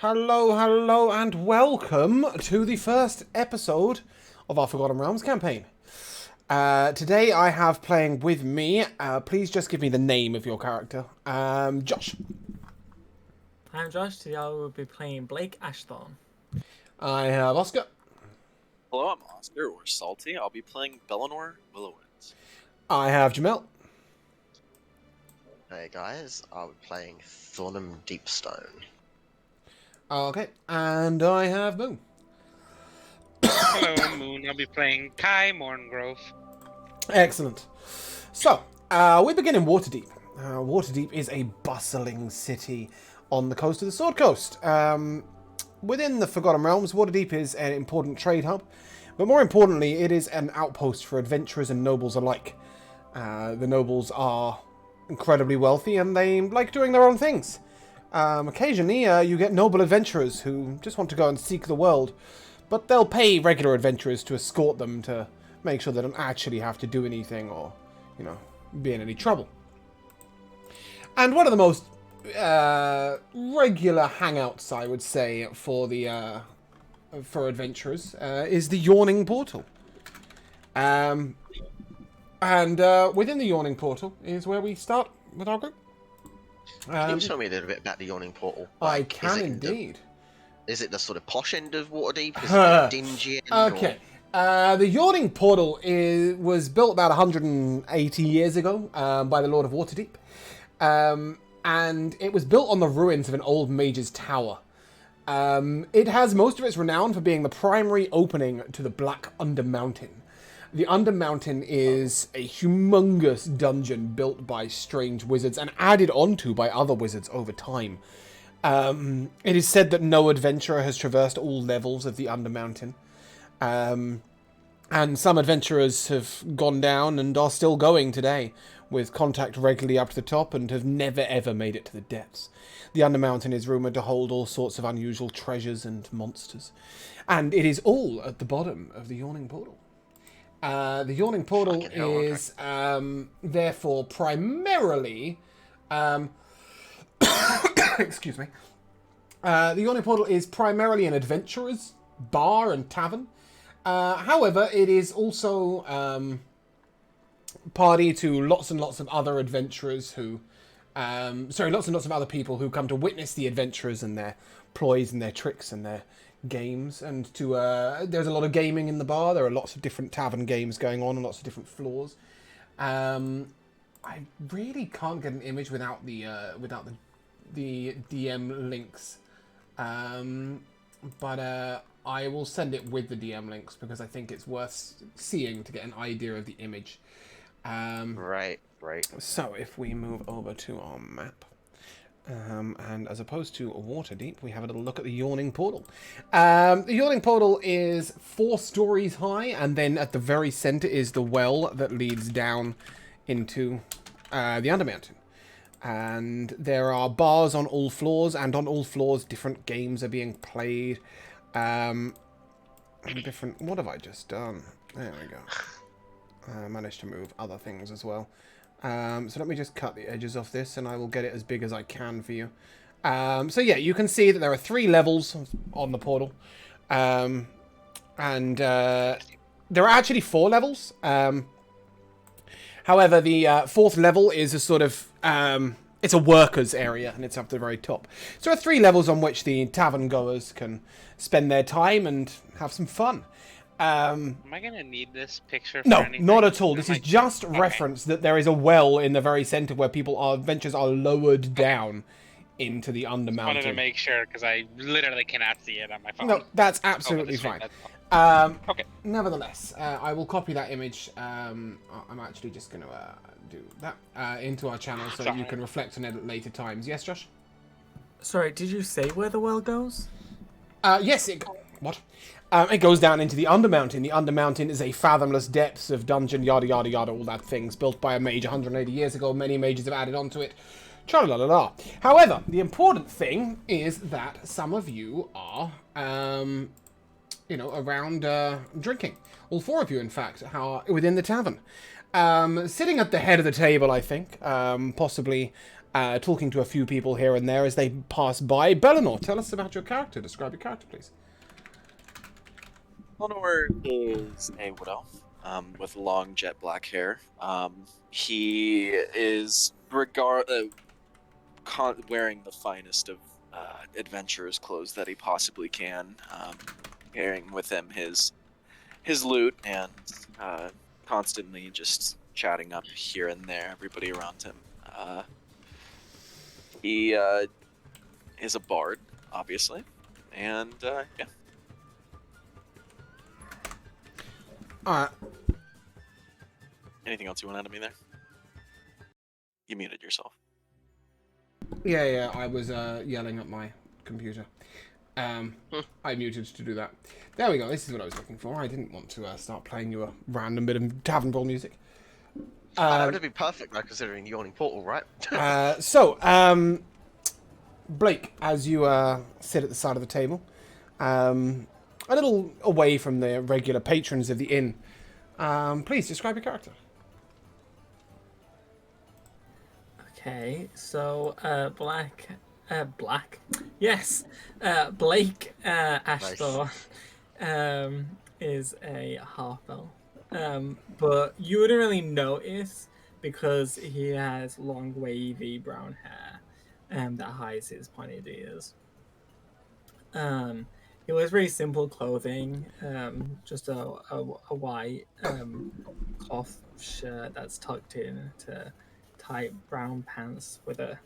Hello, hello, and welcome to the first episode of our Forgotten Realms campaign. Today I have playing with me, please just give me the name of your character, Josh. I'm Josh. Today I will be playing Blake Ashthorn. I have Oscar. Hello, I'm Oscar, or Salty. I'll be playing Bellinor Willowwinds. I have Jamel. Hey guys, I'll be playing Thornham Deepstone. Okay, and I have Moon. Hello, I'm Moon. I'll be playing Kai Morngrove. Excellent. So, we begin in Waterdeep. Waterdeep is a bustling city on the coast of the Sword Coast. Within the Forgotten Realms, Waterdeep is an important trade hub, but more importantly, it is an outpost for adventurers and nobles alike. The nobles are incredibly wealthy and they like doing their own things. Occasionally, you get noble adventurers who just want to go and seek the world, but they'll pay regular adventurers to escort them to make sure they don't actually have to do anything or, be in any trouble. And one of the most regular hangouts, I would say, for adventurers is the Yawning Portal. And within the Yawning Portal is where we start with our group. Can you tell me a little bit about the Yawning Portal? I can indeed. Is it the sort of posh end of Waterdeep? Is it the dingy end? Okay. The Yawning Portal was built about 180 years ago by the Lord of Waterdeep. And it was built on the ruins of an old mage's tower. It has most of its renown for being the primary opening to the Black Undermountain. The Undermountain is a humongous dungeon built by strange wizards and added onto by other wizards over time. It is said that no adventurer has traversed all levels of the Undermountain. And some adventurers have gone down and are still going today, with contact regularly up to the top and have never ever made it to the depths. The Undermountain is rumoured to hold all sorts of unusual treasures and monsters. And it is all at the bottom of the Yawning Portal. The Yawning Portal is, therefore, primarily... excuse me. The Yawning Portal is primarily an adventurer's bar and tavern. However, it is also party to lots and lots of other adventurers who... lots and lots of other people who come to witness the adventurers and their ploys and their tricks and their games. And to there's a lot of gaming in the bar. There are lots of different tavern games going on and lots of different floors. I really can't get an image without the DM links. But I will send it with the DM links because I think it's worth seeing to get an idea of the image. Right. So if we move over to our map, and as opposed to Waterdeep, we have a little look at the Yawning Portal. The Yawning Portal is 4 stories high, and then at the very center is the well that leads down into the Undermountain. And there are bars on all floors, and on all floors different games are being played. What have I just done? There we go. I managed to move other things as well. So let me just cut the edges off this, and I will get it as big as I can for you. So yeah, you can see that there are 3 levels on the portal. And there are actually 4 levels. However, the 4th level is a sort of... it's a workers' area, and it's up to the very top. So there are 3 levels on which the tavern goers can spend their time and have some fun. Am I going to need this picture for No, anything? not at all. This is just reference that there is a well in the very center where adventurers are lowered down into the Undermountain. I wanted to make sure, because I literally cannot see it on my phone. No, that's absolutely fine. Okay. Nevertheless, I will copy that image. I'm actually just going to do that into our channel so that you can reflect on it at later times. Yes, Josh? Sorry, did you say where the well goes? Yes, what? It goes down into the Undermountain. The Undermountain is a fathomless depths of dungeon, yada yada yada, all that things built by a mage 180 years ago. Many mages have added onto it. Tra-la-la-la. However, the important thing is that some of you are, around drinking. All 4 of you, in fact, are within the tavern. Sitting at the head of the table, I think, possibly talking to a few people here and there as they pass by. Bellinor, tell us about your character. Describe your character, please. Eleanor is a wood elf with long jet black hair. He is wearing the finest of adventurer's clothes that he possibly can, carrying with him his lute and constantly just chatting up here and there everybody around him. He is a bard, obviously, and yeah. Anything else you want out of me there? You muted yourself. Yeah, I was yelling at my computer. I muted to do that. There we go. This is what I was looking for. I didn't want to start playing you a random bit of Tavern Brawl music. That would have been perfect, though, considering Yawning Portal, right? Blake, as you sit at the side of the table, a little away from the regular patrons of the inn, please describe your character. Okay, so Blake Ashthorn is a half elf, but you wouldn't really notice because he has long, wavy brown hair that hides his pointed ears. He wears very simple clothing, just a white cloth shirt that's tucked in to tight brown pants with a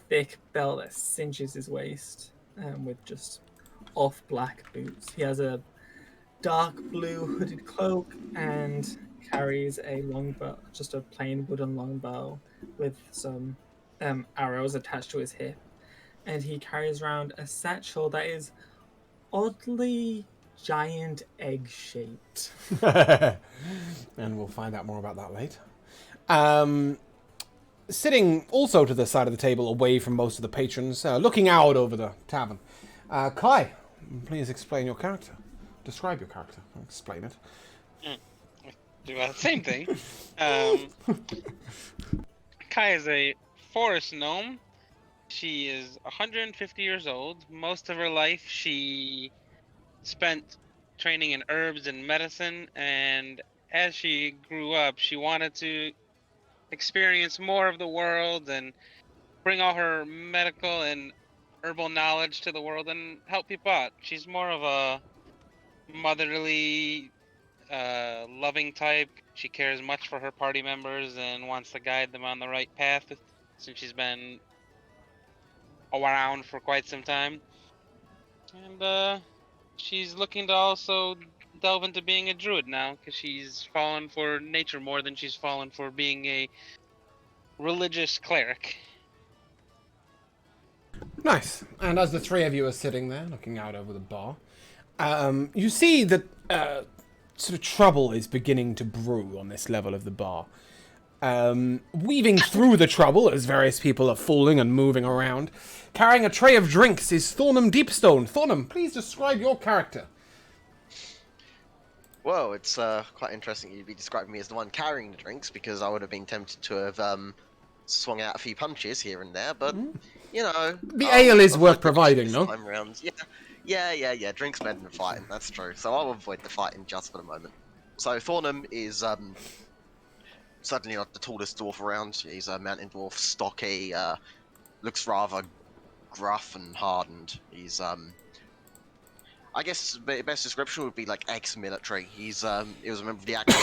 thick belt that cinches his waist, with just off black boots. He has a dark blue hooded cloak and carries a longbow, just a plain wooden longbow with some arrows attached to his hip. And he carries around a satchel that is oddly giant egg shaped. And we'll find out more about that later. Sitting also to the side of the table, away from most of the patrons, looking out over the tavern. Kai, please explain your character. Describe your character. Explain it. Do the same thing. Kai is a forest gnome. She is 150 years old. Most of her life she spent training in herbs and medicine, and as she grew up, she wanted to experience more of the world and bring all her medical and herbal knowledge to the world and help people out. She's more of a motherly, loving type. She cares much for her party members and wants to guide them on the right path since she's been around for quite some time. And she's looking to also delve into being a druid now because she's fallen for nature more than she's fallen for being a religious cleric. Nice. And as the three of you are sitting there, looking out over the bar, you see that sort of trouble is beginning to brew on this level of the bar. Weaving through the trouble as various people are falling and moving around, carrying a tray of drinks is Thornham Deepstone. Thornham, please describe your character. Well, it's quite interesting you'd be describing me as the one carrying the drinks, because I would have been tempted to have swung out a few punches here and there, but, you know... The ale is worth providing, no? Time round. Yeah, drinks better than fighting, that's true. So I'll avoid the fighting just for the moment. So Thornham is certainly not the tallest dwarf around. He's a mountain dwarf, stocky, looks rather gruff and hardened. He's I guess the best description would be like ex-military. He was a member of the Axis.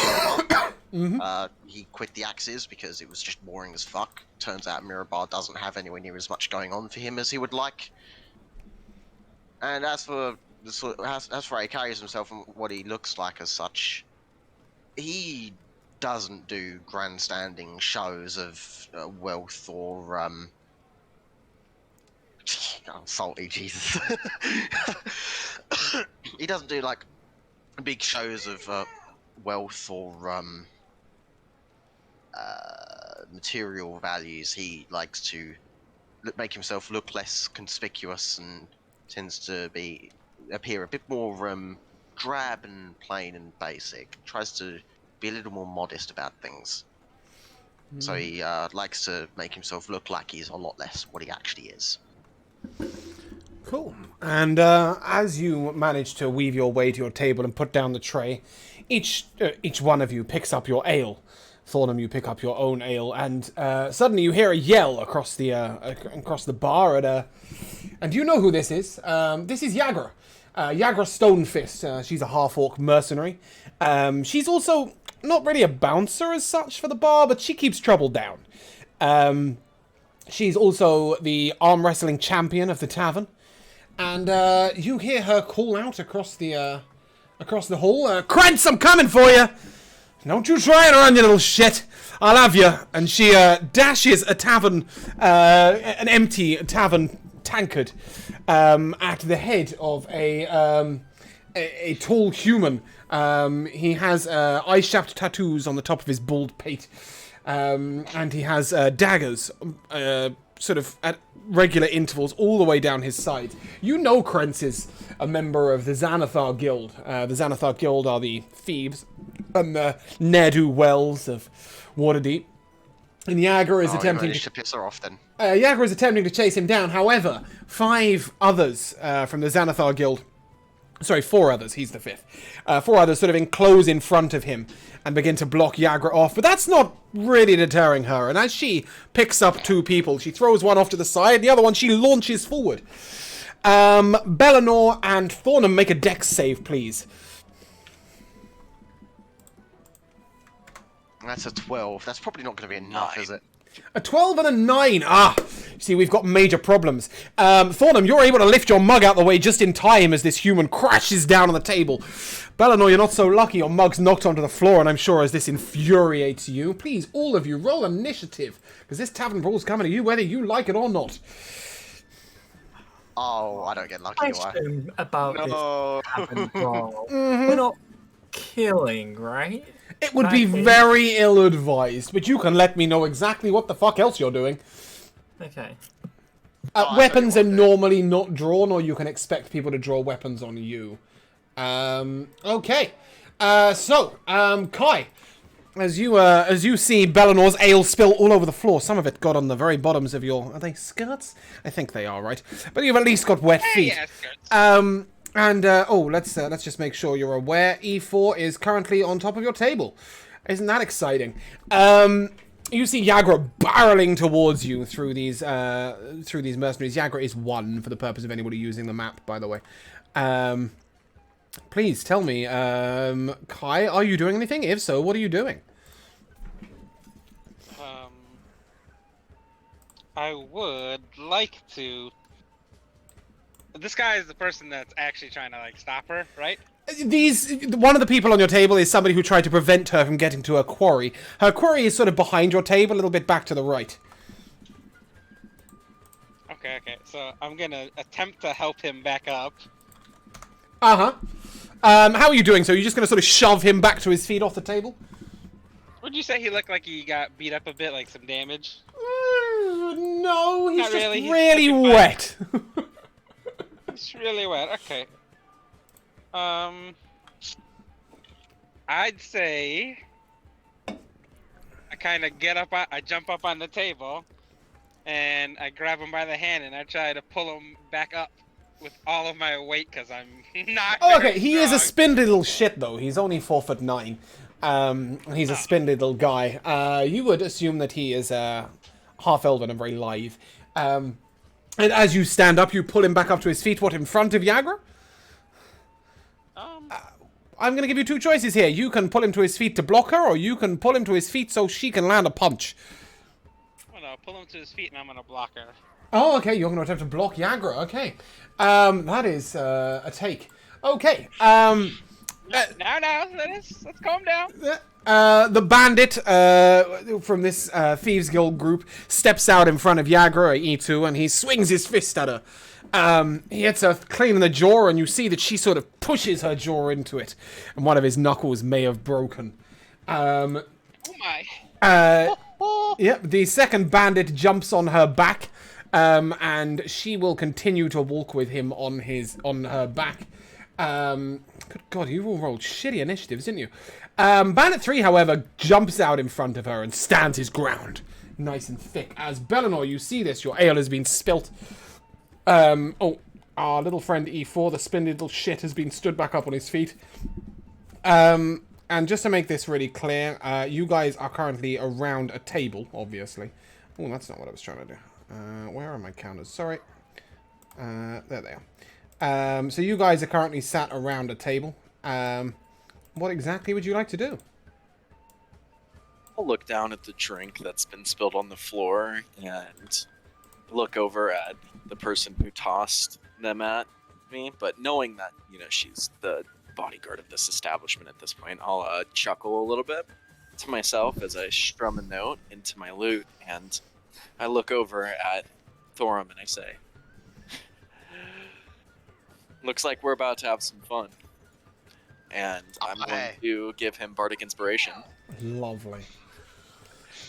He quit the Axis because it was just boring as fuck. Turns out Mirabar doesn't have anywhere near as much going on for him as he would like. And as for how he carries himself and what he looks like as such, he doesn't do grandstanding shows of wealth or I'm salty, Jesus. He doesn't do like big shows of wealth or material values. He likes to make himself look less conspicuous and tends to appear a bit more drab and plain and basic. Tries to be a little more modest about things. So he likes to make himself look like he's a lot less what he actually is. Cool. And as you manage to weave your way to your table and put down the tray, each one of you picks up your ale. Thornham, you pick up your own ale, and suddenly you hear a yell across the bar. And you know who this is? This is Yagra. Yagra Stonefist. She's a half-orc mercenary. She's also not really a bouncer as such for the bar, but she keeps trouble down. She's also the arm wrestling champion of the tavern. And you hear her call out across the hall, "Krantz, I'm coming for you! Don't you try and run, you little shit! I'll have you!" And she dashes an empty tavern tankard at the head of a tall human. He has eye-shaped tattoos on the top of his bald pate, and he has daggers sort of at regular intervals all the way down his side. You know Krentz is a member of the Xanathar Guild. The Xanathar Guild are the thieves and the ne'er-do-wells of Waterdeep. And Yagra is attempting to piss her off then. Yagra is attempting to chase him down. However, 5 others from the Xanathar Guild, sorry, 4 others, he's the 5th. 4 others sort of enclose in front of him and begin to block Yagra off, but that's not really deterring her. And as she picks up 2 people, she throws one off to the side, the other one she launches forward. Bellinor and Thornham, make a dex save, please. That's a 12. That's probably not going to be enough, is it? A 12 and a 9. Ah, see, we've got major problems. Thornham, you're able to lift your mug out the way just in time as this human crashes down on the table. Bellinor, you're not so lucky. Your mug's knocked onto the floor, and I'm sure as this infuriates you, please, all of you, roll initiative, because this tavern brawl's coming to you whether you like it or not. Oh, I don't get lucky, do I? Question about No. this tavern brawl. We're not killing, right? It would be very ill-advised, but you can let me know exactly what the fuck else you're doing. Okay. Weapons are normally not drawn, or you can expect people to draw weapons on you. Okay. Kai, as you see Bellinor's ale spill all over the floor, some of it got on the very bottoms of your... Are they skirts? I think they are, right? But you've at least got wet feet. Yeah, skirts. Let's just make sure you're aware. E4 is currently on top of your table. Isn't that exciting? You see Yagra barreling towards you through these mercenaries. Yagra is 1 for the purpose of anybody using the map, by the way. Please tell me, Kai, are you doing anything? If so, what are you doing? I would like to. This guy is the person that's actually trying to like stop her, right? One of the people on your table is somebody who tried to prevent her from getting to her quarry. Her quarry is sort of behind your table, a little bit back to the right. Okay. So I'm gonna attempt to help him back up. How are you doing? So you're just gonna sort of shove him back to his feet off the table? Would you say he looked like he got beat up a bit, like some damage? No, he's Not just really, he's really looking fine. wet. It's really wet. Okay. I'd say I kind of I jump up on the table, and I grab him by the hand, and I try to pull him back up with all of my weight, because I'm not Okay, he is a spindly little shit, though. He's only 4'9". He's a spindly little guy. You would assume that he is half elven and very lithe. And as you stand up, you pull him back up to his feet. What, in front of Yagra? I'm going to give you 2 choices here. You can pull him to his feet to block her, or you can pull him to his feet so she can land a punch. I'm gonna pull him to his feet, and I'm gonna block her. Oh, okay. You're going to attempt to block Yagra. Okay. That is a take. Okay. Now, let's calm down. The bandit from this Thieves Guild group steps out in front of Yagra, E2, and he swings his fist at her. He hits her clean in the jaw, and you see that she sort of pushes her jaw into it, and one of his knuckles may have broken. Oh my. Yep, the second bandit jumps on her back, and she will continue to walk with him on her back. Good God, you all rolled shitty initiatives, didn't you? Bandit 3, however, jumps out in front of her and stands his ground, nice and thick. As Bellinor, you see this, your ale has been spilt. Our little friend E4, the spindly little shit, has been stood back up on his feet. And just to make this really clear, you guys are currently around a table, obviously. Oh, that's not what I was trying to do. Where are my counters? Sorry. There they are. So you guys are currently sat around a table. What exactly would you like to do? I'll look down at the drink that's been spilled on the floor and look over at the person who tossed them at me. But knowing that, she's the bodyguard of this establishment at this point, I'll chuckle a little bit to myself as I strum a note into my lute, and I look over at Thorum and I say, looks like we're about to have some fun. And I'm going to give him Bardic Inspiration. Lovely.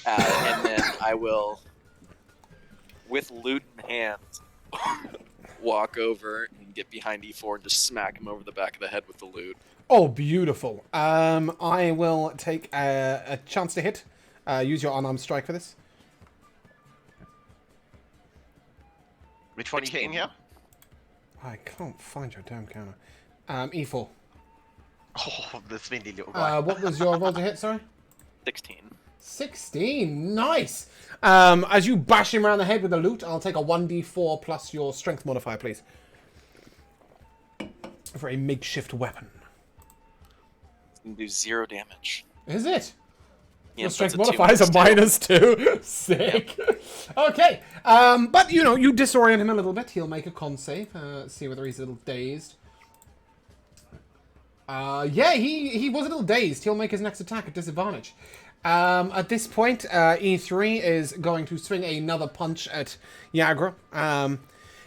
And then I will, with lute in hand, walk over and get behind E4 and just smack him over the back of the head with the lute. Oh, beautiful. I will take a chance to hit. Use your unarmed strike for this. Which one are you hitting here? I can't find your damn counter. E4. Oh, the spindly little guy. What was your roll to hit, sorry? 16. 16, nice. As you bash him around the head with the lute, I'll take a 1d4 plus your strength modifier, please. For a makeshift weapon. It's going to do 0 damage. Is it? Yeah, Your strength that's a 2 modifier is a minus -2. Sick. Okay. But, you disorient him a little bit. He'll make a con save. See whether he's a little dazed. Yeah, he was a little dazed. He'll make his next attack at disadvantage. At this point, E3 is going to swing another punch at Yagra.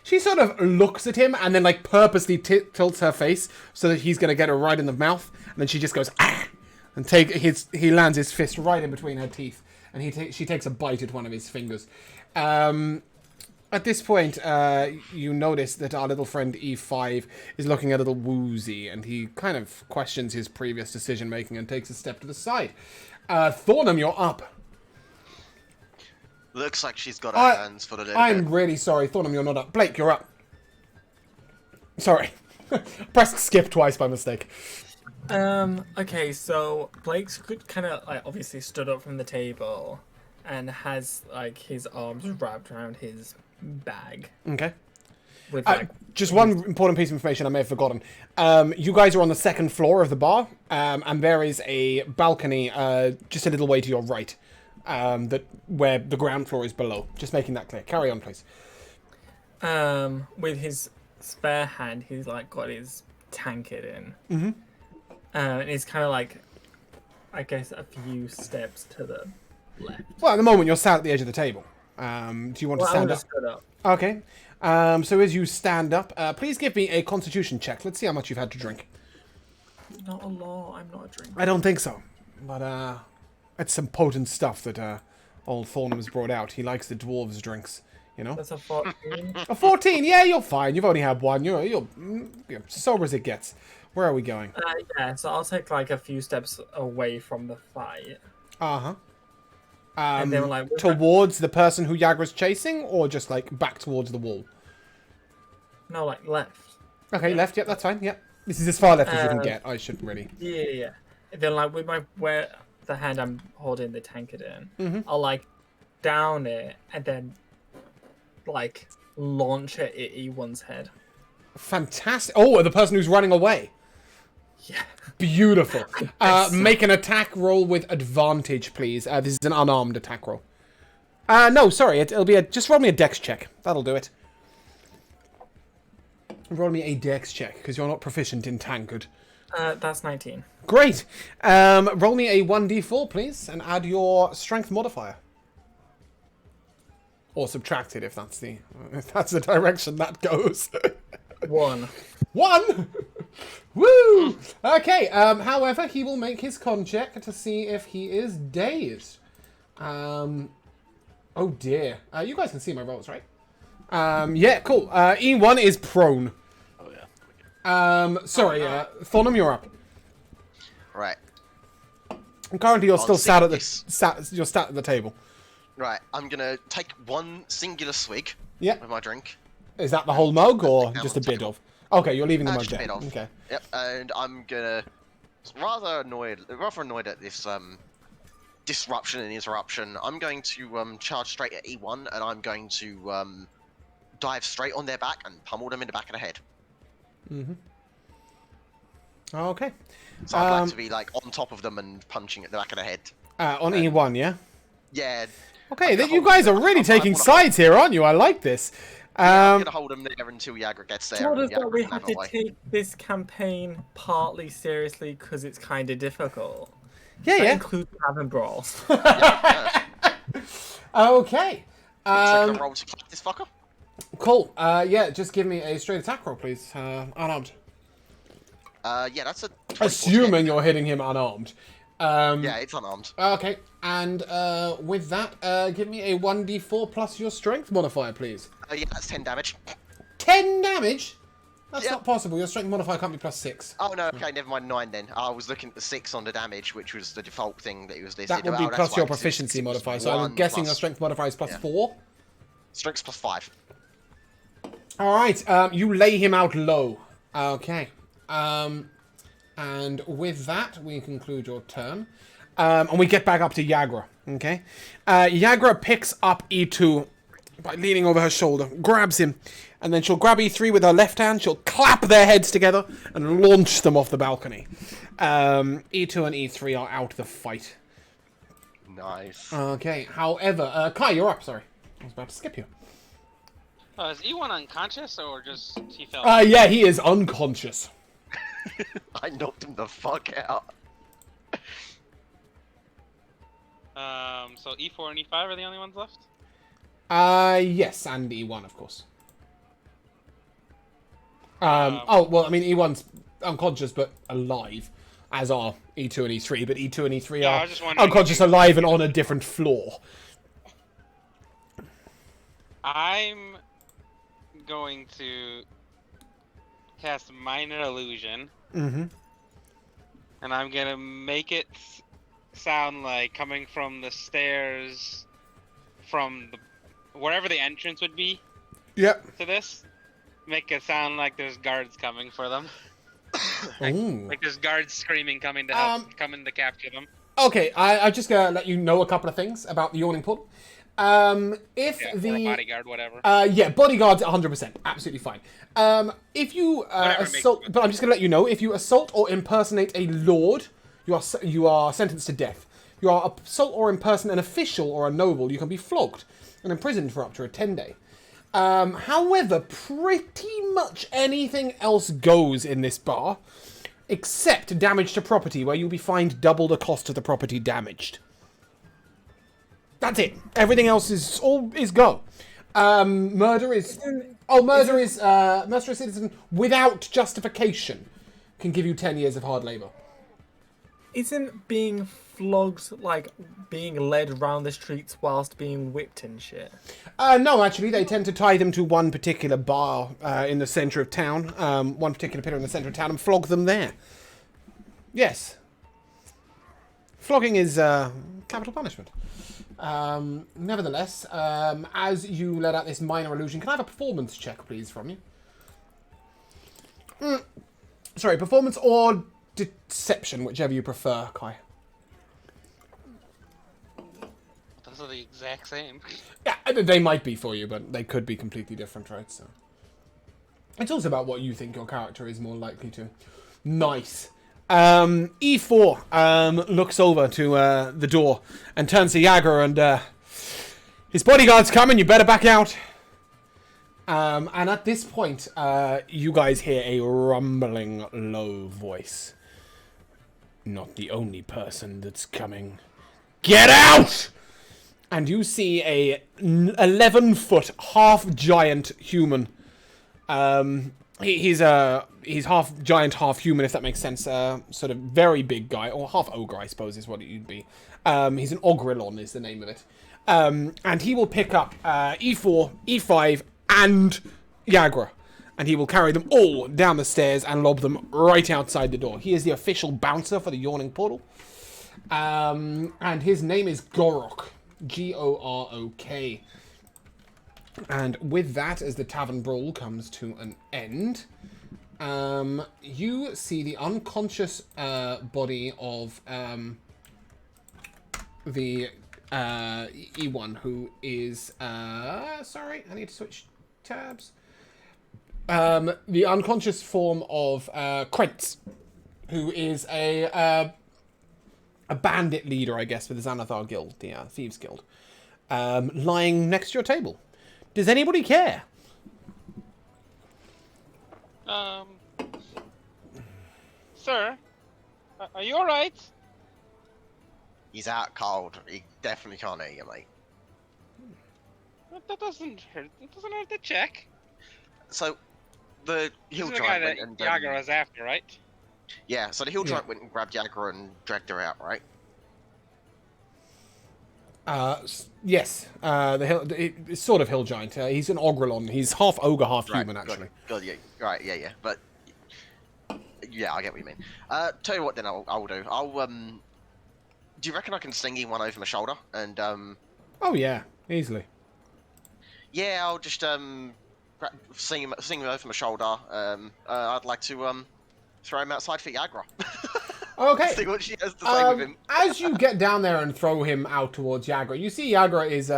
She sort of looks at him and then, purposely tilts her face so that he's going to get her right in the mouth. And then she just goes, ah! And he lands his fist right in between her teeth. And she takes a bite at one of his fingers. At this point, you notice that our little friend E5 is looking a little woozy. And he kind of questions his previous decision-making and takes a step to the side. Thornham, you're up. Looks like she's got her hands full a little bit. I'm really sorry. Thornham, you're not up. Blake, you're up. Sorry. Pressed skip twice by mistake. Okay, so Blake's kind of obviously stood up from the table and has his arms wrapped around his bag. Okay. With just one important piece of information I may have forgotten. You guys are on the second floor of the bar, and there is a balcony just a little way to your right, where the ground floor is below. Just making that clear. Carry on, please. With his spare hand, he's got his tankard in. Mm-hmm. And he's kind of I guess a few steps to the left. Well, at the moment you're sat at the edge of the table. Do you want to stand up? Stood up. Okay. So as you stand up, please give me a constitution check. Let's see how much you've had to drink. Not a lot. I'm not a drinker. I don't think so. But it's some potent stuff that old Thornham's brought out. He likes the dwarves' drinks, That's a 14. A 14? Yeah, you're fine. You've only had one. You're sober as it gets. Where are we going? Yeah, so I'll take a few steps away from the fight. Uh-huh. And then towards the person who Yagra's chasing, or just back towards the wall? No, left. Okay, left. Yep, that's fine. Yep. This is as far left as you can get. I shouldn't really. Yeah. And then with where the hand I'm holding the tankard in, I'll down it and then launch it at E1's head. Fantastic. Oh, the person who's running away. Yeah. Beautiful. Make an attack roll with advantage, please. This is an unarmed attack roll. No, sorry. It'll be just roll me a dex check. That'll do it. Roll me a dex check, because you're not proficient in tankard. That's 19. Great. Roll me a 1d4, please, and add your strength modifier. Or subtract it if that's the direction that goes. 1. 1? Woo! Okay, however, he will make his con check to see if he is dazed. Oh dear. You guys can see my rolls, right? Yeah, cool. E1 is prone. Oh, yeah. Sorry, Thornham, you're up. Right. And currently, you're still sat at this. you're sat at the table. Right. I'm gonna take one singular swig Yeah. of my drink. Is that the whole mug or down just on a the bit table. of? Okay, you're leaving the mug Just a there. bit of. Okay. Yep. And I'm gonna rather annoyed at this disruption and interruption. I'm going to charge straight at E1, and I'm going to dive straight on their back and pummel them in the back of the head. Okay. So I'd like to be like on top of them and punching at the back of the head. On E1, yeah. Yeah. Okay, you guys are really taking sides here, aren't you? I like this. I'm gonna hold them there until Yagra gets there. Told us and that we Yagra have can to away. take this campaign partly seriously because it's kind of difficult. Yeah, That yeah. includes having brawls. Okay. So can I roll to fight this fucker? Cool. Yeah, just give me a straight attack roll, please. Unarmed. Yeah, that's a 24 Assuming hit. you're hitting him unarmed. Yeah, it's unarmed. Okay, and with that, give me a 1d4 plus your strength modifier, please. Yeah, that's 10 damage. 10 damage? That's Yep. not possible. Your strength modifier can't be plus 6. Oh no, okay, never mind 9 then. I was looking at the 6 on the damage, which was the default thing that it was listed. That would be Oh, that's plus why, your 'cause proficiency it was modifier, so I'm 1 guessing plus- your strength modifier is plus yeah. 4. Strength's plus 5. Alright, you lay him out low. Okay. And with that, we conclude your turn. And we get back up to Yagra. Okay. Yagra picks up E2 by leaning over her shoulder, grabs him, and then she'll grab E3 with her left hand, she'll clap their heads together, and launch them off the balcony. E2 and E3 are out of the fight. Nice. Okay, however, Kai, you're up, sorry. I was about to skip you. Is E1 unconscious or just he fell? Yeah, he is unconscious. I knocked him the fuck out. So E4 and E5 are the only ones left? Yes, and E1, of course. Oh, well, I mean, E1's unconscious but alive, as are E2 and E3, but E2 and E3 Yeah, I are was just wondering unconscious, if you- alive, and on a different floor. I'm going to cast Minor Illusion. Mm-hmm. And I'm gonna make it sound like coming from the stairs from wherever the entrance would be Yep. to this. Make it sound like there's guards coming for them. Ooh. Like there's guards screaming coming to help, coming to capture them. Okay, I'm just gonna let you know a couple of things about the yawning portal. If Yeah, the or a bodyguard, whatever. yeah, bodyguards 100%, absolutely fine. If you Whatever makes assault, it. but I'm just gonna let you know, if you assault or impersonate a lord, you are sentenced to death. You are assault or impersonate an official or a noble, you can be flogged and imprisoned for up to a 10-day. However, pretty much anything else goes in this bar, except damage to property, where you'll be fined double the cost of the property damaged. That's it. Everything else is go. Murder is murder a citizen without justification can give you 10 years of hard labor. Isn't being flogged like being led around the streets whilst being whipped and shit? No, actually, they tend to tie them to one particular bar in the centre of town, one particular pillar in the centre of town, and flog them there. Yes. Flogging is capital punishment. Nevertheless, as you let out this minor illusion, can I have a performance check, please, from you? Sorry, performance or deception, whichever you prefer, Kai. Those are the exact same. Yeah, they might be for you, but they could be completely different, right? So it's also about what you think your character is more likely to. Nice. E4 looks over to the door and turns to Yagra and his bodyguard's coming, you better back out. And at this point, you guys hear a rumbling low voice. Not the only person that's coming. Get out! And you see a 11-foot half-giant human. He's half giant, half human, if that makes sense. Sort of very big guy, or half ogre, I suppose, is what you'd be. He's an ogrelon, is the name of it. And he will pick up E4, E5, and Yagra. and he will carry them all down the stairs and lob them right outside the door. He is the official bouncer for the Yawning Portal. And his name is Gorok. Gorok. And with that, as the tavern brawl comes to an end, you see the unconscious body of the E1, who is... sorry, I need to switch tabs. The unconscious form of Krentz, who is a bandit leader, I guess, for the Xanathar Guild, the Thieves Guild, lying next to your table. Does anybody care? Sir, are you alright? He's out cold. He definitely can't eat you, mate. That doesn't hurt. It doesn't hurt to check. So, the This hill is the guy giant that went and... Yaga was after, right? yeah, so the hill giant went and grabbed Yagra and dragged her out, right? Yes. It's sort of hill giant. He's an Ogrelon. He's half ogre, half human, Right, actually. Good, yeah. Right, yeah. But... yeah, I get what you mean. Tell you what then I'll do. Do you reckon I can sling one over my shoulder? And, Oh, yeah. Easily. yeah, I'll just, sing him over my shoulder. I'd like to, throw him outside for Yagra. Okay. See what she has to say with him. As you get down there and throw him out towards Yagra, you see Yagra is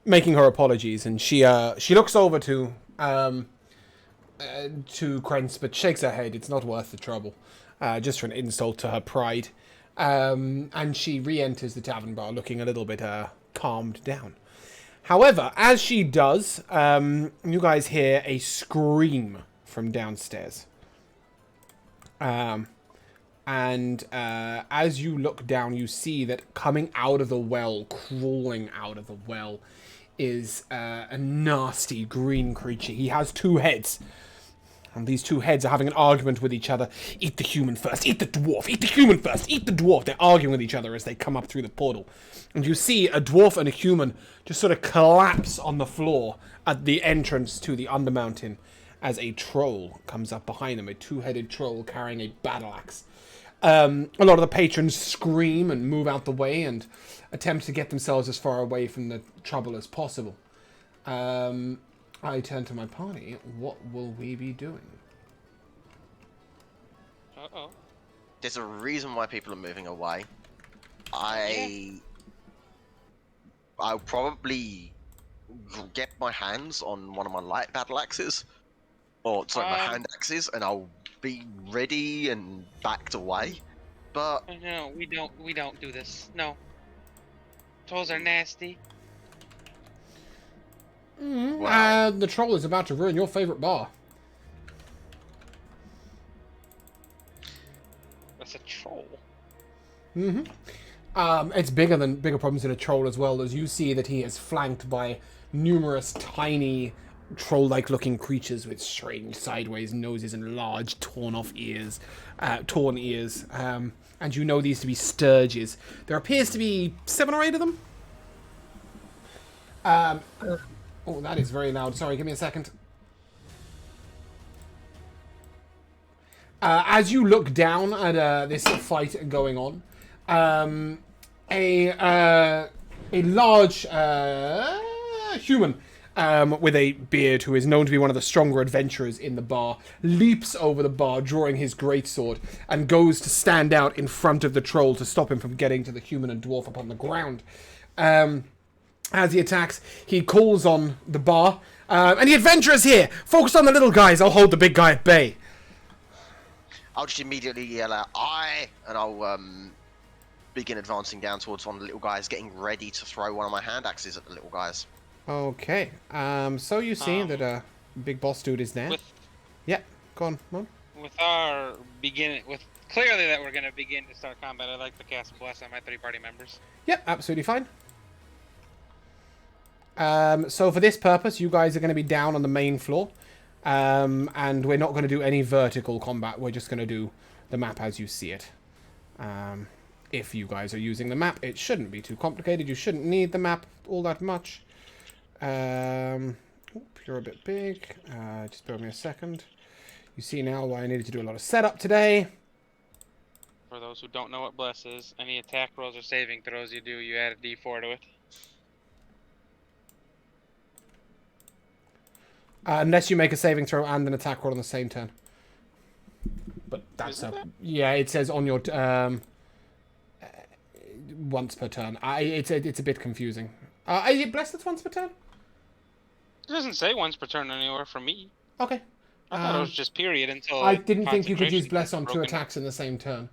making her apologies, and she looks over to Krentz, but shakes her head. It's not worth the trouble, just for an insult to her pride. And she re-enters the tavern bar, looking a little bit calmed down. However, as she does, you guys hear a scream from downstairs. And as you look down, you see that coming out of the well, crawling out of the well, is a nasty green creature. He has two heads. And these two heads are having an argument with each other. Eat the human first, eat the dwarf, eat the human first, eat the dwarf. They're arguing with each other as they come up through the portal. And you see a dwarf and a human just sort of collapse on the floor at the entrance to the Undermountain as a troll comes up behind them, a two-headed troll carrying a battle axe. A lot of the patrons scream and move out the way and attempt to get themselves as far away from the trouble as possible. I turn to my party. What will we be doing? Uh-oh. There's a reason why people are moving away. I'll probably get my hands on one of my light battle axes. Or, sorry, my hand axes, and I'll be ready and backed away. But... no, we don't do this. No. Trolls are nasty. Wow. The troll is about to ruin your favorite bar. That's a troll. It's bigger problems than a troll as well, as you see that he is flanked by numerous tiny troll-like looking creatures with strange sideways noses and large torn ears. And you know these to be sturges. There appears to be 7 or 8 of them. Oh, that is very loud. Sorry, give me a second. As you look down at this fight going on, a large human with a beard, who is known to be one of the stronger adventurers in the bar, leaps over the bar, drawing his greatsword, and goes to stand out in front of the troll to stop him from getting to the human and dwarf upon the ground. As he attacks, he calls on the bar, and the adventurer's here! Focus on the little guys, I'll hold the big guy at bay. I'll just immediately yell out, "Aye!" And I'll begin advancing down towards one of the little guys, getting ready to throw one of my hand axes at the little guys. Okay, so you see that big boss dude is there. Yeah, go on. With clearly that we're gonna begin to start combat, I'd like to cast Bless on my 3 party members. Yep, absolutely fine. So for this purpose, you guys are going to be down on the main floor. And we're not going to do any vertical combat. We're just going to do the map as you see it. If you guys are using the map, it shouldn't be too complicated. You shouldn't need the map all that much. Oop, you're a bit big. Just bear with me a second. You see now why I needed to do a lot of setup today. For those who don't know what bless is, any attack rolls or saving throws you do, you add a d4 to it. Unless you make a saving throw and an attack roll on the same turn. But that's yeah. It says on your once per turn. It's a bit confusing. Is it blessed that's once per turn? It doesn't say once per turn anywhere for me. Okay. I thought it was just period until. I didn't think you could use concentration bless on gets 2 broken. attacks in the same turn.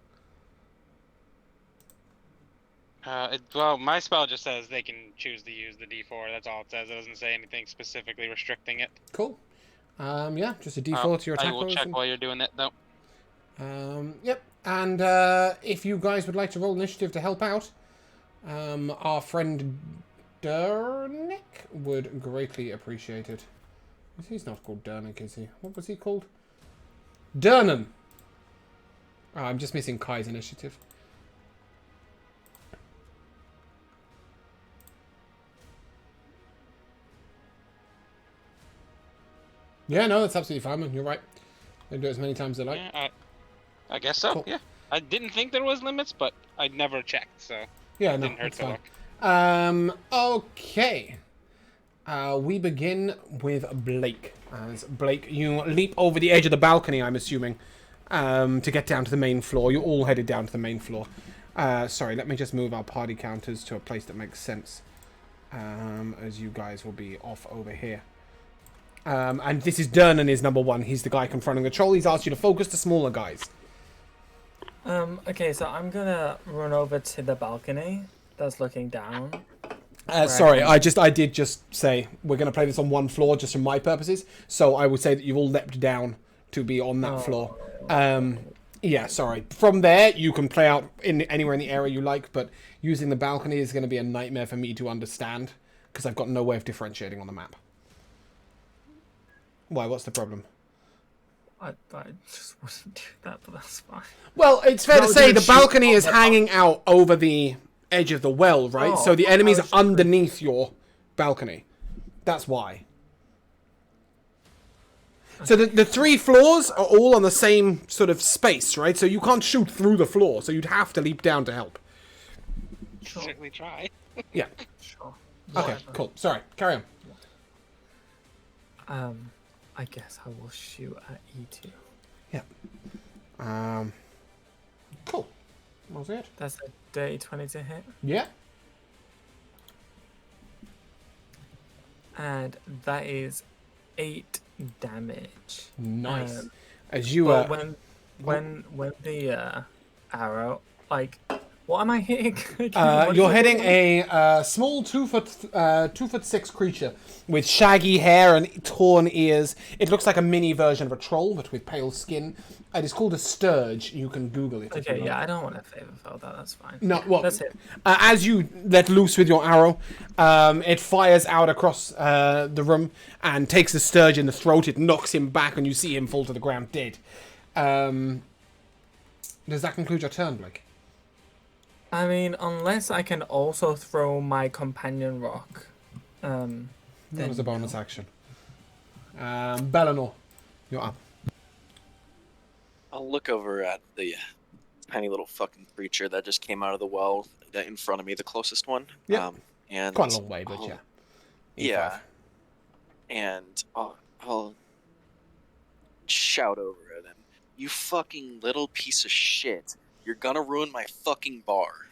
Well, my spell just says they can choose to use the d4. That's all it says. It doesn't say anything specifically restricting it. Cool. Yeah, just a d4 to your attack I will rolls. check while you're doing that, though. Yep. And if you guys would like to roll initiative to help out, our friend Dernick would greatly appreciate it. He's not called Dernick, is he? What was he called? Dernan! Oh, I'm just missing Kai's initiative. Yeah, no, that's absolutely fine, man. You're right. They do it as many times as they like. Yeah, I guess so. Cool. Yeah, I didn't think there was limits, but I never checked, so Yeah, it no, didn't hurt that's to fine. look. Okay. We begin with Blake. As Blake, you leap over the edge of the balcony, I'm assuming, to get down to the main floor. You're all headed down to the main floor. Sorry, let me just move our party counters to a place that makes sense. As you guys will be off over here. And this is Dernan is number 1. He's the guy confronting the troll. He's asked you to focus the smaller guys. Okay, so I'm gonna run over to the balcony that's looking down. Sorry, I did just say we're going to play this on one floor just for my purposes. So I would say that you've all leapt down to be on that floor. Yeah, sorry. From there, you can play out in anywhere in the area you like, but using the balcony is going to be a nightmare for me to understand because I've got no way of differentiating on the map. Why? What's the problem? I just wouldn't do that, but that's fine. Well, it's fair to say dude, the balcony is hanging out over the edge of the well, right? So the enemies are underneath your balcony. That's why. So the 3 floors are all on the same sort of space, right? So you can't shoot through the floor, so you'd have to leap down to help. Sure. Certainly try. Yeah. Sure. Okay, cool. Sorry, carry on. I guess I will shoot at E2. Yeah. Cool. What was it? That's a dirty 20 to hit. Yeah. And that is 8 damage. Nice. As you But when the arrow, like, what am I hitting? you're hitting a small 2'6" creature with shaggy hair and torn ears. It looks like a mini version of a troll, but with pale skin. It is called a sturge. You can Google it. if you Okay, like. yeah, I don't want to favor foul that. That's fine. No, well, That's it. as you let loose with your arrow, it fires out across the room and takes the sturge in the throat. It knocks him back, and you see him fall to the ground dead. Does that conclude your turn, Blake? I mean, unless I can also throw my companion rock. That was a bonus action. Bellinor, you're up. I'll look over at the tiny little fucking creature that just came out of the well in front of me, the closest one. Yeah. And Quite a long way, but I'll- yeah. Yeah. E5. And I'll shout over at him. You fucking little piece of shit. You're gonna ruin my fucking bar.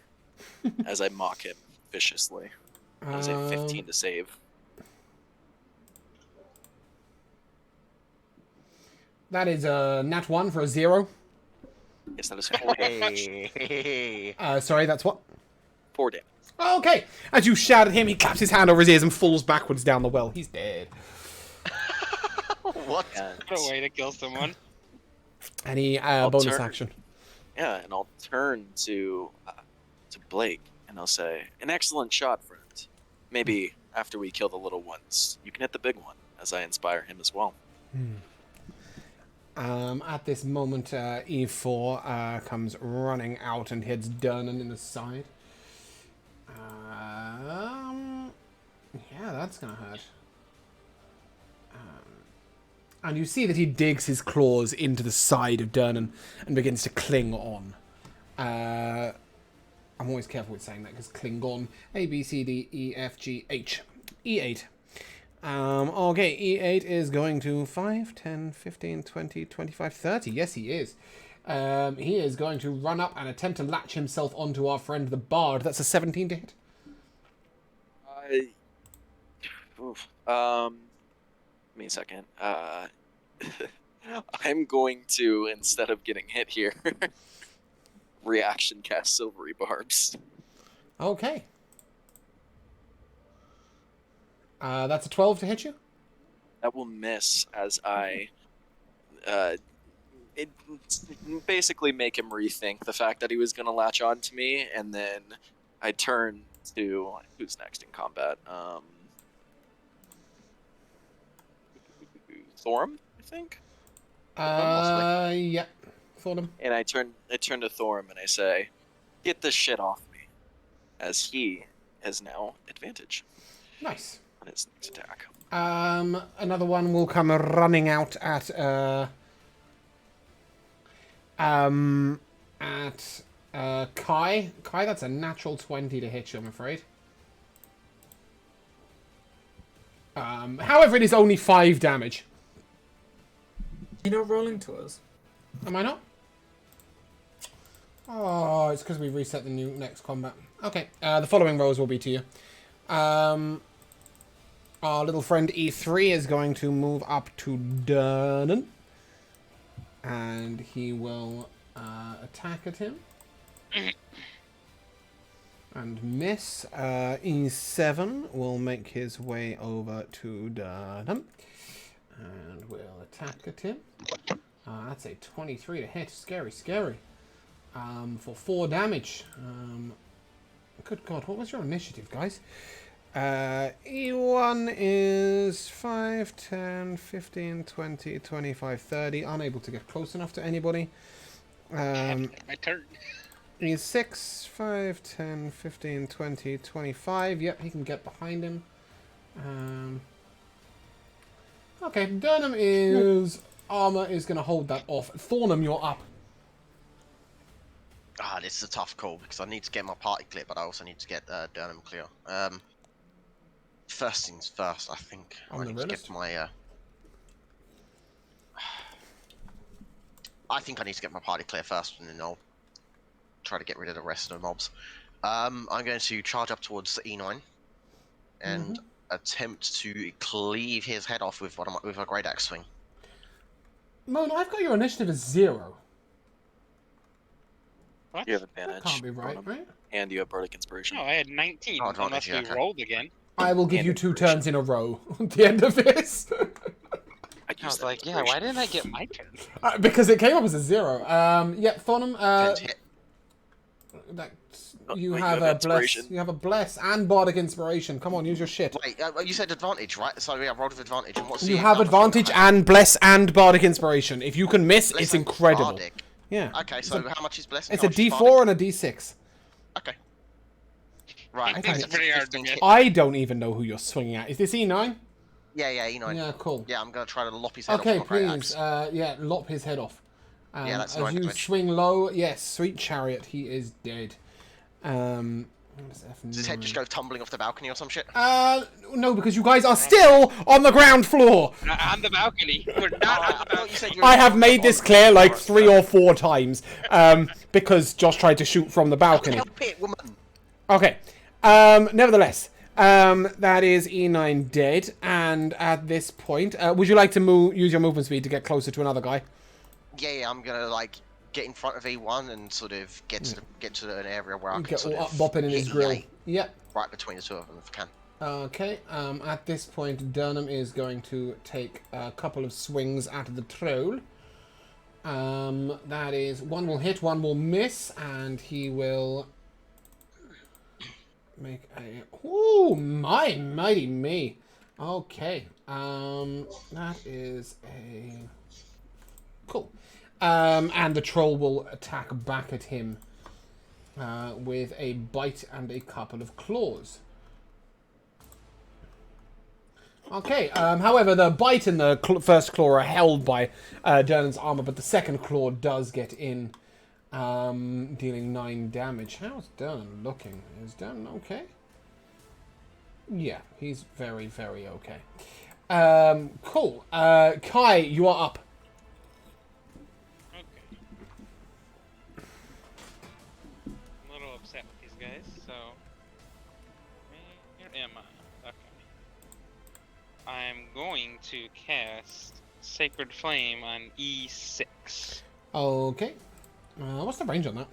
As I mock him viciously. That is a 15 to save. That is a nat 1 for a 0. Yes, that is 4 damage. Hey. Sorry, that's what? 4 damage. Okay. As you shout at him, he claps his hand over his ears and falls backwards down the well. He's dead. What? And, What a way to kill someone. Any bonus turn. action? yeah, and I'll turn to Blake and I'll say, "An excellent shot, friend. Maybe after we kill the little ones, you can hit the big one," as I inspire him as well. At this moment, E4 comes running out and hits Dernan in the side. Yeah, that's gonna hurt. And you see that he digs his claws into the side of Durnan and begins to cling on. I'm always careful with saying that because cling on. A, B, C, D, E, F, G, H. E8. Okay, E8 is going to 5, 10, 15, 20, 25, 30. Yes, he is. He is going to run up and attempt to latch himself onto our friend the Bard. That's a 17 to hit. Oof. Give me a second. I'm going to, instead of getting hit here, reaction cast Silvery Barbs. Okay. That's a 12 to hit you? That will miss as I it basically make him rethink the fact that he was going to latch on to me, and then I turn to who's next in combat. Thorum, I think. Yeah. Thornham. And I turn to Thorum and I say, "Get this shit off me," as he has now advantage Nice. on his next attack. Another one will come running out at Kai. Kai, that's a natural 20 to hit you, I'm afraid. However, it is only 5 damage. You're not rolling to us. Am I not? Oh, it's because we reset the new next combat. Okay, the following rolls will be to you. Our little friend E3 is going to move up to Durnan. And he will attack at him. And miss. E7 will make his way over to Durnan. And we'll attack at him. That's a 23 to hit. Scary, scary. For 4 damage. Good God, what was your initiative, guys? E1 is 5, 10, 15, 20, 25, 30. Unable to get close enough to anybody. My turn. E6, 5, 10, 15, 20, 25. Yep, he can get behind him. Okay, Durnan is... Armor is going to hold that off. Thornham, you're up. This is a tough call because I need to get my party clear, but I also need to get Durham clear. First things first, I think I need to get my. I think I need to get my party clear first, and then I'll try to get rid of the rest of the mobs. I'm going to charge up towards E9 and attempt to cleave his head off with a great axe swing. Moan, I've got your initiative as 0. What? You have advantage. That can't be right, right? And you have Bardic Inspiration. No, I had 19. Oh, Unless we rolled again. I will give And you 2 inspiration. turns in a row at the end of this. I I was like, yeah, why didn't I get my turn? Because it came up as a 0. Yeah, Thornham, you have a bless. inspiration. You have a bless and bardic inspiration. Come on, use your shit. Wait, you said advantage, right? So yeah, I rolled with advantage. And what's You the have other advantage thing? and bless and bardic inspiration. If you can miss, Bless it's and incredible. Bardic. Yeah. Okay, so how much is bless? and It's a how much is D4 bardic? and a D6. Okay. Right. Okay. Okay. It's pretty hard to 15 get. hit. I don't even know who you're swinging at. Is this E9? Yeah, E9. Yeah, cool. Yeah, I'm gonna try to lop his head Okay, off with my great please. axe. Yeah, lop his head off. Yeah, that's as nice you damage. swing low, yes, sweet chariot, he is dead. Does his head just go tumbling off the balcony or some shit? No, because you guys are still on the ground floor. On the balcony. We're not on the I thought balcony. you said you were I have on made the this balcony. clear like 3 or 4 times, because Josh tried to shoot from the balcony. Help it, woman. Okay. Nevertheless, that is E9 dead, and at this point, would you like to use your movement speed to get closer to another guy? Yeah, I'm gonna like get in front of E1 and sort of get to an area where I can Get sort all of up bopping in his hit grill. E8 Yep. right between the two of them if I can. Okay. At this point, Durham is going to take a couple of swings at the troll. That is, one will hit, one will miss, and he will make a... Ooh, my mighty me. Okay. That is a... Cool. And the troll will attack back at him with a bite and a couple of claws. Okay, however, the bite and the first claw are held by Dernan's armor, but the second claw does get in, dealing 9 damage. How's Dernan looking? Is Dernan okay? Yeah, he's very, very okay. Cool. Kai, you are up. Okay. I'm a little upset with these guys, so where am I? Okay. I'm going to cast Sacred Flame on E6. Okay. What's the range on that?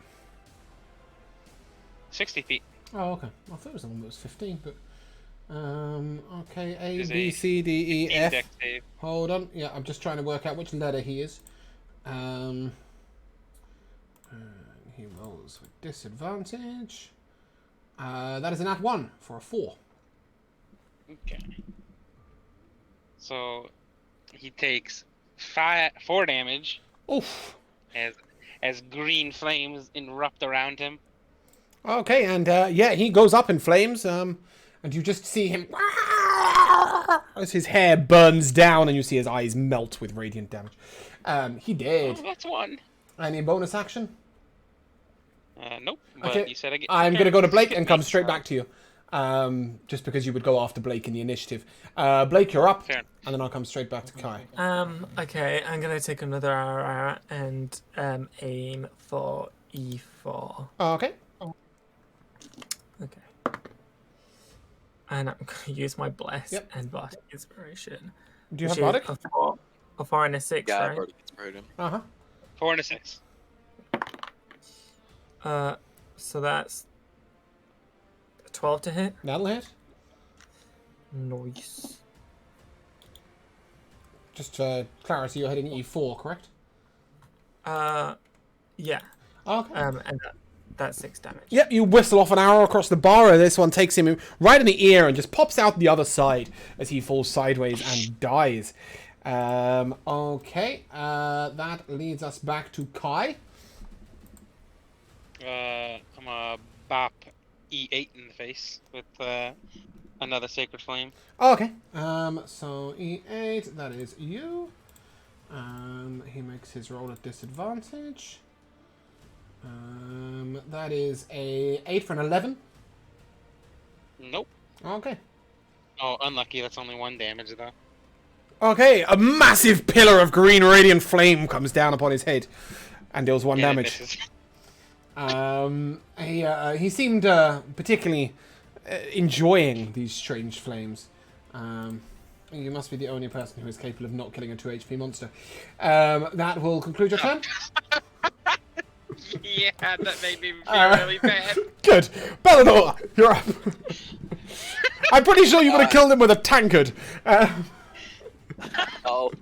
60 feet. Oh, okay. I thought it was the one that was 15, but... okay, A, There's B, a C, D, E, 15 F. dex save. Hold on. Yeah, I'm just trying to work out which letter he is. He rolls with disadvantage. That is an at 1 for a 4. Okay. So he takes 4 damage Oof. as green flames erupt around him. Okay, and yeah, he goes up in flames, and you just see him as his hair burns down, and you see his eyes melt with radiant damage. He did. Oh, that's 1. Any bonus action? Nope. But Okay, you said I get. I'm going to go to Blake and come me. straight back to you. Just because you would go after Blake in the initiative. Blake, you're up, Fair. and then I'll come straight back to Kai. Okay, I'm gonna take another arrow and aim for E4. Okay. Okay. And I'm gonna use my bless Yep. and bardic inspiration. Do you have which is Bardic? a 4 and a 6, Yeah, I've right? already inspired him. Uh-huh. 4 and a 6. So that's 12 to hit. That'll hit. Nice. Just for clarity, you're hitting E4, correct? Yeah. Okay. And that's 6 damage. Yep, you whistle off an arrow across the bar, and this one takes him right in the ear and just pops out the other side as he falls sideways and dies. Okay, that leads us back to Kai. I'm gonna bop E8 in the face with another Sacred Flame. Okay, so E8, that is you. He makes his roll at disadvantage. That is a 8 for an 11. Nope. Okay. Oh, unlucky. That's only 1 damage though. Okay, a massive pillar of green radiant flame comes down upon his head and deals 1 Yeah, it damage. misses. He seemed particularly enjoying these strange flames. You must be the only person who is capable of not killing a 2 HP monster. That will conclude your turn. Yeah, that made me feel really bad. Good. Bellador, you're up. I'm pretty sure you would have killed him with a tankard. I'll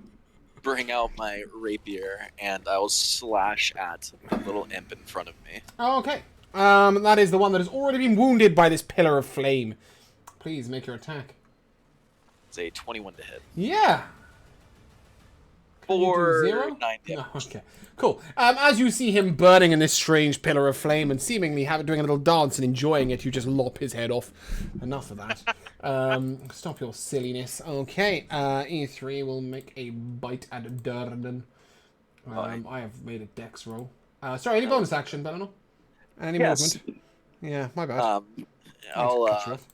bring out my rapier and I'll slash at the little imp in front of me. Okay. That is the one that has already been wounded by this pillar of flame. Please make your attack. It's a 21 to hit. Yeah. Can you do For 0? 9 damage. No, okay. Cool. As you see him burning in this strange pillar of flame and seemingly doing a little dance and enjoying it, you just lop his head off. Enough of that. Stop your silliness. Okay. E3 will make a bite at Durden. I have made a dex roll. Sorry, any bonus action, Bellador? Any movement? Yeah, my bad. I'll Cut you off.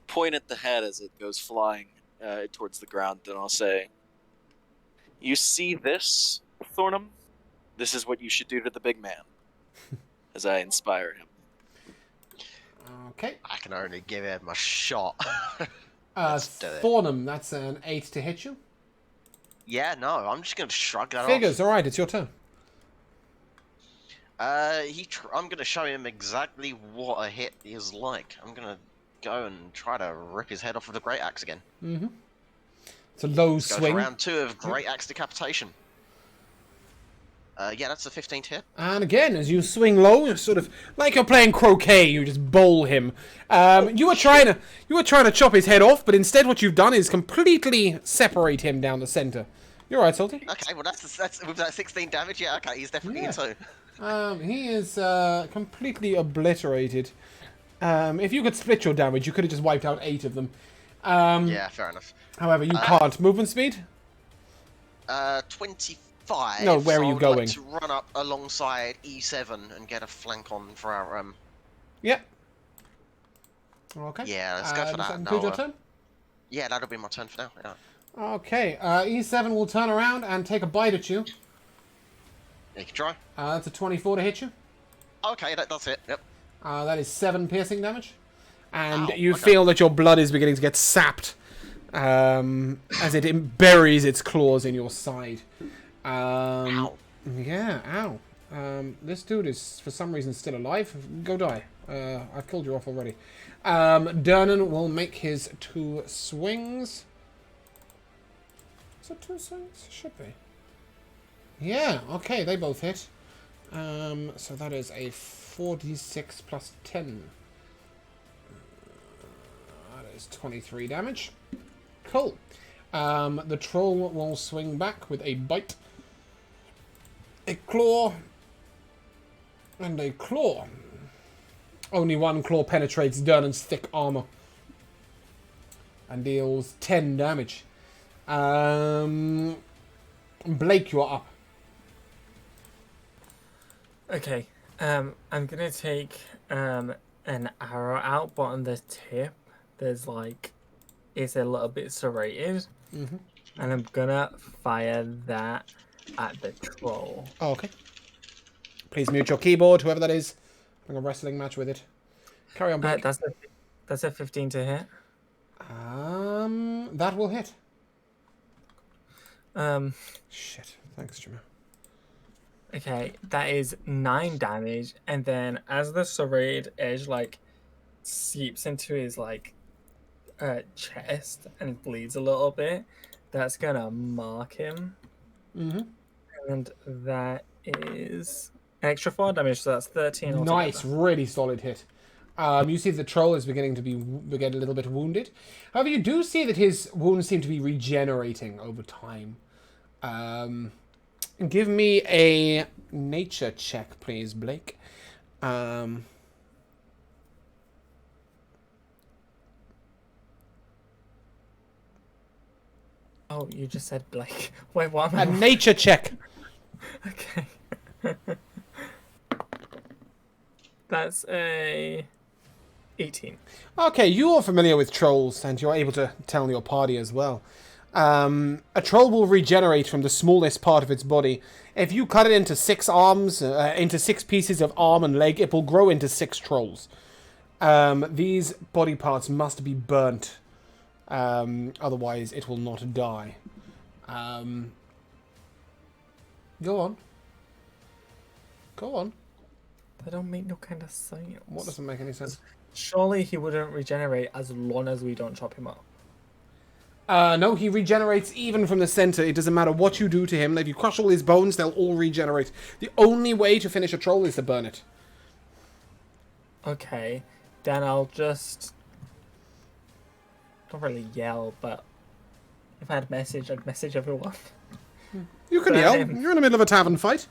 point at the head as it goes flying towards the ground, then I'll say, "You see this, Thornham? This is what you should do to the big man." As I inspire him. Okay. I can only give him a shot. Let's do it. Thornham, that's an 8 to hit you. Yeah, no, I'm just gonna shrug that Figures, alright, it's your turn. off. I'm gonna show him exactly what a hit is like. I'm gonna go and try to rip his head off with a great axe again. Mm-hmm. It's a low Go swing. for round 2 of great axe decapitation. Yeah, that's a 15 hit. And again, as you swing low, you're sort of like you're playing croquet. You just bowl him. You were trying to chop his head off, but instead, what you've done is completely separate him down the center. You're right, Salty. Okay, well that's with that 16 damage. Yeah, okay, he's definitely in 2. He is completely obliterated. If you could split your damage, you could have just wiped out 8 of them. Yeah, fair enough. However, you can't. Movement speed? 25. No, where so are you I would going? like to run up alongside E7 and get a flank on for our Yep. Okay. Yeah, let's go for Does that. that include your No, turn? Yeah, that'll be my turn for now. Yeah. Okay. E7 will turn around and take a bite at you. You can try. That's a 24 to hit you. Okay, that's it. Yep. That is 7 piercing damage. And Ow, you okay. feel that your blood is beginning to get sapped as it buries its claws in your side. Ow. Yeah, ow. This dude is, for some reason, still alive. Go die. I've killed you off already. Dernan will make his 2 swings. Is it 2 swings? Should be. Yeah, okay, they both hit. So that is a 46 plus 10. That is 23 damage. Cool. The troll will swing back with a bite. A claw. And a claw. Only one claw penetrates Dernan's thick armor. And deals 10 damage. Blake, you are up. Okay, I'm gonna take an arrow out, but on the tip, there's like, it's a little bit serrated, and I'm gonna fire that at the troll. Oh, okay. Please mute your keyboard, whoever that is. Having a wrestling match with it. Carry on, Blake. That's a 15 to hit. That will hit. Shit. Thanks, Jimmy. Okay, that is 9 damage, and then as the serrated edge like seeps into his like chest and bleeds a little bit, that's gonna mark him. And that is an extra 4 damage, so that's 13 altogether. Nice, really solid hit. You see the troll is beginning to get a little bit wounded. However, you do see that his wounds seem to be regenerating over time. Give me a nature check, please, Blake. Oh, you just said Blake. Wait, what? A nature check. Okay. That's a 18. Okay, you are familiar with trolls, and you're able to tell your party as well. A troll will regenerate from the smallest part of its body. If you cut it into 6 arms, into 6 pieces of arm and leg, it will grow into 6 trolls. These body parts must be burnt. Otherwise, it will not die. Go on. Go on. That don't make no kind of sense. What doesn't make any sense? Surely he wouldn't regenerate as long as we don't chop him up. No, he regenerates even from the center. It doesn't matter what you do to him. If you crush all his bones, they'll all regenerate. The only way to finish a troll is to burn it. Okay, then I'll just... Don't really yell, but if I had a message, I'd message everyone. You can Burn yell. him. You're in the middle of a tavern fight.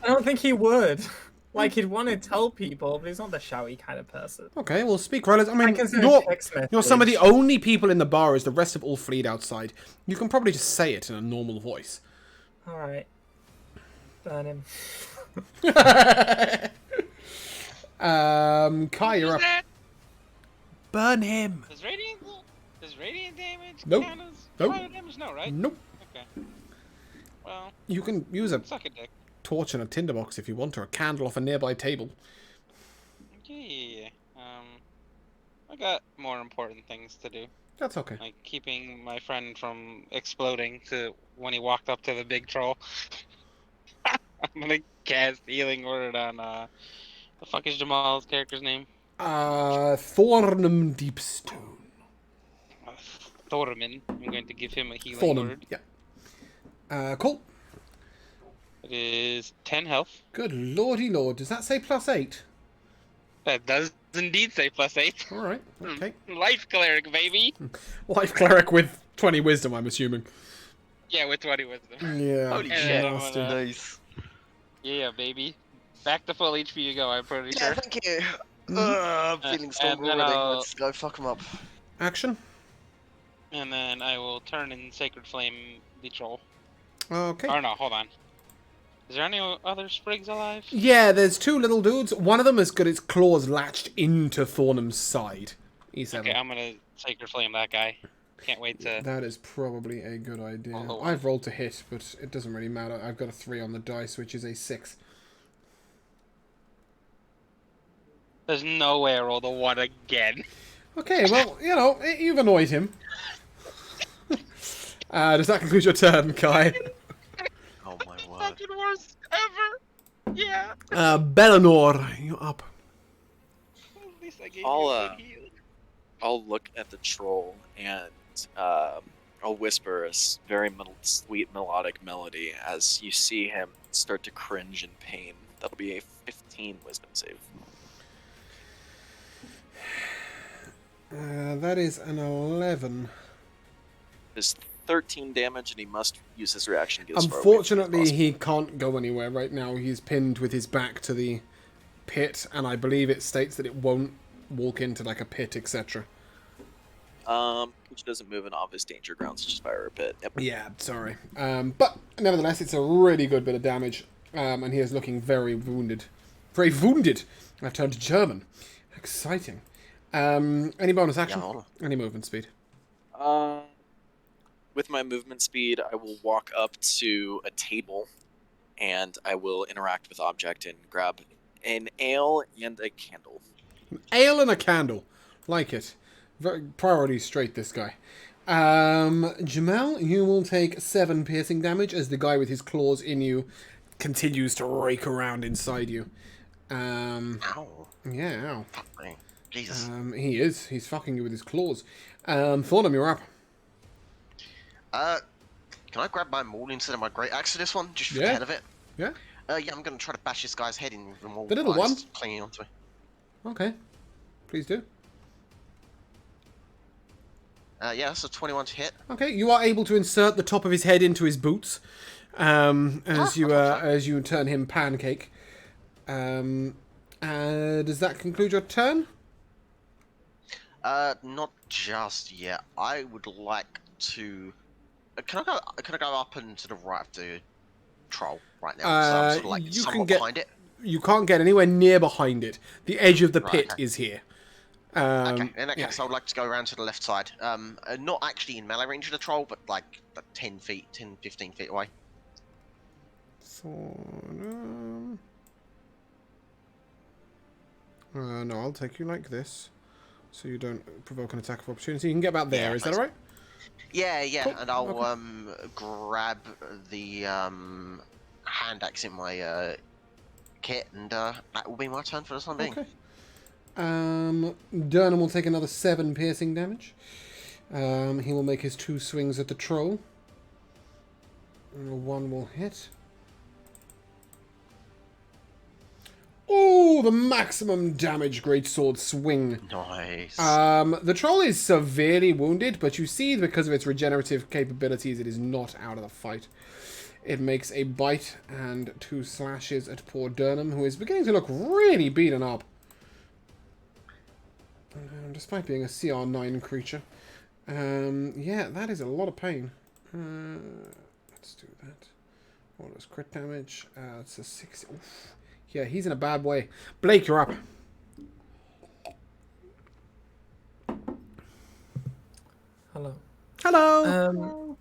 I don't think he would. Like, he'd want to tell people, but he's not the shouty kind of person. Okay, well, speak relative. I mean, can send a you're, text you're some of the message. only people in the bar as the rest have all fleed outside. You can probably just say it in a normal voice. Alright. Burn him. Kai, you're Who's up. that? Burn him. Does radiant damage Nope. count as Nope. fire damage? No, right? Nope. Okay. Well, You can use a suck a dick. torch and a tinderbox if you want, or a candle off a nearby table. Yeah. I got more important things to do, That's okay. like keeping my friend from exploding to when he walked up to the big troll. I'm gonna cast healing word on the fuck is Jamal's character's name? Thornum Deepstone. Thorman. I'm going to give him a healing Thornum, word. yeah. Cool. It is 10 health. Good lordy lord. Does that say +8? That does indeed say +8. Alright, okay. Life cleric, baby. Life cleric with 20 wisdom, I'm assuming. Yeah, with 20 wisdom. Yeah. Holy And shit. nasty. Nice. Yeah, baby. Back to full HP you go, I'm pretty Yeah, sure. thank you. I'm feeling and stronger then already. I'll- Let's go fuck him up. Action? And then I will turn and Sacred Flame the troll. Okay. Or no, hold on. Is there any other sprigs alive? Yeah, there's 2 little dudes. One of them has got its claws latched into Thornum's side. E7. Okay, I'm gonna Sacred Flame that guy. Can't wait to... That is probably a good idea. Roll the one. I've rolled to hit, but it doesn't really matter. I've got a 3 on the dice, which is a 6. There's no way I rolled a 1 again. Okay, well, you know, you've annoyed him. Does that conclude your turn, Kai? Oh my word. Fucking worst ever! Yeah! Bellinor, you're up. At least I gave I'll, you a good heal. I'll look at the troll and I'll whisper a very sweet melodic melody as you see him start to cringe in pain. That'll be a 15 wisdom save. That is an 11. There's 13 damage and he must use his reaction to get as far away Unfortunately, from you as he can't go anywhere right now. He's pinned with his back to the pit, and I believe it states that it won't walk into like a pit, etc. Which doesn't move in obvious danger grounds, such as fire or pit. Yep. Yeah, sorry. But nevertheless, it's a really good bit of damage, and he is looking very wounded. Very wounded! I've turned to German. Exciting. Any bonus action? Yeah, hold on. Any movement speed? With my movement speed, I will walk up to a table, and I will interact with object and grab an ale and a candle. Ale and a candle. Like it. Very priority straight, this guy. Jamal, you will take 7 piercing damage as the guy with his claws in you continues to rake around inside you. Ow. Yeah, ow. Fuck me. Jesus. He is. He's fucking you with his claws. Thornum, you're up. Can I grab my maul instead of my great axe for this one? Just for the Yeah. head of it? Yeah? Yeah, I'm gonna try to bash this guy's head in with the maul. The little while one? it's clinging onto it. Okay. Please do. Yeah, that's a 21 to hit. Okay, you are able to insert the top of his head into his boots as you turn him pancake. Does that conclude your turn? Not just yet. I would like to. Can I go up and to the right of the troll right now? So I'm sort of like you somewhat can get- behind it. You can't get anywhere near behind it. The edge of the Right, pit okay. is here. Okay, in that yeah. case, I would like to go around to the left side. Not actually in melee range of the troll, but like 10 feet, 10, 15 feet away. Thornum. No, I'll take you like this, so you don't provoke an attack of opportunity. You can get about there. Yeah, Is that nice. alright? Yeah, yeah, Cool, and I'll okay. grab the hand axe in my kit, and that will be my turn for the time being. Okay. Durnham will take another 7 piercing damage. He will make his 2 swings at the troll. 1 will hit. Oh, the maximum damage greatsword swing. Nice. The troll is severely wounded, but you see because of its regenerative capabilities, it is not out of the fight. It makes a bite and 2 slashes at poor Durnham, who is beginning to look really beaten up. Despite being a CR9 creature. Yeah, that is a lot of pain. Let's do that. What was crit damage? It's a 6. Oof. Yeah, he's in a bad way. Blake, you're up. Hello. Hello!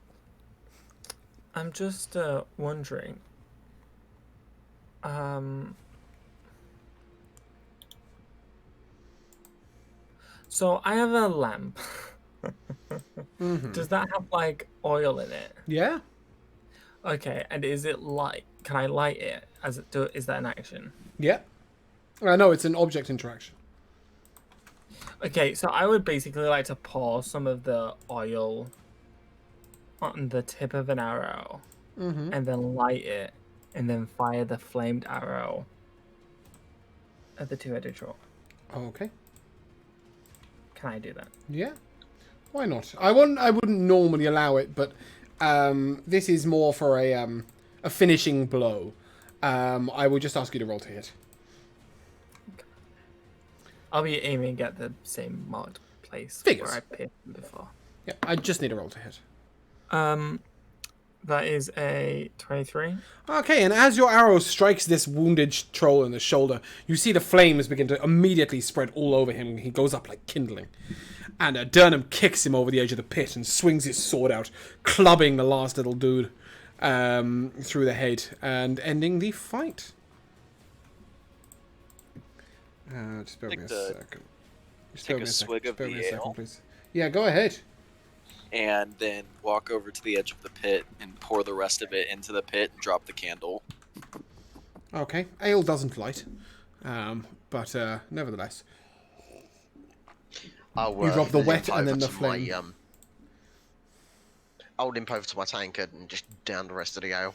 I'm just wondering. So I have a lamp. Does that have like oil in it? Yeah? Okay, and is it light? Can I light it? Is that an action? Yeah. No, it's an object interaction. Okay, so I would basically like to pour some of the oil on the tip of an arrow, and then light it, and then fire the flamed arrow at the 2-headed troll. Okay. Can I do that? Yeah. Why not? I wouldn't normally allow it, but this is more for a finishing blow. I will just ask you to roll to hit. I'll be aiming at the same marked place Figures. where I picked him before. Yeah, I just need a roll to hit. That is a 23. Okay, and as your arrow strikes this wounded troll in the shoulder, you see the flames begin to immediately spread all over him. He goes up like kindling. And Durnham kicks him over the edge of the pit and swings his sword out, clubbing the last little dude through the head and ending the fight. Just bear with me a second. Just take a swig of the ale, please. Yeah, go ahead. and then walk over to the edge of the pit and pour the rest of it into the pit and drop the candle. Okay, ale doesn't light, but nevertheless. I'll, You drop the limp wet and then over the to my, flame. I'll limp over to my tankard and just down the rest of the ale.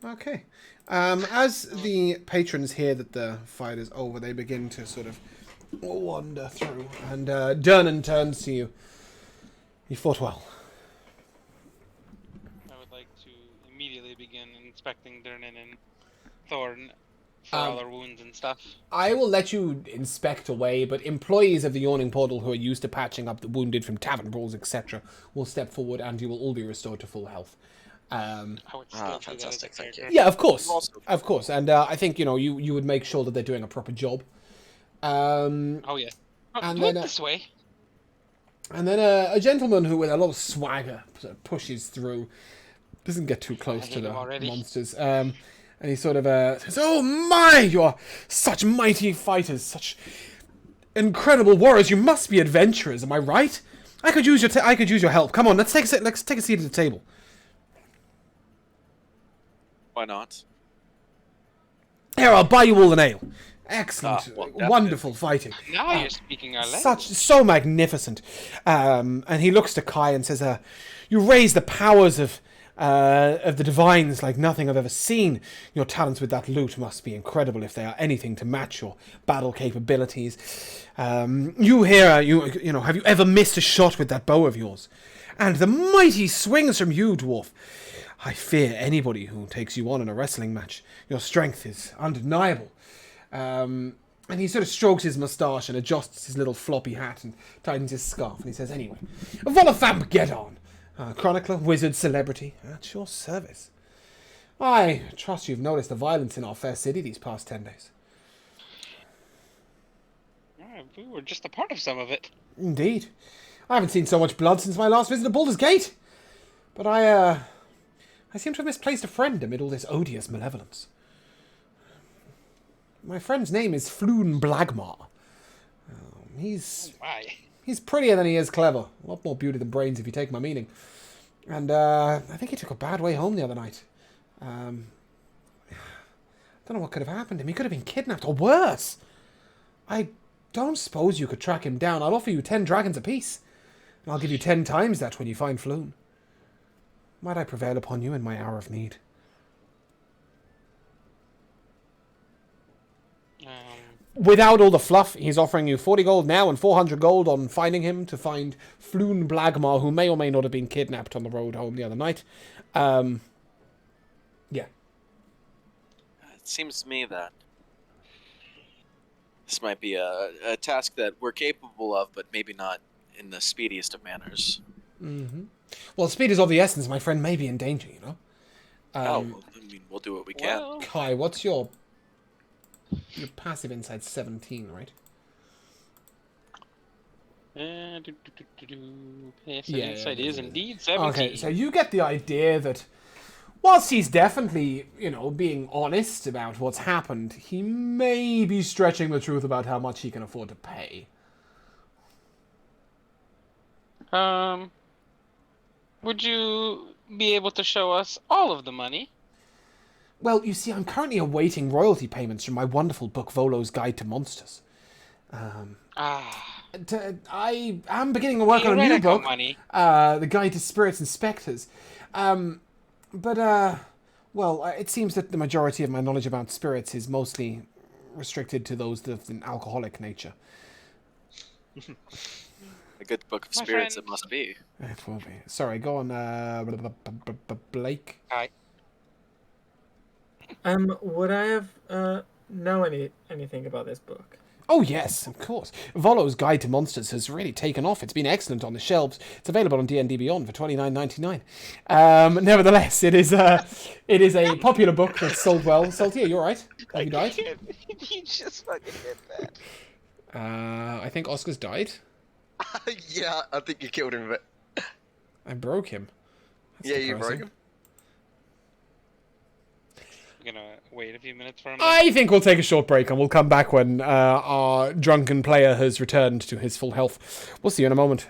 Okay. As the patrons hear that the fight is over, they begin to sort of wander through. And Durnan turns to you. You fought well. I would like to immediately begin inspecting Durnan and Thorn for all our wounds and stuff. I will let you inspect away, but employees of the Yawning Portal who are used to patching up the wounded from tavern brawls, etc., will step forward and you will all be restored to full health. I would still do that as a fantastic, thank you. character. Yeah, of course. Of course. And I think, you would make sure that they're doing a proper job. Oh yeah. And Do it then, this way. And then a gentleman who, with a lot of swagger, sort of pushes through, doesn't get too close to the monsters, and he sort of says, "Oh my, you're such mighty fighters, such incredible warriors. You must be adventurers, am I right? I could use your help. Come on, let's take a seat at the table." Why not? Here, I'll buy you all an ale. Excellent, well, wonderful fighting. Now you're speaking our language. So magnificent. And he looks to Kai and says, "You raise the powers of the divines like nothing I've ever seen. Your talents with that loot must be incredible if they are anything to match your battle capabilities. You here, you know, have you ever missed a shot with that bow of yours? And the mighty swings from you, dwarf. I fear anybody who takes you on in a wrestling match. Your strength is undeniable." And he sort of strokes his moustache and adjusts his little floppy hat and tightens his scarf. And he says, "Anyway, Volafamp, get on. Chronicler, wizard, celebrity, at your service. I trust you've noticed the violence in our fair city these past 10 days. Yeah, we were just a part of some of it. Indeed. I haven't seen so much blood since my last visit to Baldur's Gate. But I seem to have misplaced a friend amid all this odious malevolence. My friend's name is Floon Blagmar. He's prettier than he is clever. A lot more beauty than brains, if you take my meaning. And I think he took a bad way home the other night. Don't know what could have happened to him. He could have been kidnapped, or worse. I don't suppose you could track him down. I'll offer you 10 dragons apiece. And I'll give you 10 times that when you find Floon. Might I prevail upon you in my hour of need?" Without all the fluff, he's offering you 40 gold now and 400 gold on finding him to find Floon Blagmar, who may or may not have been kidnapped on the road home the other night. Yeah. It seems to me that this might be a task that we're capable of, but maybe not in the speediest of manners. Mm-hmm. Well, speed is of the essence. My friend may be in danger, you know. Well, I mean, we'll do what we can. Well, Kai, what's your passive insight? 17, right? Yes, Yeah, insight yeah, is yeah. indeed 17. Okay, so you get the idea that whilst he's definitely, being honest about what's happened, he may be stretching the truth about how much he can afford to pay. Would you be able to show us all of the money? Well, you see, I'm currently awaiting royalty payments from my wonderful book, Volo's Guide to Monsters. I am beginning to work on a new book, The Guide to Spirits and Spectators. It seems that the majority of my knowledge about spirits is mostly restricted to those of an alcoholic nature. A good book of spirits, it must be. It will be. Sorry, go on, Blake. Hi. Would I have know anything about this book? Oh yes, of course. Volo's Guide to Monsters has really taken off. It's been excellent on the shelves. It's available on D&D Beyond for $29.99. Nevertheless, it is a popular book that's sold well. Salty, you all right? Have you died? You just fucking did that. I think Oscar's died. Yeah, I think you killed him, but I broke him. That's yeah, you depressing. broke him. I'm gonna wait a few minutes for him. I think we'll take a short break and we'll come back when our drunken player has returned to his full health. We'll see you in a moment.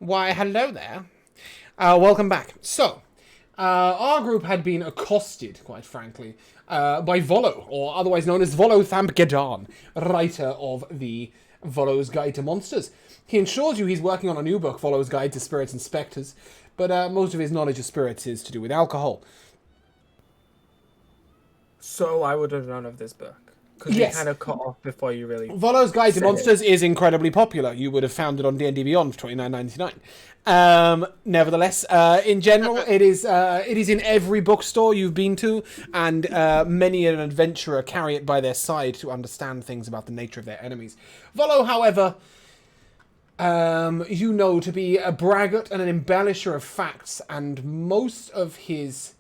Why, hello there. Welcome back. So, our group had been accosted, quite frankly, by Volo, or otherwise known as Volo Thampgedan, writer of the Volo's Guide to Monsters. He assures you he's working on a new book, Volo's Guide to Spirits and Spectators, but most of his knowledge of spirits is to do with alcohol. So I would have known of this book. Because Yes. you kind of cut off before you really... Volo's Guide to Say it. Monsters is incredibly popular. You would have found it on D&D Beyond for $29.99. Nevertheless, in general, it is in every bookstore you've been to, and many an adventurer carry it by their side to understand things about the nature of their enemies. Volo, however, you know to be a braggart and an embellisher of facts, and most of his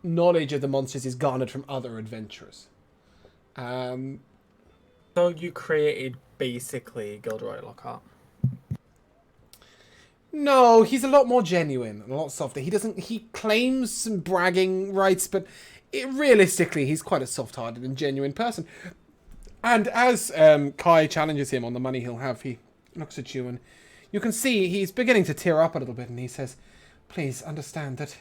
knowledge of the monsters is garnered from other adventurers. So you created basically Gilderoy Lockhart. No, he's a lot more genuine and a lot softer. He claims some bragging rights, but realistically, he's quite a soft-hearted and genuine person. And as Kai challenges him on the money he'll have, he looks at you and you can see he's beginning to tear up a little bit, and he says, "Please understand that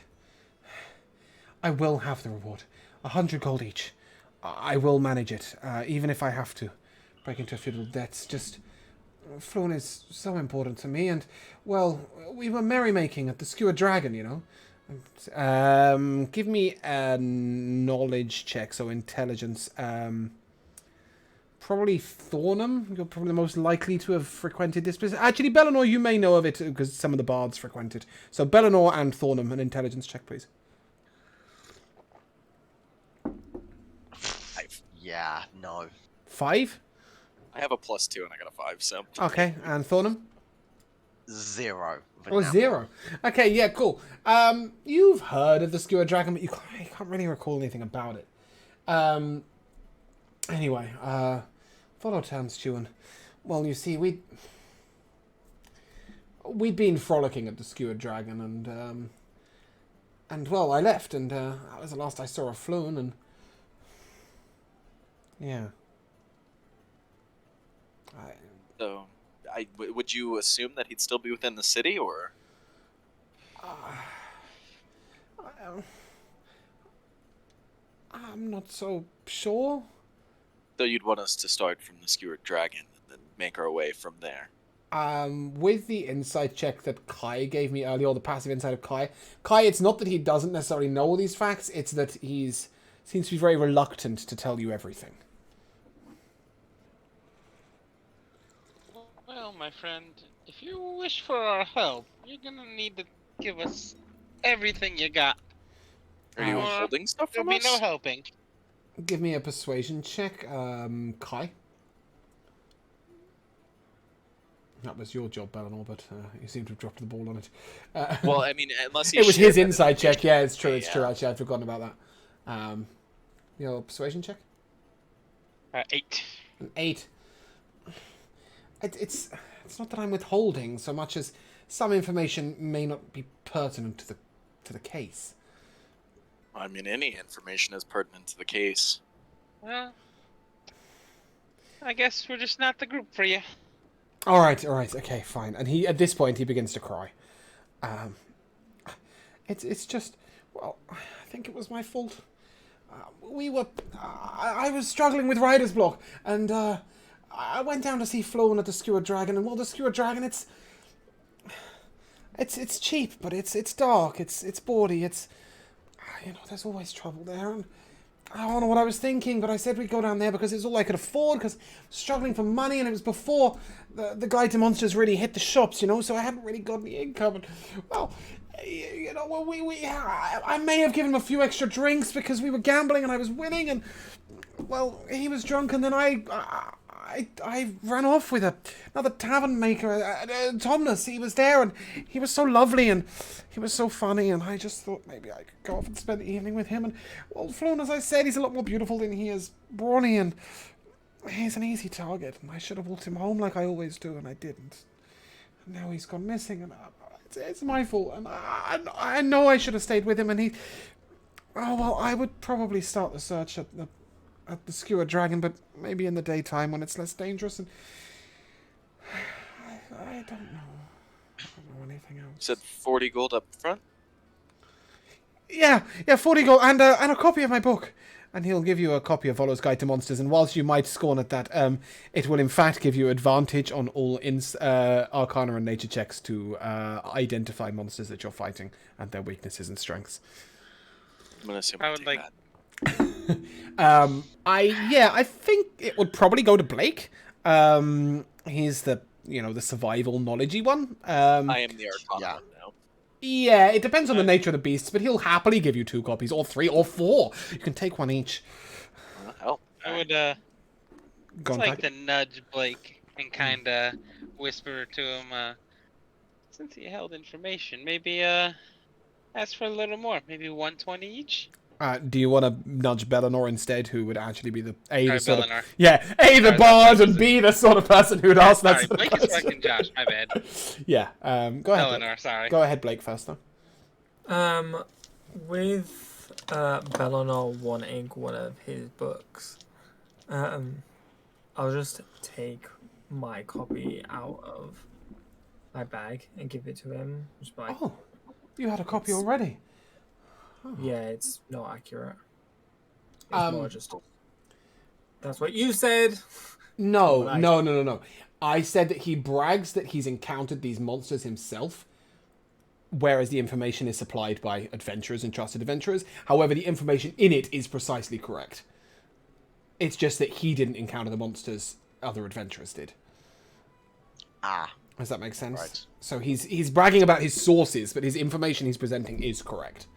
I will have the reward. 100 gold each. I will manage it, even if I have to break into a few little debts. Just, Floon is so important to me, and, well, we were merrymaking at the Skewered Dragon, you know. Give me a knowledge check, so intelligence. Probably Thornham. You're probably the most likely to have frequented this place. Actually, Bellinor, you may know of it, because some of the bards frequent it. So Bellinor and Thornham, an intelligence check, please. Yeah, no. 5? I have a +2 and I got a 5, so. Okay, and Thornham? 0. Oh, 0. Okay, yeah, cool. You've heard of the Skewered Dragon, but you can't really recall anything about it. Anyway, Volo turns to you and, well, you see, we'd been frolicking at the Skewered Dragon, and well, I left, and that was the last I saw of Floon, and yeah. So, would you assume that he'd still be within the city, or? I'm not so sure. So you'd want us to start from the Skewered Dragon and then make our way from there. With the insight check that Kai gave me earlier, or the passive insight of Kai, it's not that he doesn't necessarily know all these facts, it's that seems to be very reluctant to tell you everything. Well, my friend, if you wish for our help, you're gonna need to give us everything you got. Are you Or holding stuff There'll from be us? no helping. Give me a persuasion check, Kai. That was your job, Bellinor, but you seem to have dropped the ball on it. Well, I mean, unless he it was his shared that insight check. information Yeah, with it's true. me, It's true. Actually, I'd forgotten about that. Your persuasion check? 8. An 8. It's not that I'm withholding so much as some information may not be pertinent to the case. I mean, any information is pertinent to the case. Well, I guess we're just not the group for you. All right, okay, fine. And at this point, he begins to cry. It's just, well, I think it was my fault. I was struggling with writer's block, and I went down to see Floan at the Skewered Dragon, and well, the Skewered Dragon, it's cheap, but it's dark, it's bawdy, there's always trouble there, and I don't know what I was thinking, but I said we'd go down there because it's all I could afford, because I was struggling for money, and it was before the Guide to Monsters really hit the shops, so I hadn't really got any income, and, well, I may have given him a few extra drinks because we were gambling and I was winning, and, well, he was drunk, and then I ran off with another tavern maker, Tomness. He was there, and he was so lovely, and he was so funny, and I just thought maybe I could go off and spend the evening with him. And, well, Floan, as I said, he's a lot more beautiful than he is brawny, and he's an easy target, and I should have walked him home like I always do, and I didn't. And now he's gone missing, and it's my fault, and I know I should have stayed with him, and I would probably start the search at the Skewered Dragon, but maybe in the daytime when it's less dangerous, and I don't know. don't know anything else. You said 40 gold up front? Yeah, 40 gold and a copy of my book. And he'll give you a copy of Volo's Guide to Monsters, and whilst you might scorn at that, it will in fact give you advantage on all Arcana and Nature checks to identify monsters that you're fighting and their weaknesses and strengths. I'm gonna assume I I would take like- that. I think it would probably go to Blake. He's the survival knowledgey one. I am the Arcana Yeah. one now. Yeah, it depends on the nature of the beasts, but he'll happily give you 2 copies, or 3, or 4. You can take one each. Hell. I would Go just on, like Ty. to nudge Blake and kind of whisper to him, since he held information, maybe ask for a little more, maybe 120 each. Do you want to nudge Bellinor instead, who would actually be the Sorry, sort Bellinor. of the Sorry, bard, that's and B the sort of person who'd ask that Sorry, sort of Blake is question. fucking Josh. My bad. Yeah, go ahead. Blake. Eleanor, sorry. Go ahead, Blake, first though. With Bellinor wanting one of his books, I'll just take my copy out of my bag and give it to him. Just like, Oh, you had a copy already. yeah, it's not accurate. It's Um, more just. That's what you said. No. Right. I said that he brags that he's encountered these monsters himself, whereas the information is supplied by adventurers and trusted adventurers. However, the information in it is precisely correct. It's just that he didn't encounter the monsters, other adventurers did. Ah, Does that make sense? Right. So he's bragging about his sources, but his information he's presenting is correct.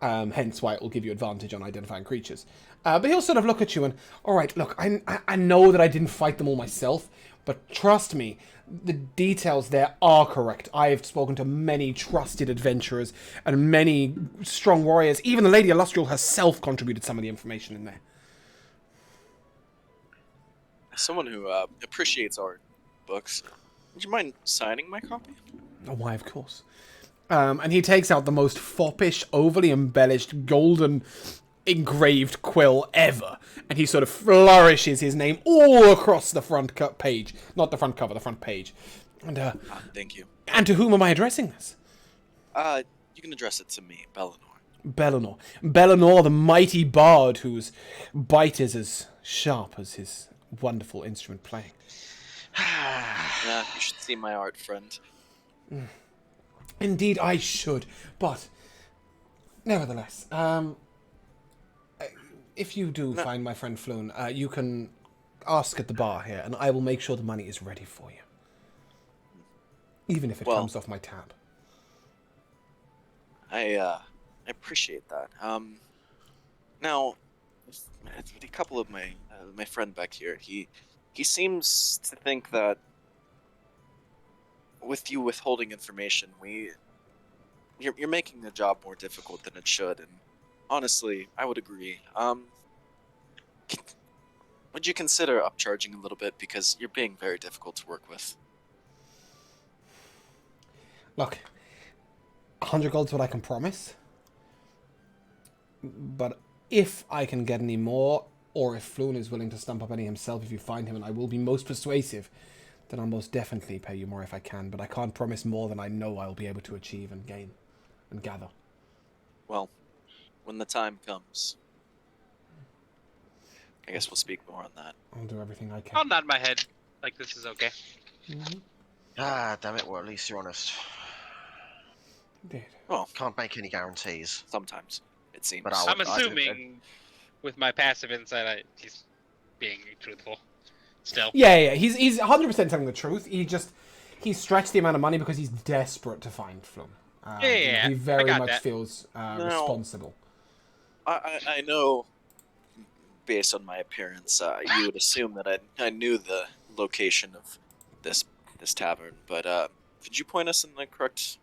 Hence why it will give you advantage on identifying creatures. But he'll sort of look at you and, all right, look, I know that I didn't fight them all myself, but trust me, the details there are correct. I have spoken to many trusted adventurers and many strong warriors. Even the Lady Illustrial herself contributed some of the information in there. As someone who appreciates art books, would you mind signing my copy? Oh, why, of course. And he takes out the most foppish, overly embellished, golden engraved quill ever. And he sort of flourishes his name all across the front page. Not the front cover, the front page. And, Thank you. and to whom am I addressing this? You can address it to me, Bellinor. Bellinor. Bellinor, the mighty bard whose bite is as sharp as his wonderful instrument playing. Yeah, you should see my art, friend. Indeed, I should, but nevertheless, if you do find my friend Floon, you can ask at the bar here, and I will make sure the money is ready for you, even if it comes off my tab. I appreciate that. Now, a couple of my friend back here, he seems to think that with you withholding information, you're making the job more difficult than it should, and honestly, I would agree. Would you consider upcharging a little bit, because you're being very difficult to work with? Look, 100 gold's what I can promise, but if I can get any more, or if Floon is willing to stump up any himself if you find him, and I will be most persuasive, then I'll most definitely pay you more if I can, but I can't promise more than I know I'll be able to achieve and gain and gather. Well, when the time comes, I guess we'll speak more on that. I'll do everything I can. I'll nod my head like this is okay. ah, damn it. Well, at least you're honest. Indeed. Well, Can't make any guarantees. sometimes, it seems. But I'm I- assuming with my passive insight, he's being truthful. Still. Yeah, he's 100% telling the truth. He stretched the amount of money because he's desperate to find Floon. Yeah, He I very got much that. feels No. responsible. I know, based on my appearance, you would assume that I knew the location of this tavern, but could you point us in the correct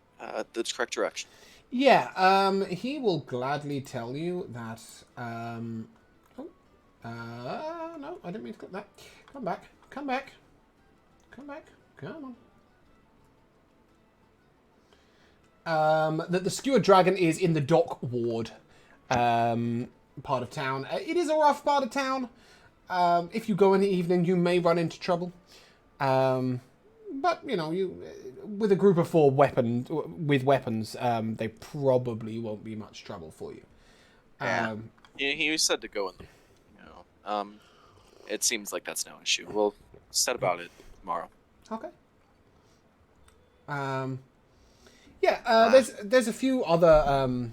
direction? Yeah, he will gladly tell you that. No, I didn't mean to click that. Come back. Come on. That the Skewered Dragon is in the dock ward part of town. It is a rough part of town. If you go in the evening, you may run into trouble. but you know, with a group of 4 with weapons, they probably won't be much trouble for you. Yeah. He said to go in the, it seems like that's no issue. We'll set about it tomorrow. Okay. There's a few other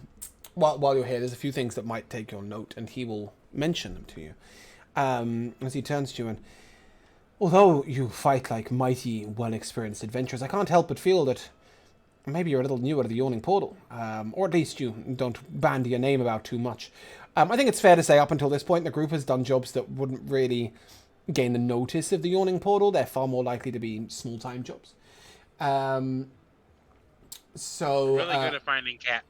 while you're here, there's a few things that might take your note, and he will mention them to you. As he turns to you, and although you fight like mighty, well-experienced adventurers, I can't help but feel that maybe you're a little newer to the Yawning Portal, or at least you don't bandy your name about too much. I think it's fair to say up until this point, the group has done jobs that wouldn't really gain the notice of the Yawning Portal. They're far more likely to be small-time jobs. So Really good at finding cats.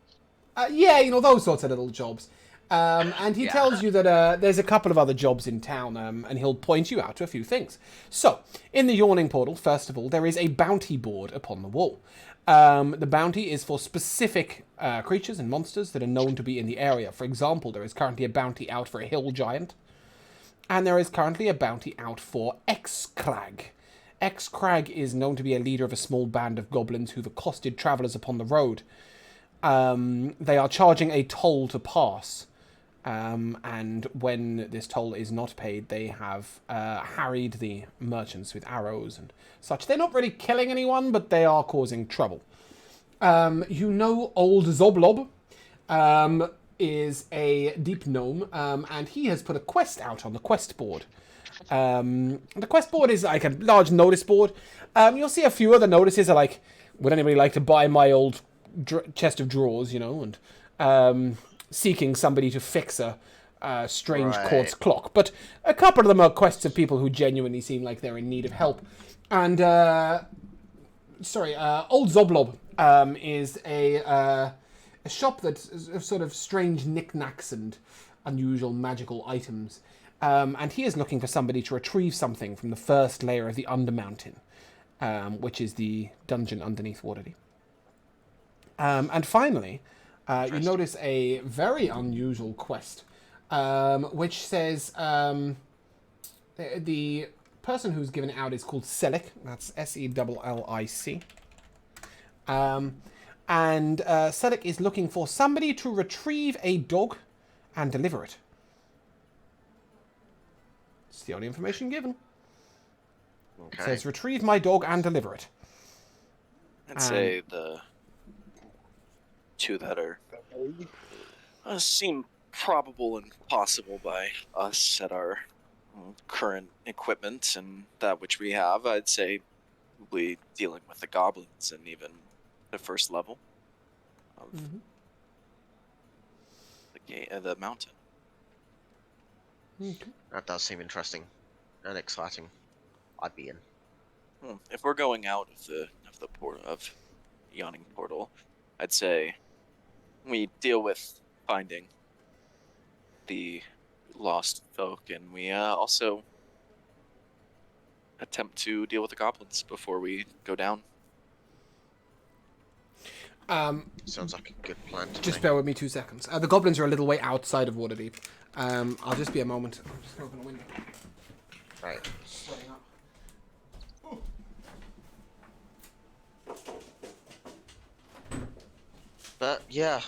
yeah, you know, those sorts of little jobs. And he tells you that there's a couple of other jobs in town, and he'll point you out to a few things. So, in the Yawning Portal, first of all, there is a bounty board upon the wall. The bounty is for specific creatures and monsters that are known to be in the area. For example, there is currently a bounty out for a hill giant, and there is currently a bounty out for X-Crag. X-Crag is known to be a leader of a small band of goblins who've accosted travellers upon the road. They are charging a toll to pass, and when this toll is not paid, they have harried the merchants with arrows and such. They're not really killing anyone, but they are causing trouble. You know old Zoblob is a deep gnome, and he has put a quest out on the quest board. The quest board is like a large notice board. You'll see a few other notices are like, would anybody like to buy my old chest of drawers, you know, and seeking somebody to fix a strange quartz clock. But a couple of them are quests of people who genuinely seem like they're in need of help. And, Old Zoblob is a shop that's sort of strange knickknacks and unusual magical items. And he is looking for somebody to retrieve something from the first layer of the Undermountain, which is the dungeon underneath Waterdeep. And finally, you notice a very unusual quest, which says the person who's given it out is called Selic. That's Sellic. And Selic is looking for somebody to retrieve a dog and deliver it. It's the only information given. Okay. It says, retrieve my dog and deliver it. I'd say the 2 that are seem probable and possible by us at our current equipment and that which we have. I'd say probably dealing with the goblins and even the first level of the mountain. Okay. That does seem interesting and exciting. I'd be in. If we're going out of the port of Yawning Portal, I'd say we deal with finding the lost folk, and we also attempt to deal with the goblins before we go down. Sounds like a good plan to Just me. bear with me 2 seconds. The goblins are a little way outside of Waterdeep. I'll just be a moment. I'm just going to open a window. Right. Sweating up. But yeah,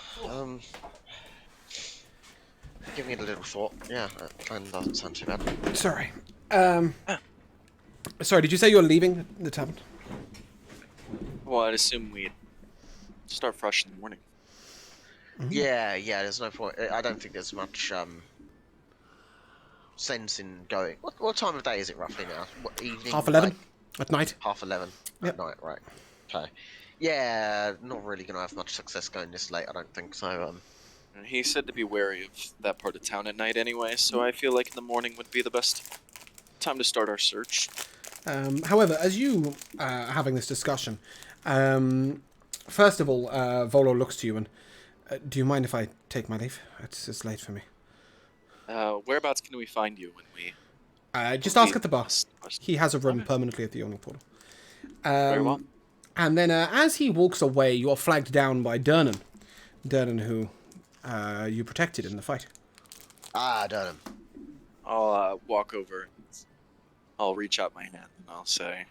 giving it a little thought. Yeah, that plan doesn't sound too bad. Sorry. Sorry, did you say you're leaving the tavern? Well, I'd assume we'd start fresh in the morning. Yeah, there's no point. I don't think there's much sense in going. What time of day is it roughly now? What, evening? 11:30 Like, at night. 11:30 Yep. at night, right? Okay. Yeah, not really gonna have much success going this late. I don't think so. He said to be wary of that part of town at night anyway, so I feel like in the morning would be the best time to start our search. However, as you are having this discussion, first of all, Volo looks to you and, do you mind if I take my leave? It's late for me. Whereabouts can we find you when we... Just ask at the bar. Must- He has a room Okay. permanently at the Yawning Portal. Very well. And then as he walks away, you are flagged down by Durnan. Durnan, who you protected in the fight. Durham. I'll walk over and I'll reach out my hand and I'll say,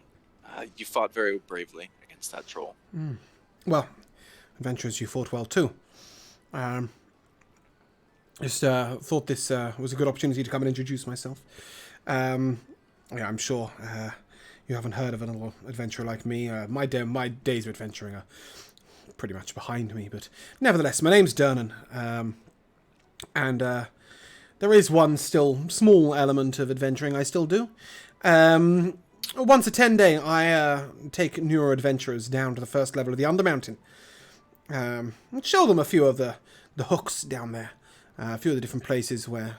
You fought very bravely against that troll. Well, adventurers, you fought well too. Just thought this was a good opportunity to come and introduce myself. Yeah, I'm sure you haven't heard of another adventurer like me. My days of adventuring are pretty much behind me, but nevertheless, my name's Dernan, and there is one still small element of adventuring I still do. Once a 10-day, I take newer adventurers down to the first level of the Undermountain. And show them a few of the hooks down there. A few of the different places where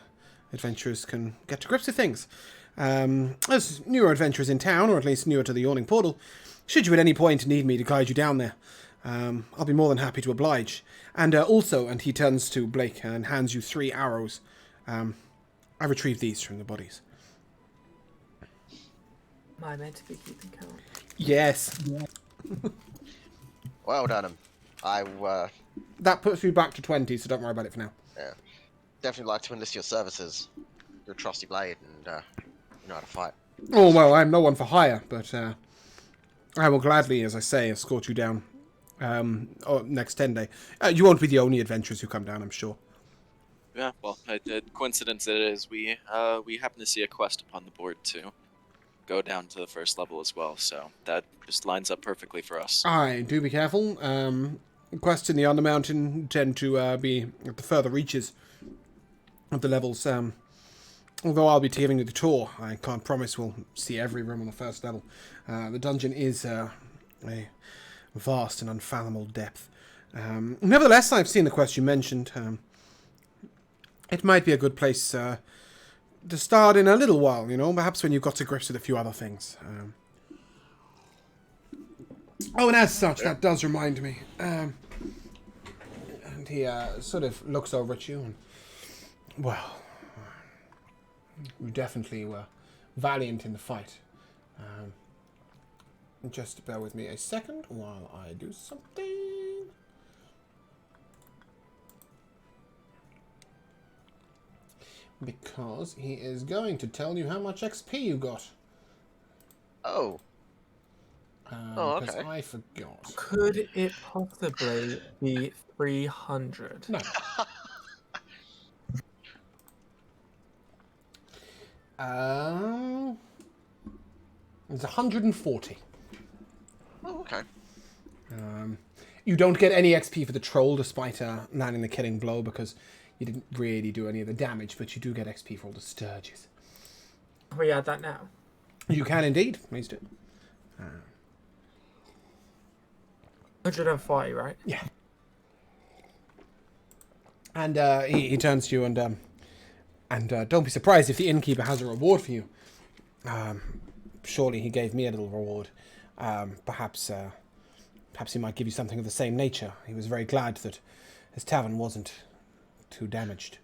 adventurers can get to grips with things. As newer adventurers in town, or at least newer to the Yawning Portal, should you at any point need me to guide you down there, I'll be more than happy to oblige. And also, and he turns to Blake and hands you 3 arrows. I retrieved these from the bodies. Am I meant to be keeping count? Yes. Well done, That puts you back to 20, so don't worry about it for now. yeah, definitely like to enlist your services. You're a trusty blade, and you know how to fight. Oh, well, I'm no one for hire, but I will gladly, as I say, escort you down next 10-day. You won't be the only adventurers who come down, I'm sure. Yeah, well, coincidence it is. We happen to see a quest upon the board to go down to the first level as well, so that just lines up perfectly for us. Aye, do be careful. Quests in the Undermountain tend to be at the further reaches of the levels. Although I'll be giving you the tour, I can't promise we'll see every room on the first level. The dungeon is a vast and unfathomable depth. Nevertheless, I've seen the quest you mentioned. It might be a good place to start in a little while, you know, perhaps when you've got to grips with a few other things. Oh, and as such, that does remind me. And he sort of looks over at you and, well, you definitely were valiant in the fight. Just bear with me a second while I do something. Because he is going to tell you how much XP you got. Oh. Because okay. I forgot. Could it possibly be 300? No. It's 140. Oh, okay. You don't get any XP for the troll, despite landing the killing blow, because you didn't really do any of the damage, but you do get XP for all the sturges. We add that now. You can indeed. Please do. 140, right? Yeah. And he turns to you and don't be surprised if the innkeeper has a reward for you. Surely he gave me a little reward. Perhaps he might give you something of the same nature. He was very glad that his tavern wasn't too damaged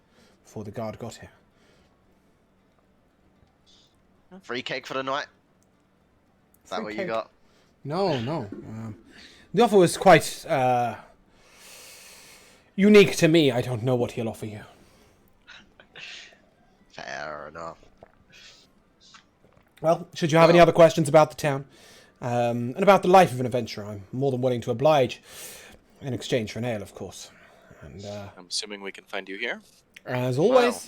before the guard got here. Free cake for the night? Is that Free what cake? you got? No. The offer was quite unique to me. I don't know what he'll offer you. Fair enough. Well, should you have any other questions about the town and about the life of an adventurer, I'm more than willing to oblige, in exchange for an ale, of course. And I'm assuming we can find you here. as always, Wow.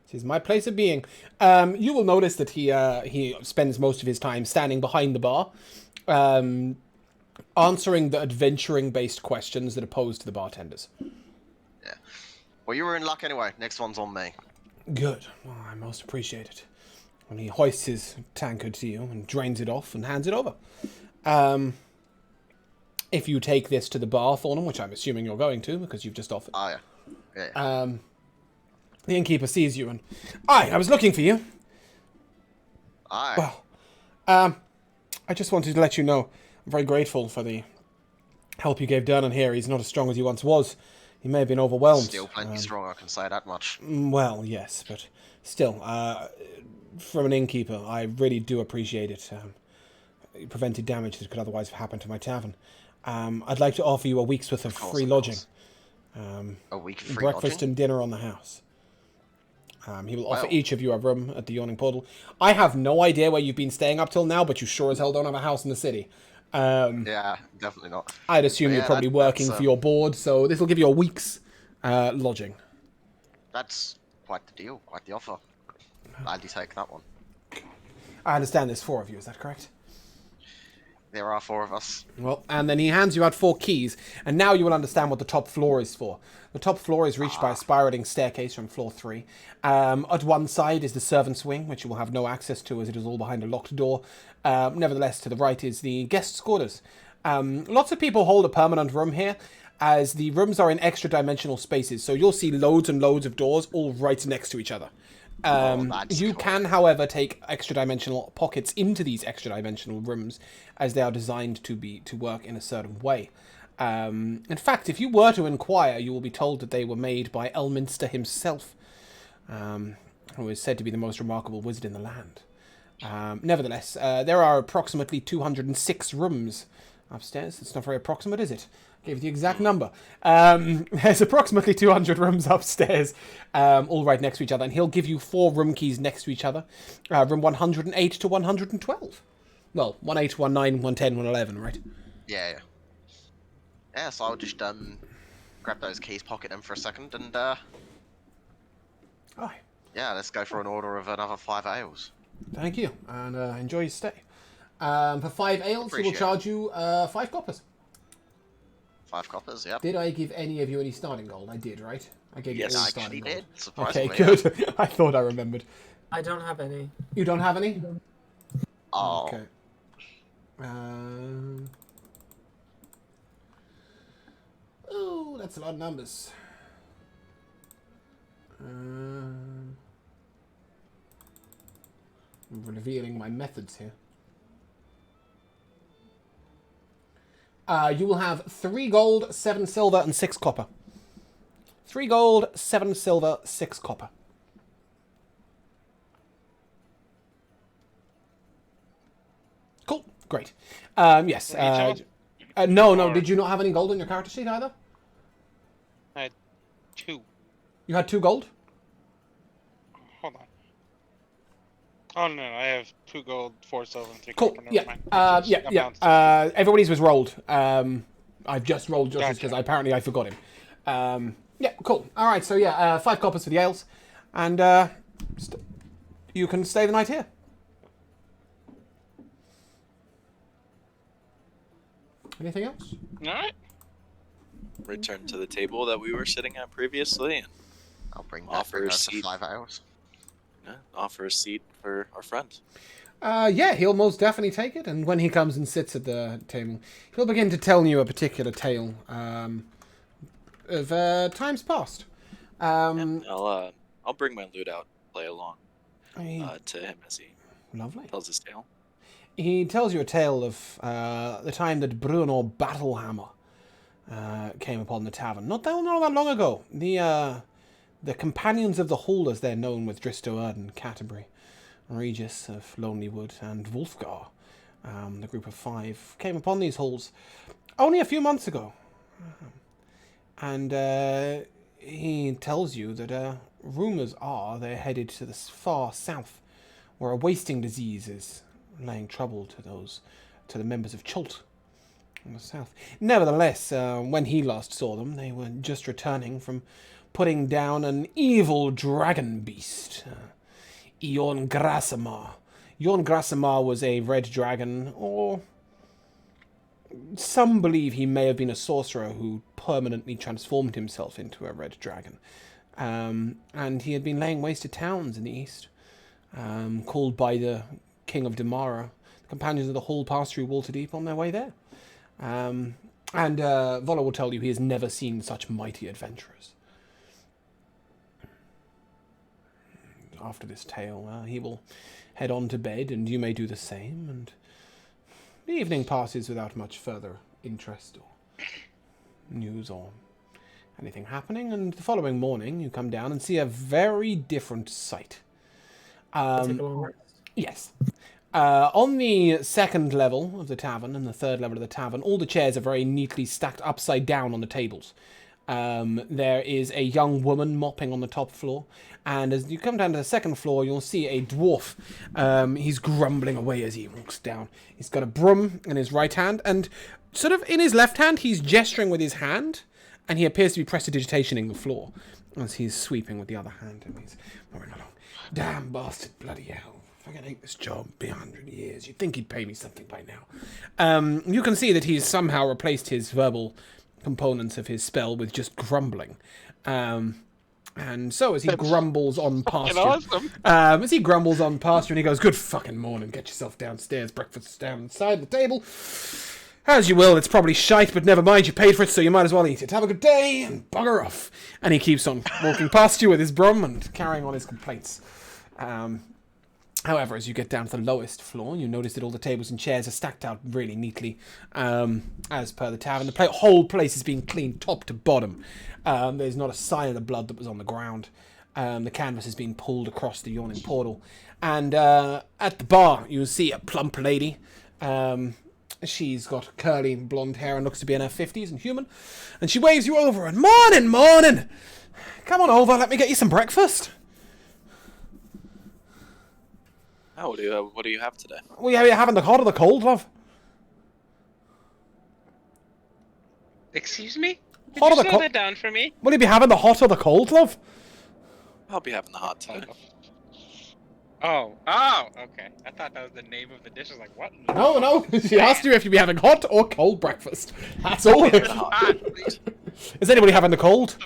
this is my place of being. You will notice that he spends most of his time standing behind the bar, answering the adventuring-based questions that are posed to the bartenders. Yeah. Well, you were in luck anyway. Next one's on me. Good. Well, I most appreciate it. When he hoists his tankard to you and drains it off and hands it over. If you take this to the bar, Thornham, which I'm assuming you're going to because you've just offered. Oh, yeah. Yeah. The innkeeper sees you and, I was looking for you. Aye. Well, I just wanted to let you know I'm very grateful for the help you gave Dernan here. He's not as strong as he once was. He may have been overwhelmed. Still plenty strong, I can say that much. Well, yes, but still, from an innkeeper, I really do appreciate it. It prevented damage that could otherwise have happened to my tavern. I'd like to offer you a week's worth of free lodging. A week free Breakfast lodging? and dinner on the house. He will offer each of you a room at the Yawning Portal. I have no idea where you've been staying up till now, but you sure as hell don't have a house in the city. Yeah, definitely not. I'd assume But you're yeah, probably working that's, for your board, so this will give you a week's lodging. That's quite the deal, quite the offer. Gladly take that one. I understand there's 4 of you, is that correct? There are 4 of us. Well, and then he hands you out 4 keys, and now you will understand what the top floor is for. The top floor is reached by a spiraling staircase from floor 3. At one side is the servant's wing, which you will have no access to as it is all behind a locked door. Nevertheless, to the right is the guest's quarters. Lots of people hold a permanent room here, as the rooms are in extra dimensional spaces, so you'll see loads and loads of doors all right next to each other. You can, however, take extra dimensional pockets into these extra dimensional rooms as they are designed to work in a certain way. In fact, if you were to inquire, you will be told that they were made by Elminster himself, who is said to be the most remarkable wizard in the land. Nevertheless, there are approximately 206 rooms upstairs. It's not very approximate, is it? Gave you the exact number. There's approximately 200 rooms upstairs, all right next to each other, and he'll give you 4 room keys next to each other. Room 108 to 112. Well, 18, 19, 110, 111, right? Yeah. Yeah, so I'll just grab those keys, pocket them for a second, and Aye. yeah, let's go for an order of another 5 ales. Thank you, and enjoy your stay. For 5 ales, he will charge you 5 coppers. 5 coppers, yep. Did I give any of you any starting gold? I did, right? I gave you all I starting actually gold. did, surprisingly. Okay, good. I thought I remembered. I don't have any. You don't have any? Oh, Okay. Oh, that's a lot of numbers. I'm revealing my methods here. You will have 3 gold, 7 silver, and 6 copper. 3 gold, 7 silver, 6 copper. Cool. Great. Yes. No. Did you not have any gold on your character sheet either? I had 2. You had 2 gold? Hold on. Oh no, I have 2 gold, 4 silver, and 3 Cool. copper. Yeah. Everybody's was rolled. I've just rolled just because apparently I forgot him. Yeah. Cool. All right. So yeah, 5 coppers for the ales, and you can stay the night here. Anything else? Alright. Return to the table that we were sitting at previously and I'll bring Offer a those seat. for 5 ales. offer a seat for our friend. Yeah, he'll most definitely take it, and when he comes and sits at the table, he'll begin to tell you a particular tale of times past. And I'll bring my lute out, play along to him as he Lovely. tells his tale. He tells you a tale of the time that Bruno Battlehammer came upon the tavern. Not that long ago. The companions of the Hall, as they're known with Dristo Erden, Canterbury, Regis of Lonely Wood, and Wolfgar, the group of 5, came upon these halls only a few months ago. And he tells you that rumours are they're headed to the far south, where a wasting disease is laying trouble to the members of Chult in the south. Nevertheless, when he last saw them, they were just returning from putting down an evil dragon beast, Ion Grassamar. Ion Grassamar was a red dragon, or some believe he may have been a sorcerer who permanently transformed himself into a red dragon. And he had been laying waste to towns in the east, called by the King of Damara. The companions of the Hall passed through Waterdeep on their way there. And Vola will tell you he has never seen such mighty adventurers. After this tale, he will head on to bed, and you may do the same, and the evening passes without much further interest or news or anything happening, and the following morning you come down and see a very different sight. Take a long rest. Yes. On the 2nd level of the tavern and the 3rd level of the tavern, all the chairs are very neatly stacked upside down on the tables. There is a young woman mopping on the top floor. And as you come down to the second floor, you'll see a dwarf. He's grumbling away as he walks down. He's got a broom in his right hand, and sort of in his left hand, he's gesturing with his hand, and he appears to be prestidigitationing the floor as he's sweeping with the other hand, and he's moving along. Damn bastard, bloody hell. If I can hate this job, be 100 years. You'd think he'd pay me something by now. You can see that he's somehow replaced his verbal components of his spell with just grumbling. And so as he grumbles on past you, awesome. as he grumbles on past you, and he goes, "Good fucking morning, get yourself downstairs, breakfast's down inside the table. As you will, it's probably shite, but never mind, you paid for it, so you might as well eat it. Have a good day, and bugger off." And he keeps on walking past you with his broom and carrying on his complaints. However, as you get down to the lowest floor, you notice that all the tables and chairs are stacked out really neatly, as per the tavern. The whole place is being cleaned top to bottom. There's not a sign of the blood that was on the ground. The canvas has been pulled across the yawning portal. And at the bar, you see a plump lady. She's got curly blonde hair and looks to be in her 50s and human. And she waves you over and, "Morning, morning! Come on over, let me get you some breakfast." Oh, what do you have today? Well, are you having the hot or the cold, love? Excuse me? Could Hot you or the slow co- that down for me? Will you be having the hot or the cold, love? I'll be having the hot today. Oh, okay. I thought that was the name of the dish. I was like, what? No. She asked you if you'd be having hot or cold breakfast. That's all. Having the hot, please. Is anybody having the cold?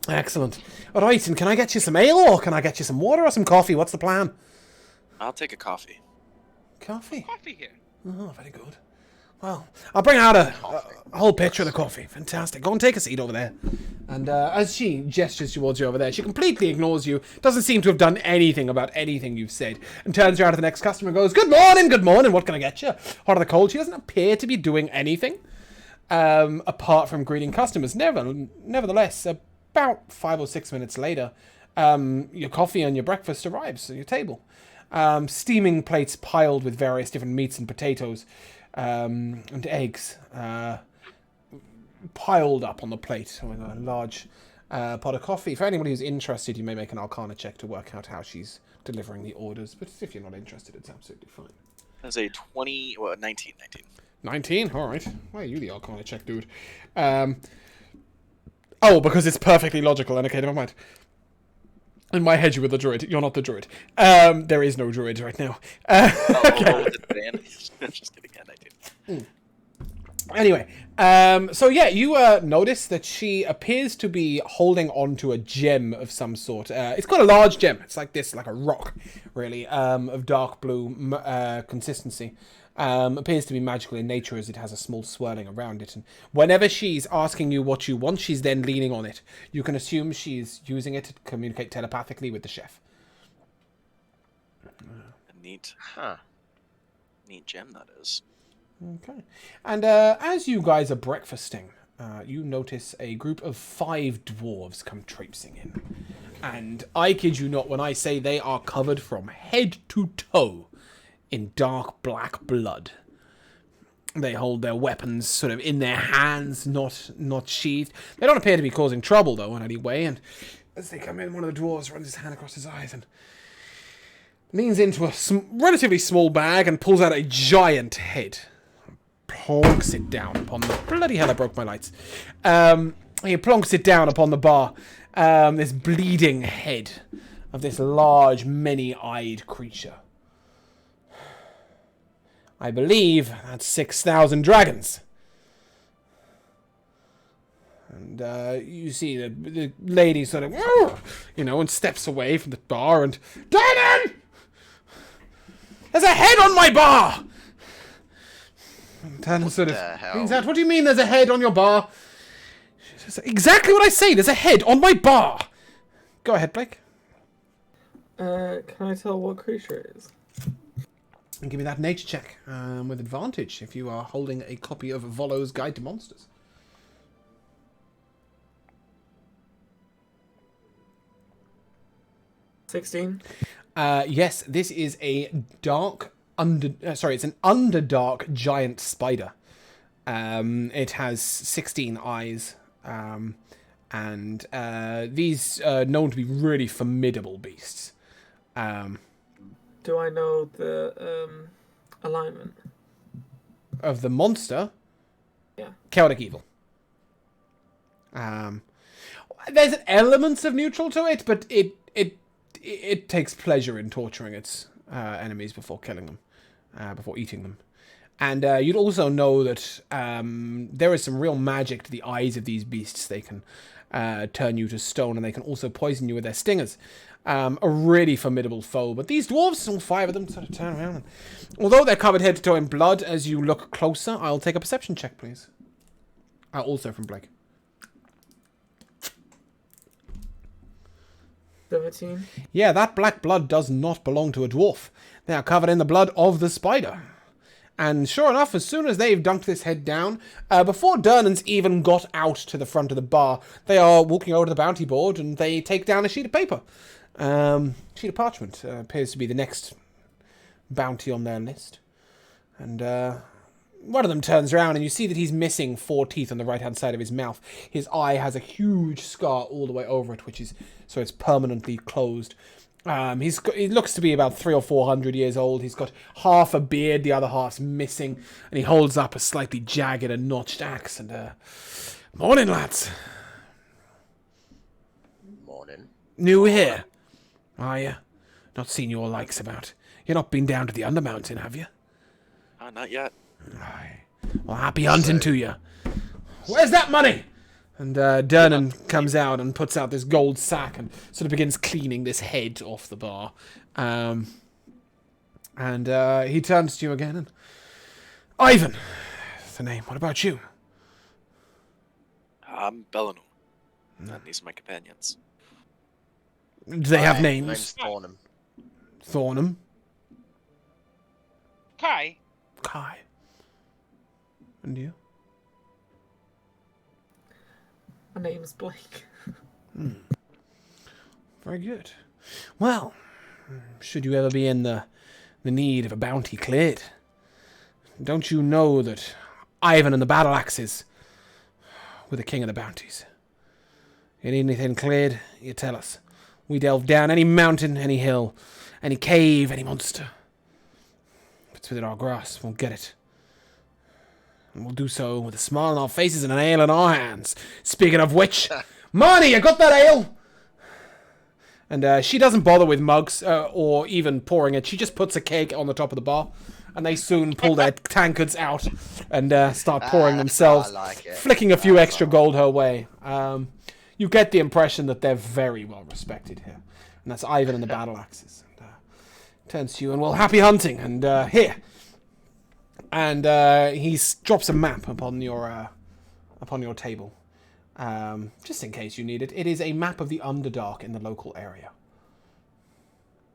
Excellent. All right, and can I get you some ale, or can I get you some water or some coffee? What's the plan? I'll take a coffee. Coffee? Coffee here. Oh, very good. Well, I'll bring out a whole pitcher of the coffee. Fantastic. Go and take a seat over there. And as she gestures towards you over there, she completely ignores you, doesn't seem to have done anything about anything you've said, and turns around to the next customer and goes, good morning, what can I get you? Hot or the cold? She doesn't appear to be doing anything, apart from greeting customers. Nevertheless, about 5 or 6 minutes later, your coffee and your breakfast arrives at your table. Steaming plates piled with various different meats and potatoes, and eggs, piled up on the plate with a large pot of coffee. For anybody who's interested, you may make an Arcana check to work out how she's delivering the orders, but if you're not interested, it's absolutely fine. That's a 19. 19? Alright. Why are you the Arcana check, dude? Oh, because it's perfectly logical, and okay, never mind. In my head, you were the druid. You're not the druid. There is no druid right now. Okay. Just kidding, yeah, 19. Anyway, so yeah, you notice that she appears to be holding on to a gem of some sort. It's quite a large gem. It's like this, like a rock, really, of dark blue consistency. Appears to be magical in nature as it has a small swirling around it. And whenever she's asking you what you want, she's then leaning on it. You can assume she's using it to communicate telepathically with the chef. Neat. Huh. Neat gem, that is. Okay. And as you guys are breakfasting, you notice a group of 5 dwarves come traipsing in. And I kid you not when I say they are covered from head to toe in dark black blood. They hold their weapons sort of in their hands, not sheathed. They don't appear to be causing trouble, though, in any way. And as they come in, one of the dwarves runs his hand across his eyes and leans into a relatively small bag and pulls out a giant head. Plonks it down upon the... Bloody hell, I broke my lights. He plonks it down upon the bar. This bleeding head of this large, many-eyed creature. I believe that's 6,000 dragons. And you see the lady sort of, and steps away from the bar and... Darren! There's a head on my bar! And Tanner sort of leans out. What do you mean there's a head on your bar? She says, exactly what I say. There's a head on my bar. Go ahead, Blake. Can I tell what creature it is? And give me that nature check with advantage if you are holding a copy of Volo's Guide to Monsters. 16. Yes, this is a it's an underdark giant spider. It has 16 eyes, and these are known to be really formidable beasts. Do I know the alignment? Of the monster, Yeah. chaotic evil. There's elements of neutral to it, but it takes pleasure in torturing its enemies before killing them, before eating them. And you'd also know that there is some real magic to the eyes of these beasts. They can turn you to stone, and they can also poison you with their stingers. A really formidable foe. But these dwarves, all 5 of them, sort of turn around. And, although they're covered head to toe in blood, as you look closer, I'll take a perception check, please. Also from Blake. 17. Yeah, that black blood does not belong to a dwarf. They are covered in the blood of the spider. And sure enough, as soon as they've dunked this head down, before Durnan's even got out to the front of the bar, they are walking over to the bounty board and they take down a sheet of paper. Sheet of parchment appears to be the next bounty on their list. And one of them turns around and you see that he's missing 4 teeth on the right-hand side of his mouth. His eye has a huge scar all the way over it, so it's permanently closed. He looks to be about 300 or 400 years old. He's got half a beard, the other half's missing, and he holds up a slightly jagged and notched axe. And morning, lads. Morning. New here, are you? Not seen your likes about. You've not been down to the Undermountain, have you? Not yet. Aye. Well, happy hunting to you. Where's that money? And Durnan comes out and puts out this gold sack and sort of begins cleaning this head off the bar. And he turns to you again. And Ivan, that's the name. What about you? I'm Bellinor. And these are my companions. Do they have My names? name's Thornham. Thornham? Kai. Kai. And you? My name's Blake. Very good. Well, should you ever be in the need of a bounty cleared, don't you know that Ivan and the battle axes were the king of the bounties? You need anything cleared, you tell us. We delve down any mountain, any hill, any cave, any monster. If it's within our grasp, we'll get it. And we'll do so with a smile on our faces and an ale in our hands. Speaking of which, Marnie, you got that ale? And she doesn't bother with mugs or even pouring it. She just puts a keg on the top of the bar. And they soon pull their tankards out and start pouring themselves, flicking a few extra gold her way. You get the impression that they're very well respected here. And that's Ivan and the battle axes. And, turns to you and, well, happy hunting. And here. And he drops a map upon your table. Just in case you need it. It is a map of the Underdark in the local area.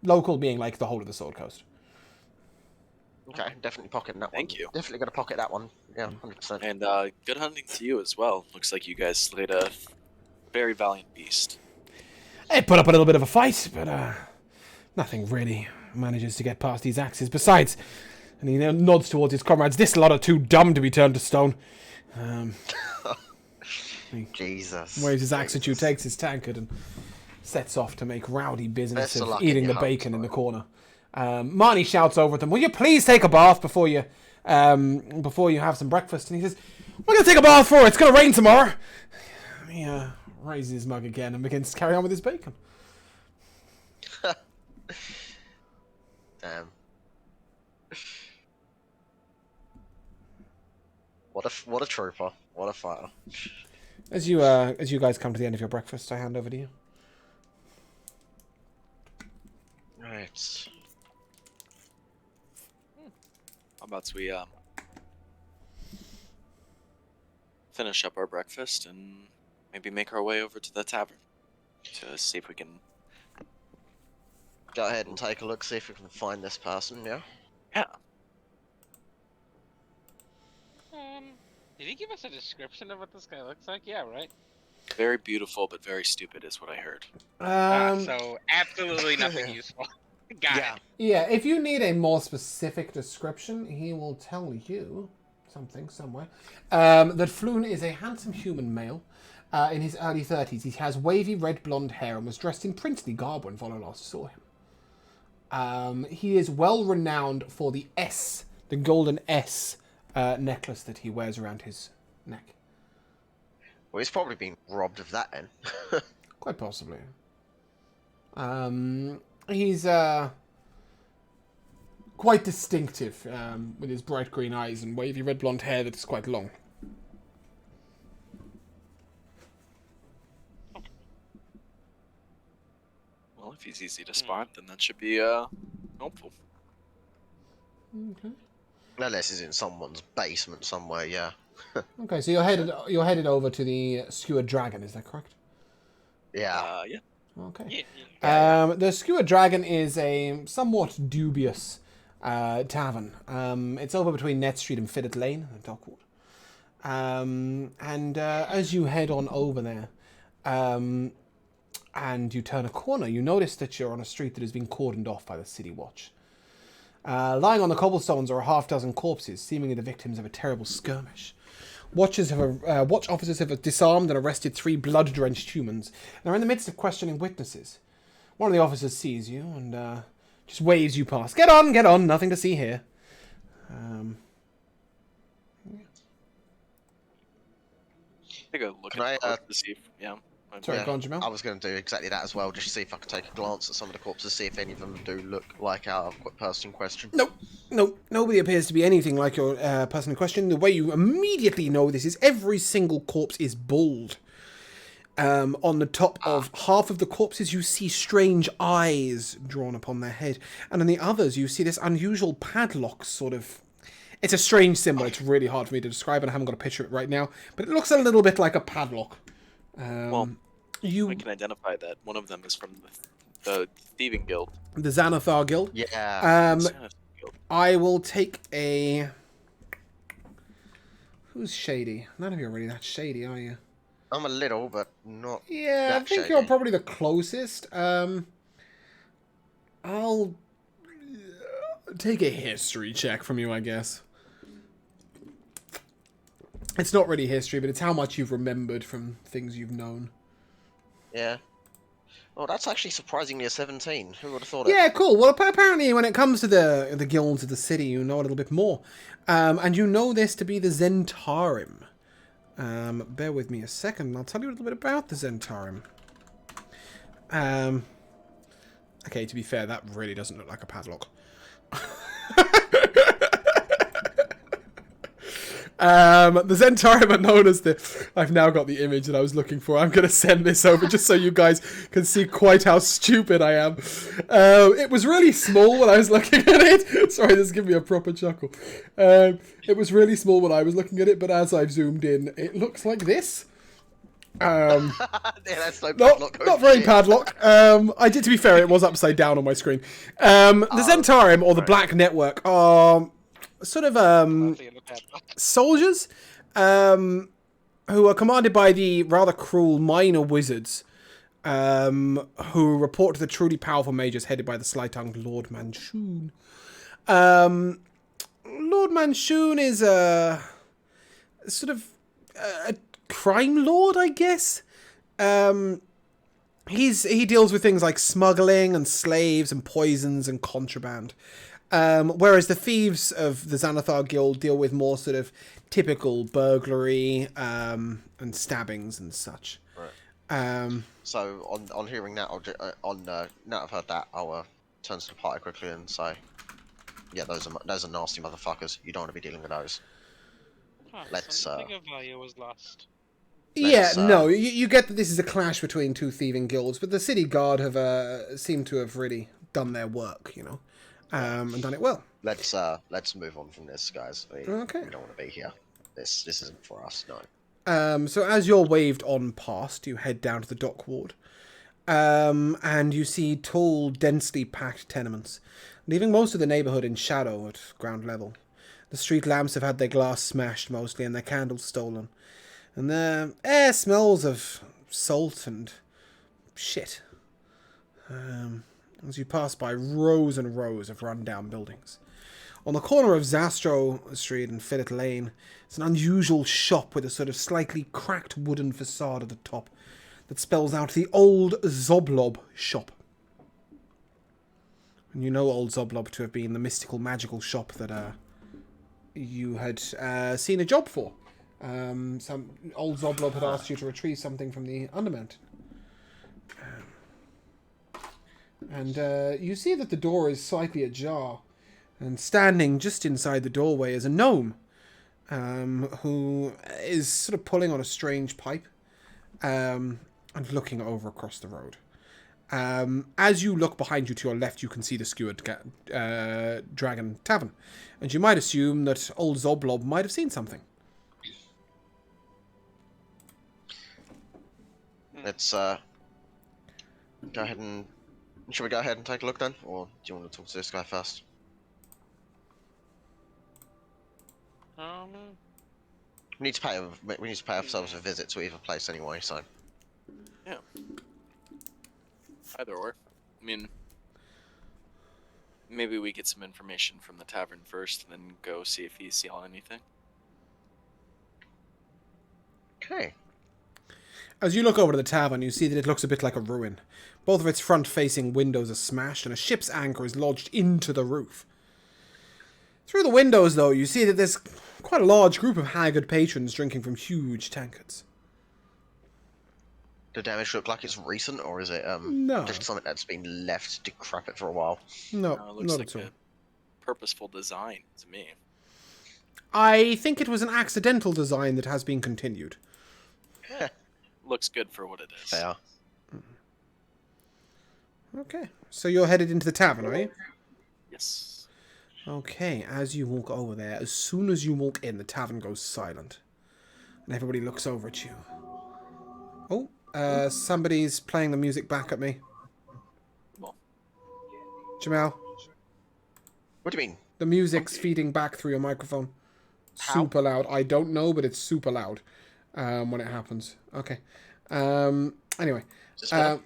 Local being like the whole of the Sword Coast. Okay, definitely pocketing that one. Thank you. Definitely going to pocket that one. Yeah, 100%. And good hunting to you as well. Looks like you guys slayed a very valiant beast. It put up a little bit of a fight, but nothing really manages to get past these axes. Besides, and he nods towards his comrades, this lot are too dumb to be turned to stone. Jesus. Waves his axe at you, takes his tankard, and sets off to make rowdy business Best of of luck in eating your the hunt, bacon in the bro. corner. Marnie shouts over at them, will you please take a bath before you have some breakfast? And he says, what are you going to take a bath for? It's going to rain tomorrow. He raises his mug again and begins to carry on with his bacon. Damn. What a trooper. What a fighter. As you guys come to the end of your breakfast, I hand over to you. Right. How about we finish up our breakfast and maybe make our way over to the tavern to see if we can. Go ahead and take a look, see if we can find this person, yeah? Yeah. Did he give us a description of what this guy looks like? Yeah, right. Very beautiful, but very stupid is what I heard. So absolutely nothing useful. Got it. Yeah, if you need a more specific description, he will tell you. something somewhere. That Floon is a handsome human male in his early 30s. He has wavy red blonde hair and was dressed in princely garb when Volo last saw him. He is well renowned for the golden S necklace that he wears around his neck. Well, he's probably been robbed of that then. Quite possibly. He's quite distinctive with his bright green eyes and wavy red blonde hair that is quite long. Well, if he's easy to spot, then that should be helpful. Okay. Unless he's in someone's basement somewhere, yeah. Okay, so you're headed over to the Skewered Dragon, is that correct? Yeah. Yeah. Okay. Yeah. The Skewered Dragon is a somewhat dubious tavern. It's over between Net Street and Fiddet Lane, Dockwood. And as you head on over there, and you turn a corner, you notice that you're on a street that has been cordoned off by the City Watch. Lying on the cobblestones are a half-dozen corpses, seemingly the victims of a terrible skirmish. Watch officers have disarmed and arrested 3 blood-drenched humans, and are in the midst of questioning witnesses. One of the officers sees you and just waves you past. Get on, nothing to see here. Take a look Can at the I, corpse to see if, Sorry, go on, Jamel. I was going to do exactly that as well, just to see if I could take a glance at some of the corpses, see if any of them do look like our person in question. Nope, nobody appears to be anything like your person in question. The way you immediately know this is every single corpse is bald. On the top of half of the corpses, you see strange eyes drawn upon their head. And on the others, you see this unusual padlock sort of... It's a strange symbol. It's really hard for me to describe, and I haven't got a picture of it right now. But it looks a little bit like a padlock. I can identify that one of them is from the Thieving Guild. The Xanathar Guild. Yeah. I will take a... Who's shady? None of you are really that shady, are you? I'm a little, but not. Yeah, I that think shady. you're probably the closest. I'll take a history check from you, I guess. It's not really history, but it's how much you've remembered from things you've known. Yeah. Oh, that's actually surprisingly a 17. Who would have thought it? Yeah, cool. Well, apparently when it comes to the guilds of the city, you know a little bit more. And you know this to be the Zentarim. Bear with me a second, and I'll tell you a little bit about the Zentarim. Okay, to be fair, that really doesn't look like a padlock. The Zentarim are known as the... I've now got the image that I was looking for. I'm going to send this over just so you guys can see quite how stupid I am. It was really small when I was looking at it. Sorry, this is giving me a proper chuckle. It was really small when I was looking at it, but as I've zoomed in, it looks like this. Yeah, that's no padlock. Not very padlock. To be fair, it was upside down on my screen. The Zentarim, or the Black Network, are sort of soldiers who are commanded by the rather cruel minor wizards who report to the truly powerful mages headed by the sly-tongued Lord Manchoon. Lord Manchoon is a sort of a crime lord, I guess. He deals with things like smuggling and slaves and poisons and contraband. Whereas the thieves of the Xanathar Guild deal with more sort of typical burglary and stabbings and such. Right. So on hearing that, now I've heard that, I'll turn to the party quickly and say, yeah, those are nasty motherfuckers. You don't want to be dealing with those. Let's. Something of value was lost. No, you get that this is a clash between two thieving guilds, but the city guard have seemed to have really done their work, you know, and done it well. Let's move on from this, guys. Okay. We don't want to be here. This isn't for us, no. So as you're waved on past, you head down to the dock ward, and you see tall, densely packed tenements, leaving most of the neighbourhood in shadow at ground level. The street lamps have had their glass smashed mostly and their candles stolen. And the air smells of salt and shit. As you pass by rows and rows of run-down buildings. On the corner of Zastro Street and Fillet Lane, it's an unusual shop with a sort of slightly cracked wooden facade at the top that spells out the Old Zoblob shop. And you know Old Zoblob to have been the mystical, magical shop that you had seen a job for. Some Old Zoblob had asked you to retrieve something from the Undermountain. And you see that the door is slightly ajar. And standing just inside the doorway is a gnome who is sort of pulling on a strange pipe and looking over across the road. As you look behind you to your left, you can see the Skewered Dragon Tavern. And you might assume that Old Zoblob might have seen something. Let's go ahead and... Should we go ahead and take a look then? Or do you want to talk to this guy first? We need to pay ourselves a visit to either place anyway, so... Yeah. Either or. I mean, maybe we get some information from the tavern first, and then go see if he saw anything. Okay. As you look over to the tavern, you see that it looks a bit like a ruin. Both of its front-facing windows are smashed, and a ship's anchor is lodged into the roof. Through the windows, though, you see that there's quite a large group of haggard patrons drinking from huge tankards. The damage look like it's recent, or is it No. just something that's been left decrepit for a while? No, It looks not like at all. a purposeful design to me. I think it was an accidental design that has been continued. Looks good for what it is. Fair. Okay, so you're headed into the tavern, are you? Yes. Okay, as you walk over there, as soon as you walk in, the tavern goes silent. And everybody looks over at you. Oh, somebody's playing the music back at me. Well, Jamal, What do you mean? the music's feeding back through your microphone. How? Super loud. I don't know, but it's super loud when it happens. Okay. Anyway. Is this better?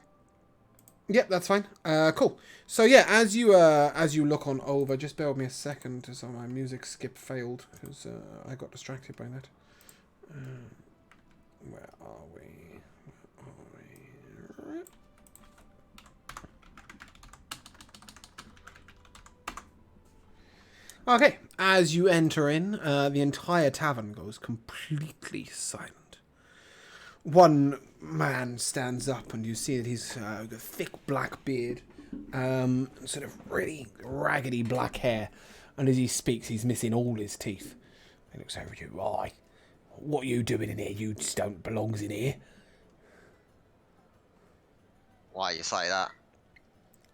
Yep, that's fine. Cool. So yeah, as you look on over, just bear with me a second, so my music skip failed because I got distracted by that. Where are we? Okay, as you enter in, the entire tavern goes completely silent. One man stands up, and you see that he's got a thick black beard, sort of really raggedy black hair, and as he speaks, he's missing all his teeth. He looks over at you. Why? What are you doing in here? You just don't belong in here. Why you say that?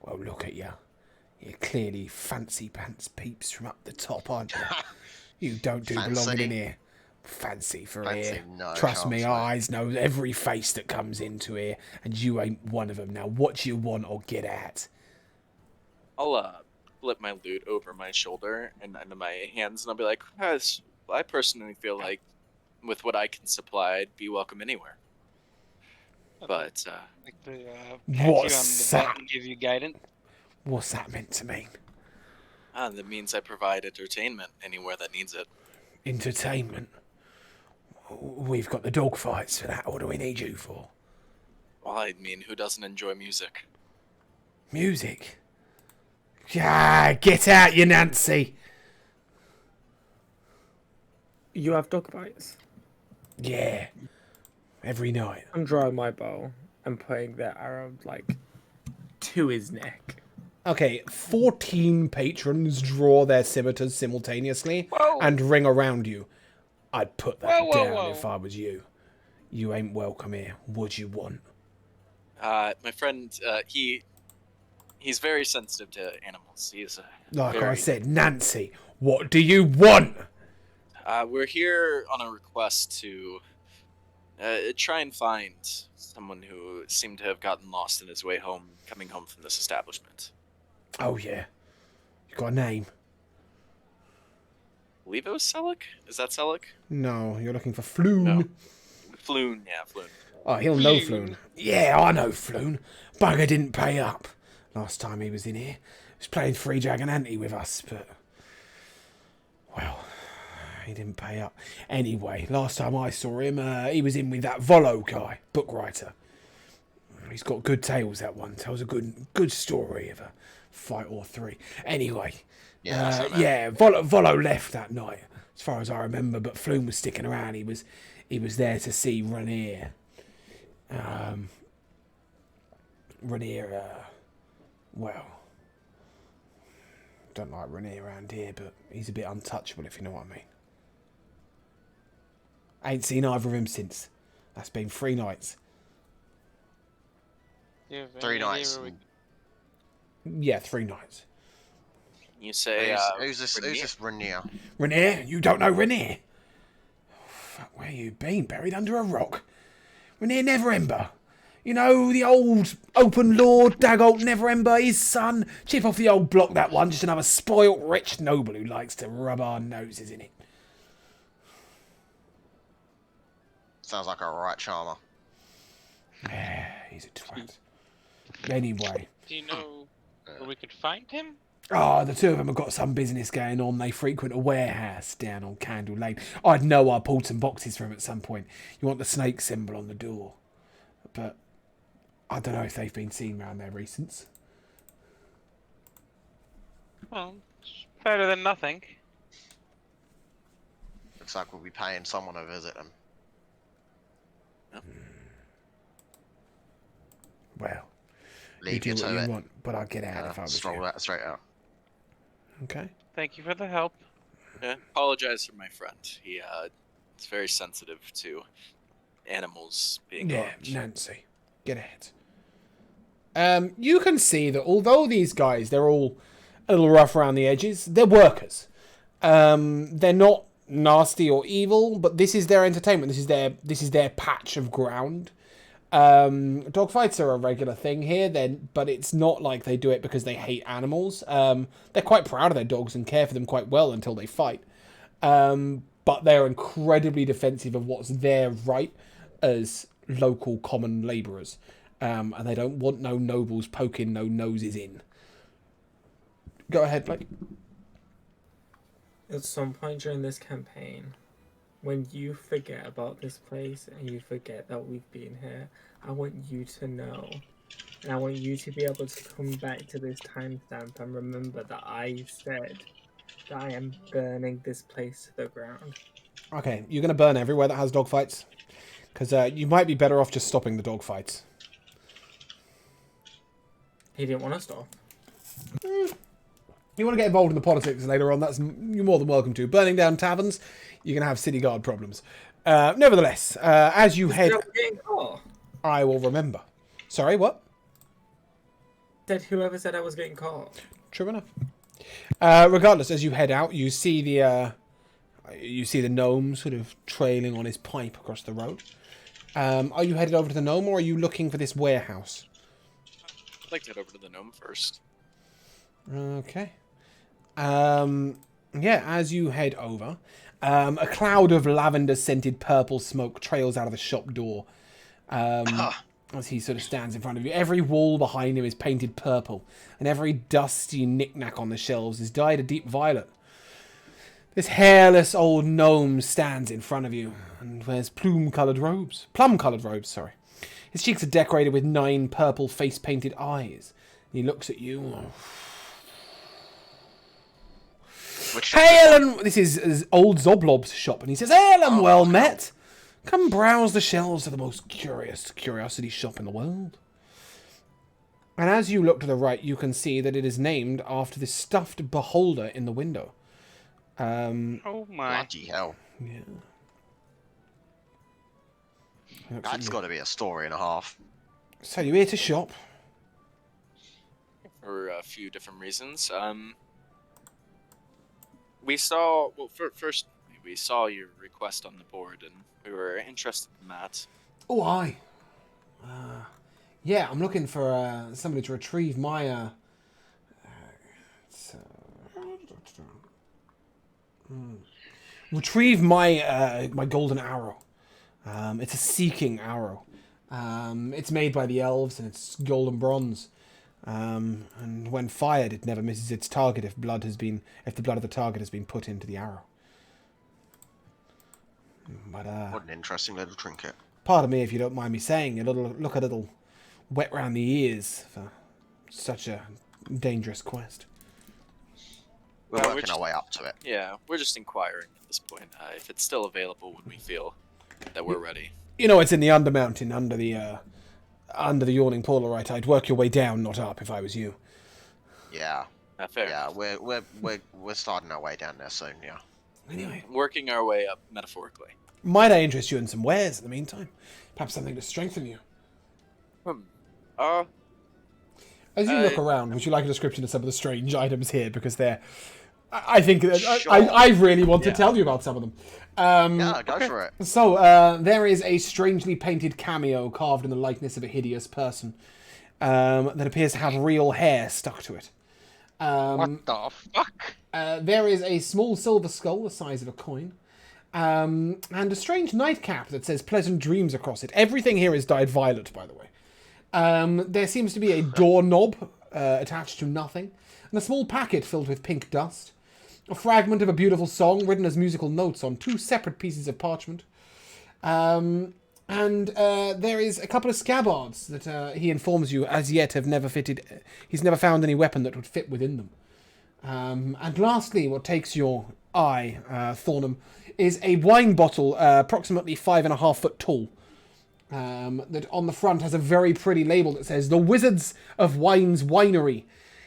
Well, look at you. You're clearly fancy pants peeps from up the top, aren't you? You don't do belonging Fancy? in here. Fancy for Fancy? here. No, Trust me, chance, our mate. eyes know every face that comes into here, and you ain't one of them. Now, what do you want or get at? I'll flip my loot over my shoulder and into my hands, and I'll be like, I personally feel like with what I can supply, I'd be welcome anywhere. But, Like the pat you on What's the butt that? and give you guidance. What's that meant to mean? that means I provide entertainment anywhere that needs it. Entertainment? We've got the dog fights for that. What do we need you for? Well, I mean, who doesn't enjoy music? Music? Yeah, get out, you Nancy! You have dog bites. Yeah. Every night. I'm drawing my bow and putting the arrow like to his neck. Okay, 14 patrons draw their scimitars simultaneously Whoa. and ring around you. I'd put that Whoa, whoa, down whoa. if I was you. You ain't welcome here. What you want? My friend, he's very sensitive to animals. He's Like I very- said, Nancy, what do you want? We're here on a request to try and find someone who seemed to have gotten lost in his way home, coming home from this establishment. Oh, yeah. You got a name? I believe it was Selleck? Is that Selleck? No, you're looking for Floon. No. Floon, yeah, Floon. Oh, he'll know Floon. Yeah, I know Floon. Bugger didn't pay up last time he was in here. He was playing Free Dragon Ante with us, but Well, he didn't pay up. Anyway, last time I saw him, he was in with that Volo guy, book writer. He's got good tales, that one. Tells a good story of a fight or three. Anyway, Volo left that night, as far as I remember, but Flume was sticking around. He was there to see Rainier. Rainier, well, don't like Rainier around here, but he's a bit untouchable, if you know what I mean. I ain't seen either of him since. That's been 3 nights. Do you have 3 any idea nights. where Yeah, 3 nights. You say, Who's this Rainier? Rainier? You don't know Rainier? Fuck, where you been? Buried under a rock? Rainier Neverember. You know, the old open lord, Dagolt Neverember, his son. Chip off the old block, that one. Just another spoilt, rich noble who likes to rub our noses in it. Sounds like a right charmer. Yeah, he's a twat. Anyway. do you know where we could find him? The 2 of them have got some business going on. They frequent a warehouse down on Candle Lane. I'd know I pulled some boxes from at some point. You want the snake symbol on the door. But I don't know if they've been seen around there recent. Well, it's better than nothing. Looks like we'll be paying someone to visit him. Well, you Leave do you what to you it. want, but I'll get out if I was Stroll you. that straight out. Okay. Thank you for the help. apologize for my friend. He is very sensitive to animals being harmed. Nancy, get ahead. You can see that although these guys, they're all a little rough around the edges, they're workers. They're not nasty or evil, but this is their entertainment. This is their patch of ground. Dogfights are a regular thing here, but it's not like they do it because they hate animals. They're quite proud of their dogs and care for them quite well until they fight. But they're incredibly defensive of what's their right as local common labourers. And they don't want no nobles poking no noses in. Go ahead, Blake. At some point during this campaign, when you forget about this place and you forget that we've been here, I want you to know. And I want you to be able to come back to this timestamp and remember that I said that I am burning this place to the ground. Okay, you're going to burn everywhere that has dogfights? Because you might be better off just stopping the dogfights. He didn't want to stop. You want to get involved in the politics later on, you're more than welcome to. Burning down taverns, you're going to have city guard problems. Nevertheless, as you head... Getting caught. I will remember. Sorry, what? Said whoever said I was getting caught. True enough. Regardless, as you head out, you see the gnome sort of trailing on his pipe across the road. Are you headed over to the gnome, or are you looking for this warehouse? I'd like to head over to the gnome first. Okay. Yeah, as you head over, a cloud of lavender-scented purple smoke trails out of the shop door. As he sort of stands in front of you. Every wall behind him is painted purple, and every dusty knick-knack on the shelves is dyed a deep violet. This hairless old gnome stands in front of you and wears plum-coloured robes. Sorry. His cheeks are decorated with 9 purple face-painted eyes. He looks at you. Hail and... This is old Zoblob's shop, and he says, "Hail and well met. Come browse the shelves of the most curious curiosity shop in the world." And as you look to the right, you can see that it is named after the stuffed beholder in the window. Oh my. Bloody hell. Yeah. That's got to be a story and a half. So you're here to shop? For a few different reasons. We saw, well, first we saw your request on the board, and we were interested in that. Oh, aye. Yeah, I'm looking for somebody to retrieve my my golden arrow. It's a seeking arrow. It's made by the elves, and it's golden bronze. And when fired, it never misses its target if the blood of the target has been put into the arrow. But What an interesting little trinket. pardon me if you don't mind me saying, look a little wet round the ears for such a dangerous quest. We're we're working just- our way up to it. Yeah, we're just inquiring at this point. If it's still available when we feel that we're ready. You know, it's in the Undermountain, under the Yawning Polarite. I'd work your way down, not up, if I was you. Yeah, Fair. yeah, we're starting our way down there soon. Yeah. Anyway, Working our way up metaphorically. might I interest you in some wares in the meantime? Perhaps something to strengthen you. As you look around, would you like a description of some of the strange items here? Because they're... I think... Sure. I really want to Yeah. tell you about some of them. Yeah, go for it. So, there is a strangely painted cameo carved in the likeness of a hideous person that appears to have real hair stuck to it. What the fuck? There is a small silver skull the size of a coin. And a strange nightcap that says pleasant dreams across it. Everything here is dyed violet, by the way. There seems to be a doorknob attached to nothing. And a small packet filled with pink dust. A fragment of a beautiful song written as musical notes on 2 separate pieces of parchment. And there is a couple of scabbards that he informs you as yet have never fitted. He's never found any weapon that would fit within them. And lastly, what takes your eye, Thornham, is a wine bottle approximately 5.5 foot tall. That on the front has a very pretty label that says "The Wizards of Wine's Winery"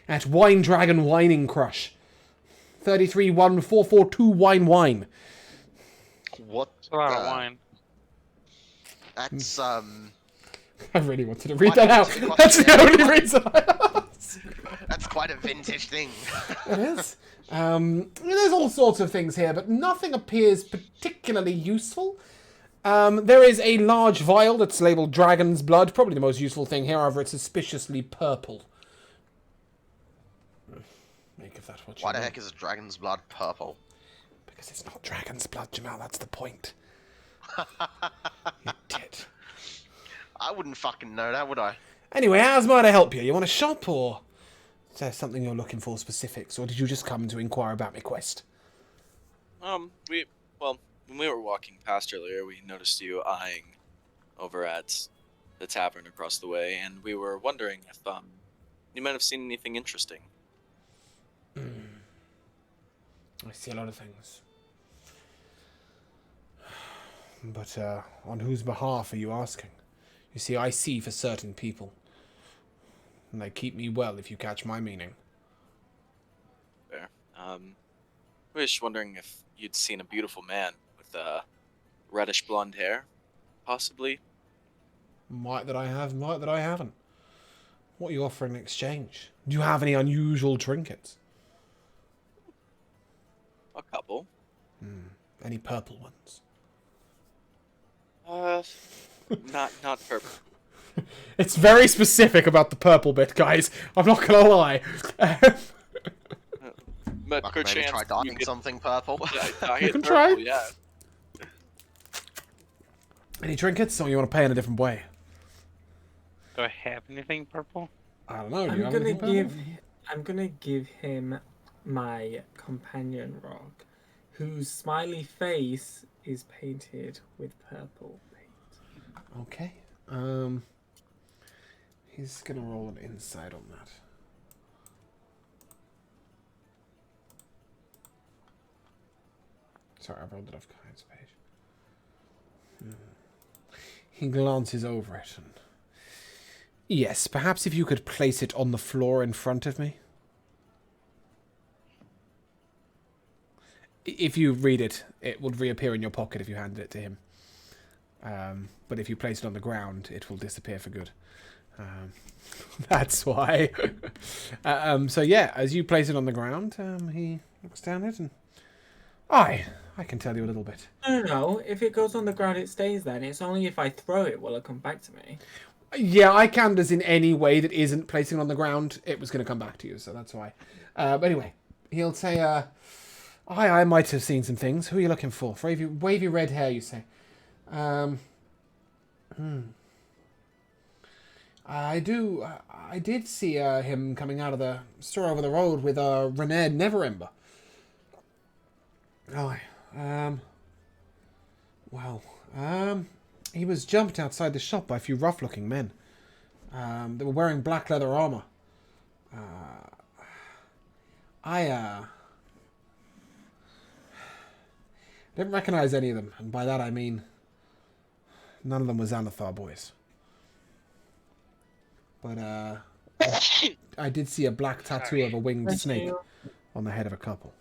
at Wine Dragon Wining Crush. 331442 wine. What? It's a lot of wine. That's I really wanted to read that out. Quite That's the yeah, only reason I asked. That's quite a vintage thing. It is. There's all sorts of things here, but nothing appears particularly useful. There is a large vial that's labelled Dragon's Blood, probably the most useful thing here, however, it's suspiciously purple. Make of that what you Why the will. heck is a dragon's blood purple? Because it's not Dragon's Blood, Jamal, that's the point. You tit. I wouldn't fucking know that, would I? Anyway, how's mine to help you? You want to shop, or is there something you're looking for specifics, or did you just come to inquire about my quest? When we were walking past earlier, we noticed you eyeing over at the tavern across the way, and we were wondering if you might have seen anything interesting. I see a lot of things. But on whose behalf are you asking? You see, I see for certain people. And they keep me well, if you catch my meaning. Fair. We were just wondering if you'd seen a beautiful man with reddish blonde hair, possibly. Might that I have, might that I haven't. What are you offering in exchange? Do you have any unusual trinkets? A couple. Any purple ones? Not purple. It's very specific about the purple bit, guys. I'm not gonna lie. But I could maybe perchance try you dyeing could something purple. dye You it can purple, try. yeah. Any trinkets, or you want to pay in a different way? Do I have anything purple? I don't know. Do you I'm have gonna anything purple? I'm gonna give him my companion rock, whose smiley face is painted with purple paint. Okay. He's gonna roll an insight on that. Sorry, I rolled it off Kai's page. He glances over it and... Yes, perhaps if you could place it on the floor in front of me. If you read it, it would reappear in your pocket if you handed it to him. But if you place it on the ground, it will disappear for good. That's why. So yeah, as you place it on the ground, he looks down it and... I can tell you a little bit. No, if it goes on the ground, it stays there. And it's only if I throw it will it come back to me. Yeah, I counted as in any way that isn't placing it on the ground, it was going to come back to you, so that's why. But anyway, he'll say, I might have seen some things. Who are you looking for? Wavy red hair, you say. I do. I did see him coming out of the store over the road with Renee Neverember. Oh, well, he was jumped outside the shop by a few rough-looking men. They were wearing black leather armor. I didn't recognize any of them, and by that I mean none of them was Xanathar boys. But I did see a black tattoo of a winged snake on the head of a couple.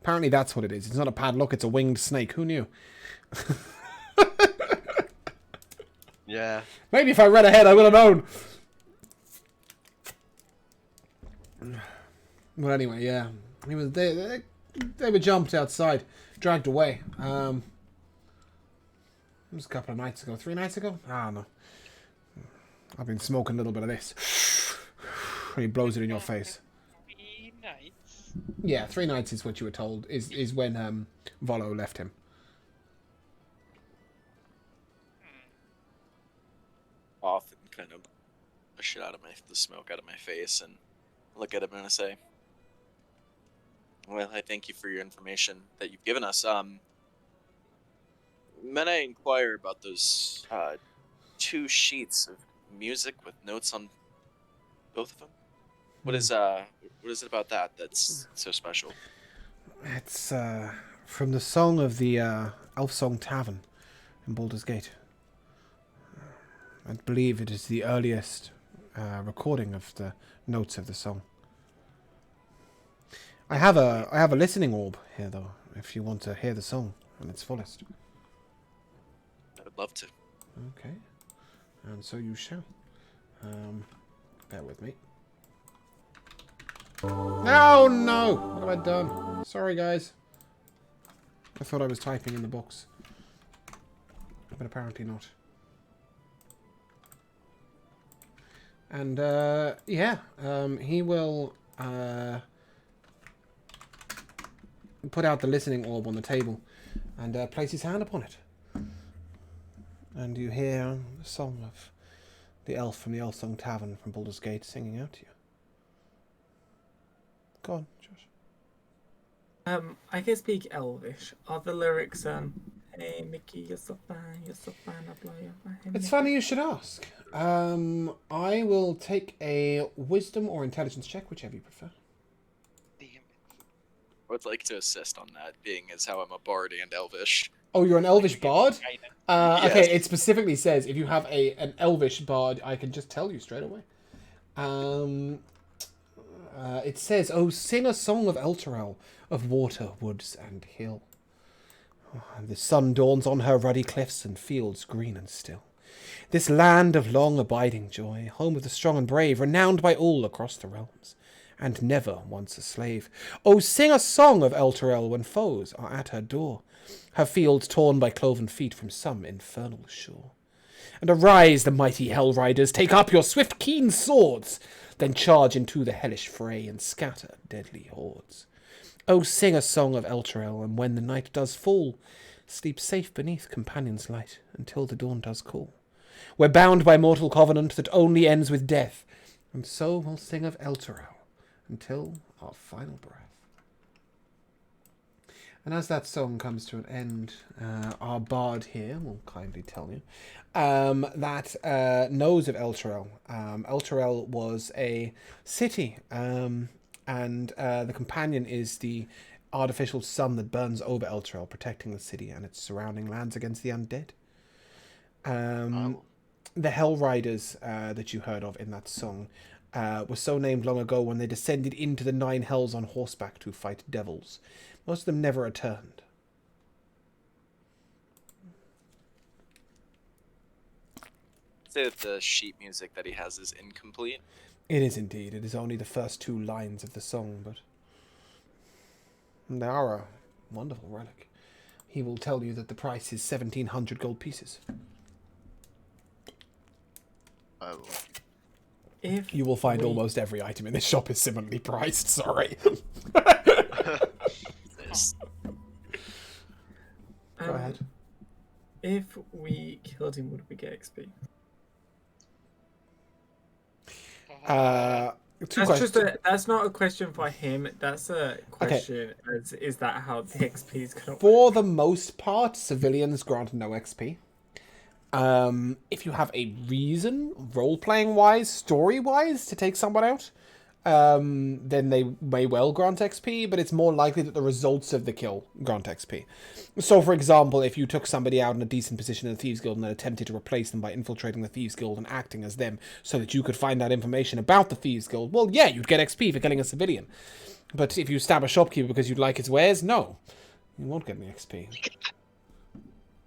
Apparently that's what it is. It's not a padlock, it's a winged snake. Who knew? Yeah. Maybe if I read ahead I would have known. But anyway, yeah. He was they were jumped outside, dragged away. It was a couple of nights ago. 3 nights ago? I don't know. I've been smoking a little bit of this. And he blows it in your face. 3 nights. Yeah, 3 nights is what you were told. Is when Volo left him. Off and kind of push it out of the smoke out of my face and look at him and I say, "Well, I thank you for your information that you've given us. May I inquire about those 2 sheets of music with notes on both of them? What is it about that that's so special?" It's from the song of the Elf Song Tavern in Baldur's Gate. I believe it is the earliest recording of the notes of the song. I have a listening orb here, though, if you want to hear the song in its fullest. I would love to. Okay, and so you shall. Bear with me. No, no! What have I done? Sorry, guys. I thought I was typing in the box, but apparently not. And, yeah, he will, put out the listening orb on the table and place his hand upon it. And you hear the song of the elf from the Elf Song Tavern from Baldur's Gate singing out to you. Go on, Josh. I can speak Elvish. Are the lyrics, hey Mickey, you're so fine, I blow your mind. Hey, It's Mickey. funny you should ask. I will take a wisdom or intelligence check, whichever you prefer. Damn it. I would like to assist on that, being as how I'm a bard and elvish. Oh, you're an elvish bard? Guidance. Okay, Yes. it specifically says if you have an elvish bard, I can just tell you straight away. It says, "Oh, sing a song of Elturel, of water, woods, and hill. And the sun dawns on her ruddy cliffs and fields green and still. This land of long abiding joy, home of the strong and brave, renowned by all across the realms, and never once a slave. Oh, sing a song of Elturel when foes are at her door, her fields torn by cloven feet from some infernal shore. And arise, the mighty hell riders, take up your swift keen swords, then charge into the hellish fray and scatter deadly hordes. Oh, sing a song of Elturel, and when the night does fall, sleep safe beneath companion's light until the dawn does call. We're bound by mortal covenant that only ends with death, and so we'll sing of Elturel until our final breath." And as that song comes to an end, our bard here will kindly tell you that knows of Elturel. Elturel was a city, and the companion is the artificial sun that burns over Elturel, protecting the city and its surrounding lands against the undead. The Hell Riders that you heard of in that song were so named long ago when they descended into the 9 hells on horseback to fight devils. Most of them never returned. Say that the sheet music that he has is incomplete. It is indeed. It is only the first 2 lines of the song, but they are a wonderful relic. He will tell you that the price is 1,700 gold pieces. Oh. If You will find we- almost every item in this shop is similarly priced, sorry. There's Go ahead. If we killed him, would we get XP? Two That's questions. that's not a question for him. That's a question. Is that how the XP is gonna work? For the most part, civilians grant no XP. If you have a reason, role-playing wise, story-wise, to take someone out, then they may well grant XP, but it's more likely that the results of the kill grant XP. So, for example, if you took somebody out in a decent position in the Thieves Guild and then attempted to replace them by infiltrating the Thieves Guild and acting as them so that you could find out information about the Thieves Guild, well, yeah, you'd get XP for killing a civilian. But if you stab a shopkeeper because you like his wares, no. You won't get any XP.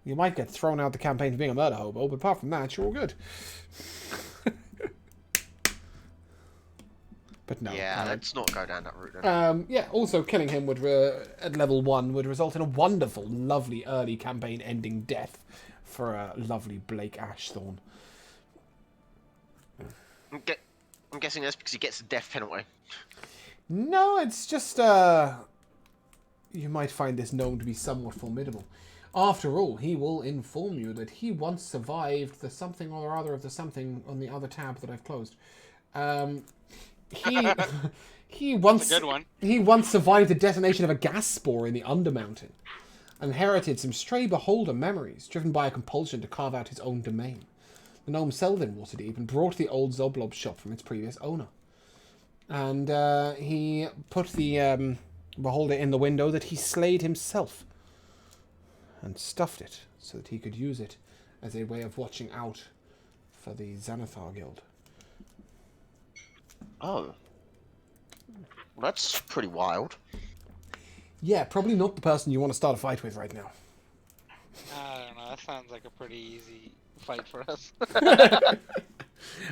You might get thrown out the campaign for being a murder hobo, but apart from that, you're all good. But no. Yeah, let's not go down that route then. Yeah, also killing him would, at level 1, would result in a wonderful, lovely early campaign ending death for a lovely Blake Ashthorne. I'm guessing that's because he gets the death penalty. No, it's just, you might find this gnome to be somewhat formidable. After all, he will inform you that he once survived the something or other of the something on the other tab that I've closed. He once Good one. He once survived the detonation of a gas spore in the Undermountain, and inherited some stray beholder memories, driven by a compulsion to carve out his own domain. The gnome Selvin Waterdeep and brought the old Zoblob shop from its previous owner. And he put the beholder in the window that he slayed himself, and stuffed it so that he could use it as a way of watching out for the Xanathar Guild. Oh. Well, that's pretty wild. Yeah, probably not the person you want to start a fight with right now. I don't know. That sounds like a pretty easy fight for us.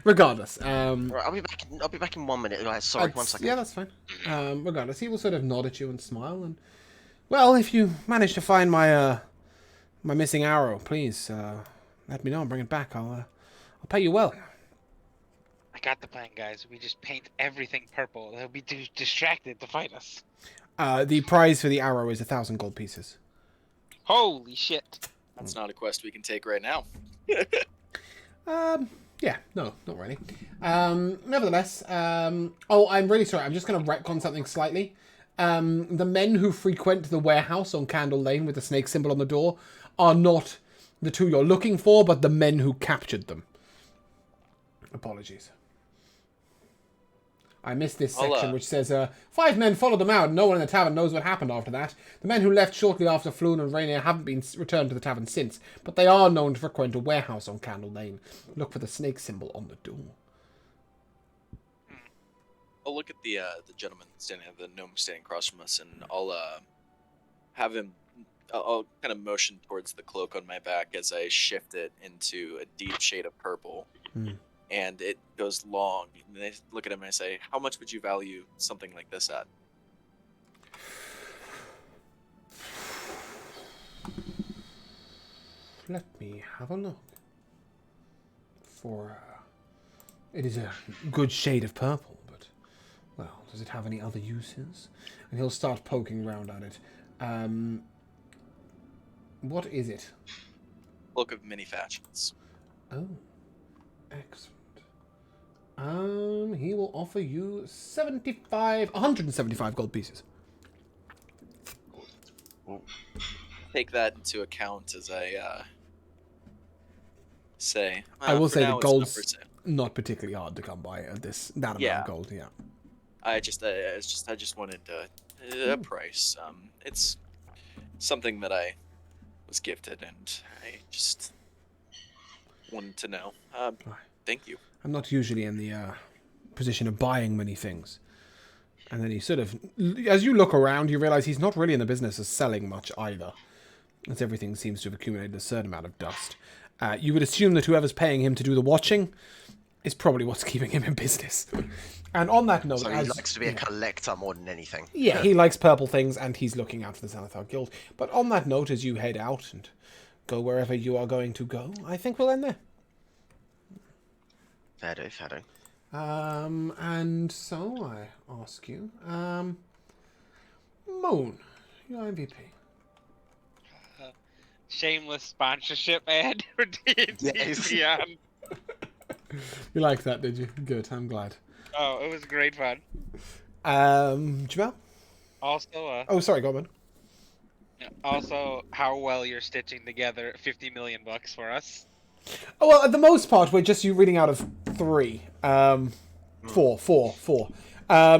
Regardless, Right, I'll be back in 1 minute. Right, sorry, 1 second. yeah, that's fine. Regardless, he will sort of nod at you and smile, and well, if you manage to find my my missing arrow, please let me know and bring it back. I'll pay you well. I got the plan, guys. We just paint everything purple. They'll be too distracted to fight us. The prize for the arrow is 1,000 gold pieces. Holy shit. That's not a quest we can take right now. Yeah, no, not really. Nevertheless, oh, I'm really sorry. I'm just going to retcon something slightly. The men who frequent the warehouse on Candle Lane with the snake symbol on the door are not the two you're looking for, but the men who captured them. Apologies. I missed this section which says, 5 men followed them out. No one in the tavern knows what happened after that. The men who left shortly after Floon and Rainier haven't been returned to the tavern since, but they are known to frequent a warehouse on Candle Lane. Look for the snake symbol on the door. I'll look at the gentleman standing, the gnome standing across from us, and I'll have him. I'll kind of motion towards the cloak on my back as I shift it into a deep shade of purple, and it goes long. And I look at him and I say, "How much would you value something like this at?" Let me have a look. For it is a good shade of purple, but well, does it have any other uses? And he'll start poking around at it. What is it? Cloak of many fashions. Oh, excellent. He will offer you 175 gold pieces. Take that into account as I say. I will say the now it's not gold's for sale. not particularly hard to come by at that amount Yeah. of gold. Yeah. I just wanted a price. It's something that I was gifted, and I just wanted to know. Thank you. I'm not usually in the position of buying many things. And then he sort of, as you look around, you realize he's not really in the business of selling much either, as everything seems to have accumulated a certain amount of dust. You would assume that whoever's paying him to do the watching is probably what's keeping him in business. And on that note, So he likes to be a collector more than anything. Yeah, he likes purple things, and he's looking out for the Xanathar Guild. But on that note, as you head out and go wherever you are going to go, I think we'll end there. Fair do, fair do. And so I ask you, Moon, your MVP. Shameless sponsorship ad for D&D Yes. Beyond. You liked that, did you? Good, I'm glad. Oh, it was great fun. Jamel? Also, Oh, sorry, go on, man. also how well you're stitching together 50 million bucks for us. Oh, well, at the most part, we're just you reading out of 3. Four.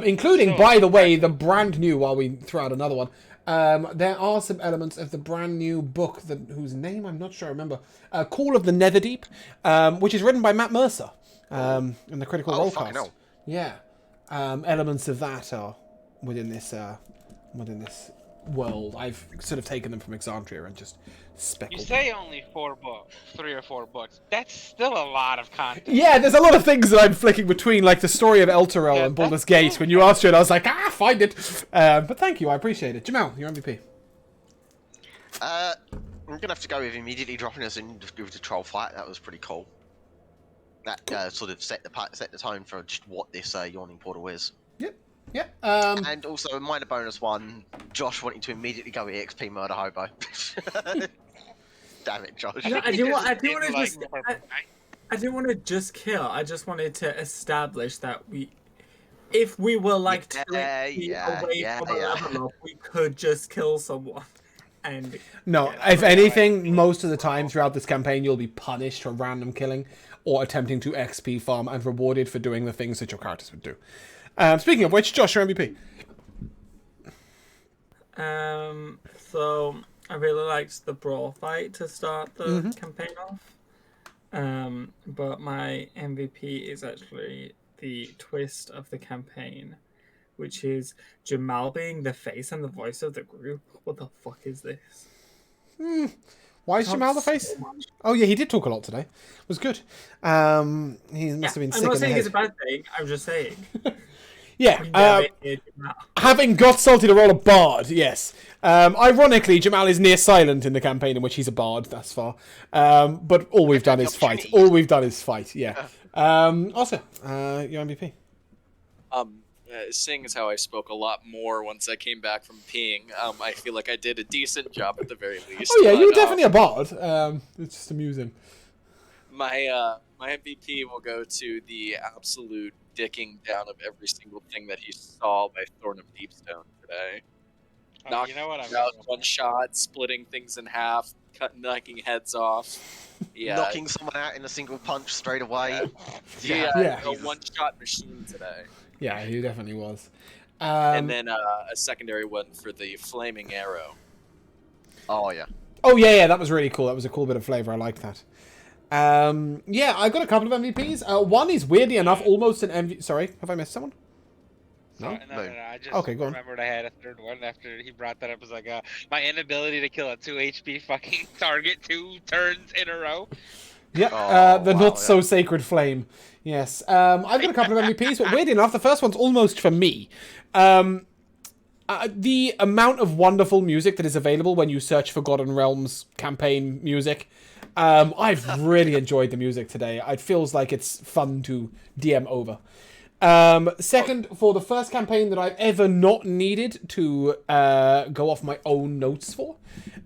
Including, So by the way, impressive. the brand new, while we throw out another one, there are some elements of the brand new book, whose name I'm not sure I remember, Call of the Netherdeep, which is written by Matt Mercer in the Critical Role fucking cast. hell. Yeah. Elements of that are within this world. I've sort of taken them from Exandria and just You speckled them. say only 4 books, 3 or 4 books. That's still a lot of content. Yeah, there's a lot of things that I'm flicking between, like the story of El Terrell Yeah, and Baldur's that's Gate. cool. When you asked for it, I was like, find it. But thank you, I appreciate it. Jamal, your MVP. I'm gonna have to go with immediately dropping us in with the troll fight. That was pretty cool. That sort of set the tone for just what this yawning portal is. Yep. And also a minor bonus one, Josh wanting to immediately go EXP murder hobo. Damn it, Josh. No, I He didn't just want. I didn't want to didn't just. like Purple Knight. I didn't want to just kill. I just wanted to establish that if we were like 2 feet away from a level up, we could just kill someone. And No, Yeah, if that's anything, right. most of the time throughout this campaign, you'll be punished for random killing or attempting to XP farm and rewarded for doing the things that your characters would do. Speaking of which, Josh, your MVP. So I really liked the brawl fight to start the campaign off. But my MVP is actually the twist of the campaign, which is Jamal being the face and the voice of the group. What the fuck is this? Why is Jamal the face? Oh yeah, he did talk a lot today. It was good. He must have been sick I'm not in the saying head. it's a bad thing. I'm just saying. Yeah. We never hear Jamal. Having got Salty to roll a bard, yes. Ironically, Jamal is near silent in the campaign in which he's a bard thus far. But all we've done is fight. All we've done is fight, yeah. Oscar, your MVP. Seeing as how I spoke a lot more once I came back from peeing, I feel like I did a decent job at the very least. Oh yeah, you were but, definitely a bard. It's just amusing. my MVP will go to the absolute dicking down of every single thing that he saw by Thorn of Deepstone today. Oh, you know what? I'm out one shot, splitting things in half, knocking heads off. Yeah, Knocking someone out in a single punch straight away. Yeah. a one-shot machine today. Yeah, he definitely was. And then a secondary one for the flaming arrow. Oh yeah. Oh yeah, that was really cool. That was a cool bit of flavour. I liked that. Yeah, I got a couple of MVPs. One is weirdly enough almost an MVP. Sorry, have I missed someone? No, No? no. I just Okay, go on. remembered I had a third one after he brought that up. It was like my inability to kill a 2 HP fucking target 2 turns in a row. Yeah, Oh, the wow, not so sacred flame. Yes, I've got a couple of MVPs, but weirdly enough, the first one's almost for me. The amount of wonderful music that is available when you search Forgotten Realms campaign music. I've really enjoyed the music today. It feels like it's fun to DM over. Second, for the first campaign that I've ever not needed to go off my own notes for.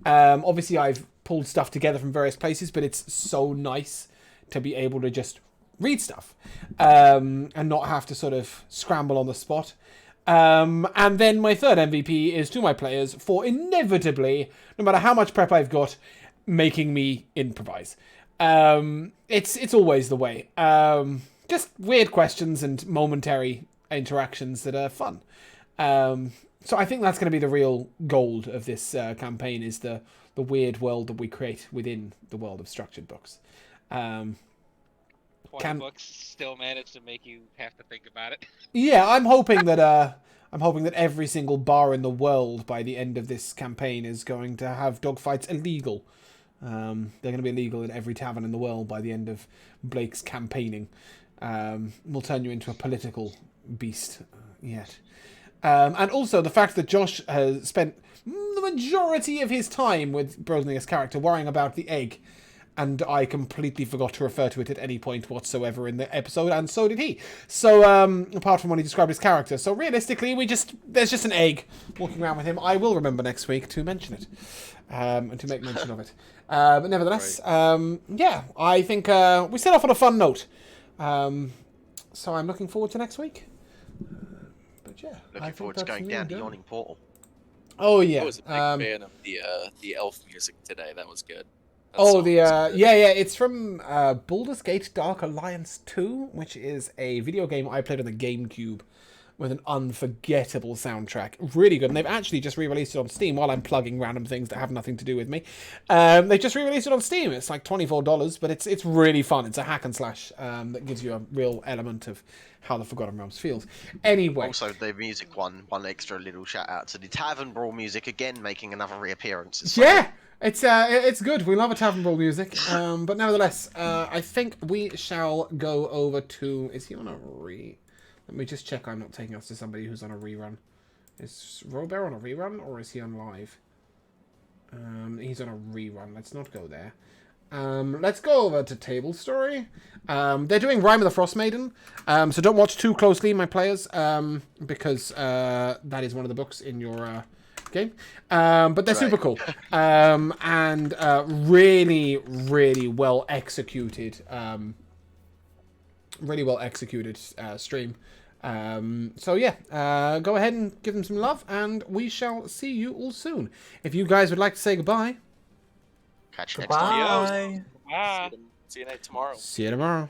Obviously, I've pulled stuff together from various places, but it's so nice to be able to just read stuff and not have to sort of scramble on the spot. And then my third MVP is to my players for inevitably, no matter how much prep I've got, making me improvise. It's always the way. Just weird questions and momentary interactions that are fun. So I think that's going to be the real gold of this campaign, is the weird world that we create within the world of structured books. 20 books still managed to make you have to think about it. Yeah, I'm hoping that every single bar in the world by the end of this campaign is going to have dogfights illegal. They're going to be illegal in every tavern in the world by the end of Blake's campaigning. Will turn you into a political beast yet. And also the fact that Josh has spent the majority of his time with Brosning's character worrying about the egg, and I completely forgot to refer to it at any point whatsoever in the episode, and so did he. So, apart from when he described his character. So realistically, there's just an egg walking around with him. I will remember next week to mention it, and to make mention of it. But nevertheless, yeah, I think we set off on a fun note. So I'm looking forward to next week. But yeah, I Looking think forward to that's going nearly down the done. yawning portal. Oh I yeah. was a big fan of the elf music today. That was good. That Oh, song the was good. yeah, it's from Baldur's Gate Dark Alliance 2, which is a video game I played on the GameCube with an unforgettable soundtrack. Really good. And they've actually just re-released it on Steam while I'm plugging random things that have nothing to do with me. They just re-released it on Steam. It's like $24, but it's really fun. It's a hack and slash that gives you a real element of how the Forgotten Realms feels. Anyway. Also, the music one extra little shout out to the Tavern Brawl music again, making another reappearance. It's so Yeah, it's good. We love a Tavern Brawl music. But nevertheless, I think we shall go over to... Is he on a Let me just check I'm not taking us to somebody who's on a rerun. Is Robert on a rerun, or is he on live? He's on a rerun. Let's not go there. Let's go over to Table Story. They're doing Rime of the Frost Maiden, so don't watch too closely, my players, because that is one of the books in your game. But they're super cool, and really, really well executed. Really well executed stream. So yeah, go ahead and give them some love, and we shall see you all soon. If you guys would like to say goodbye. Catch you next time. Bye. Ah. See you tomorrow. See you tomorrow.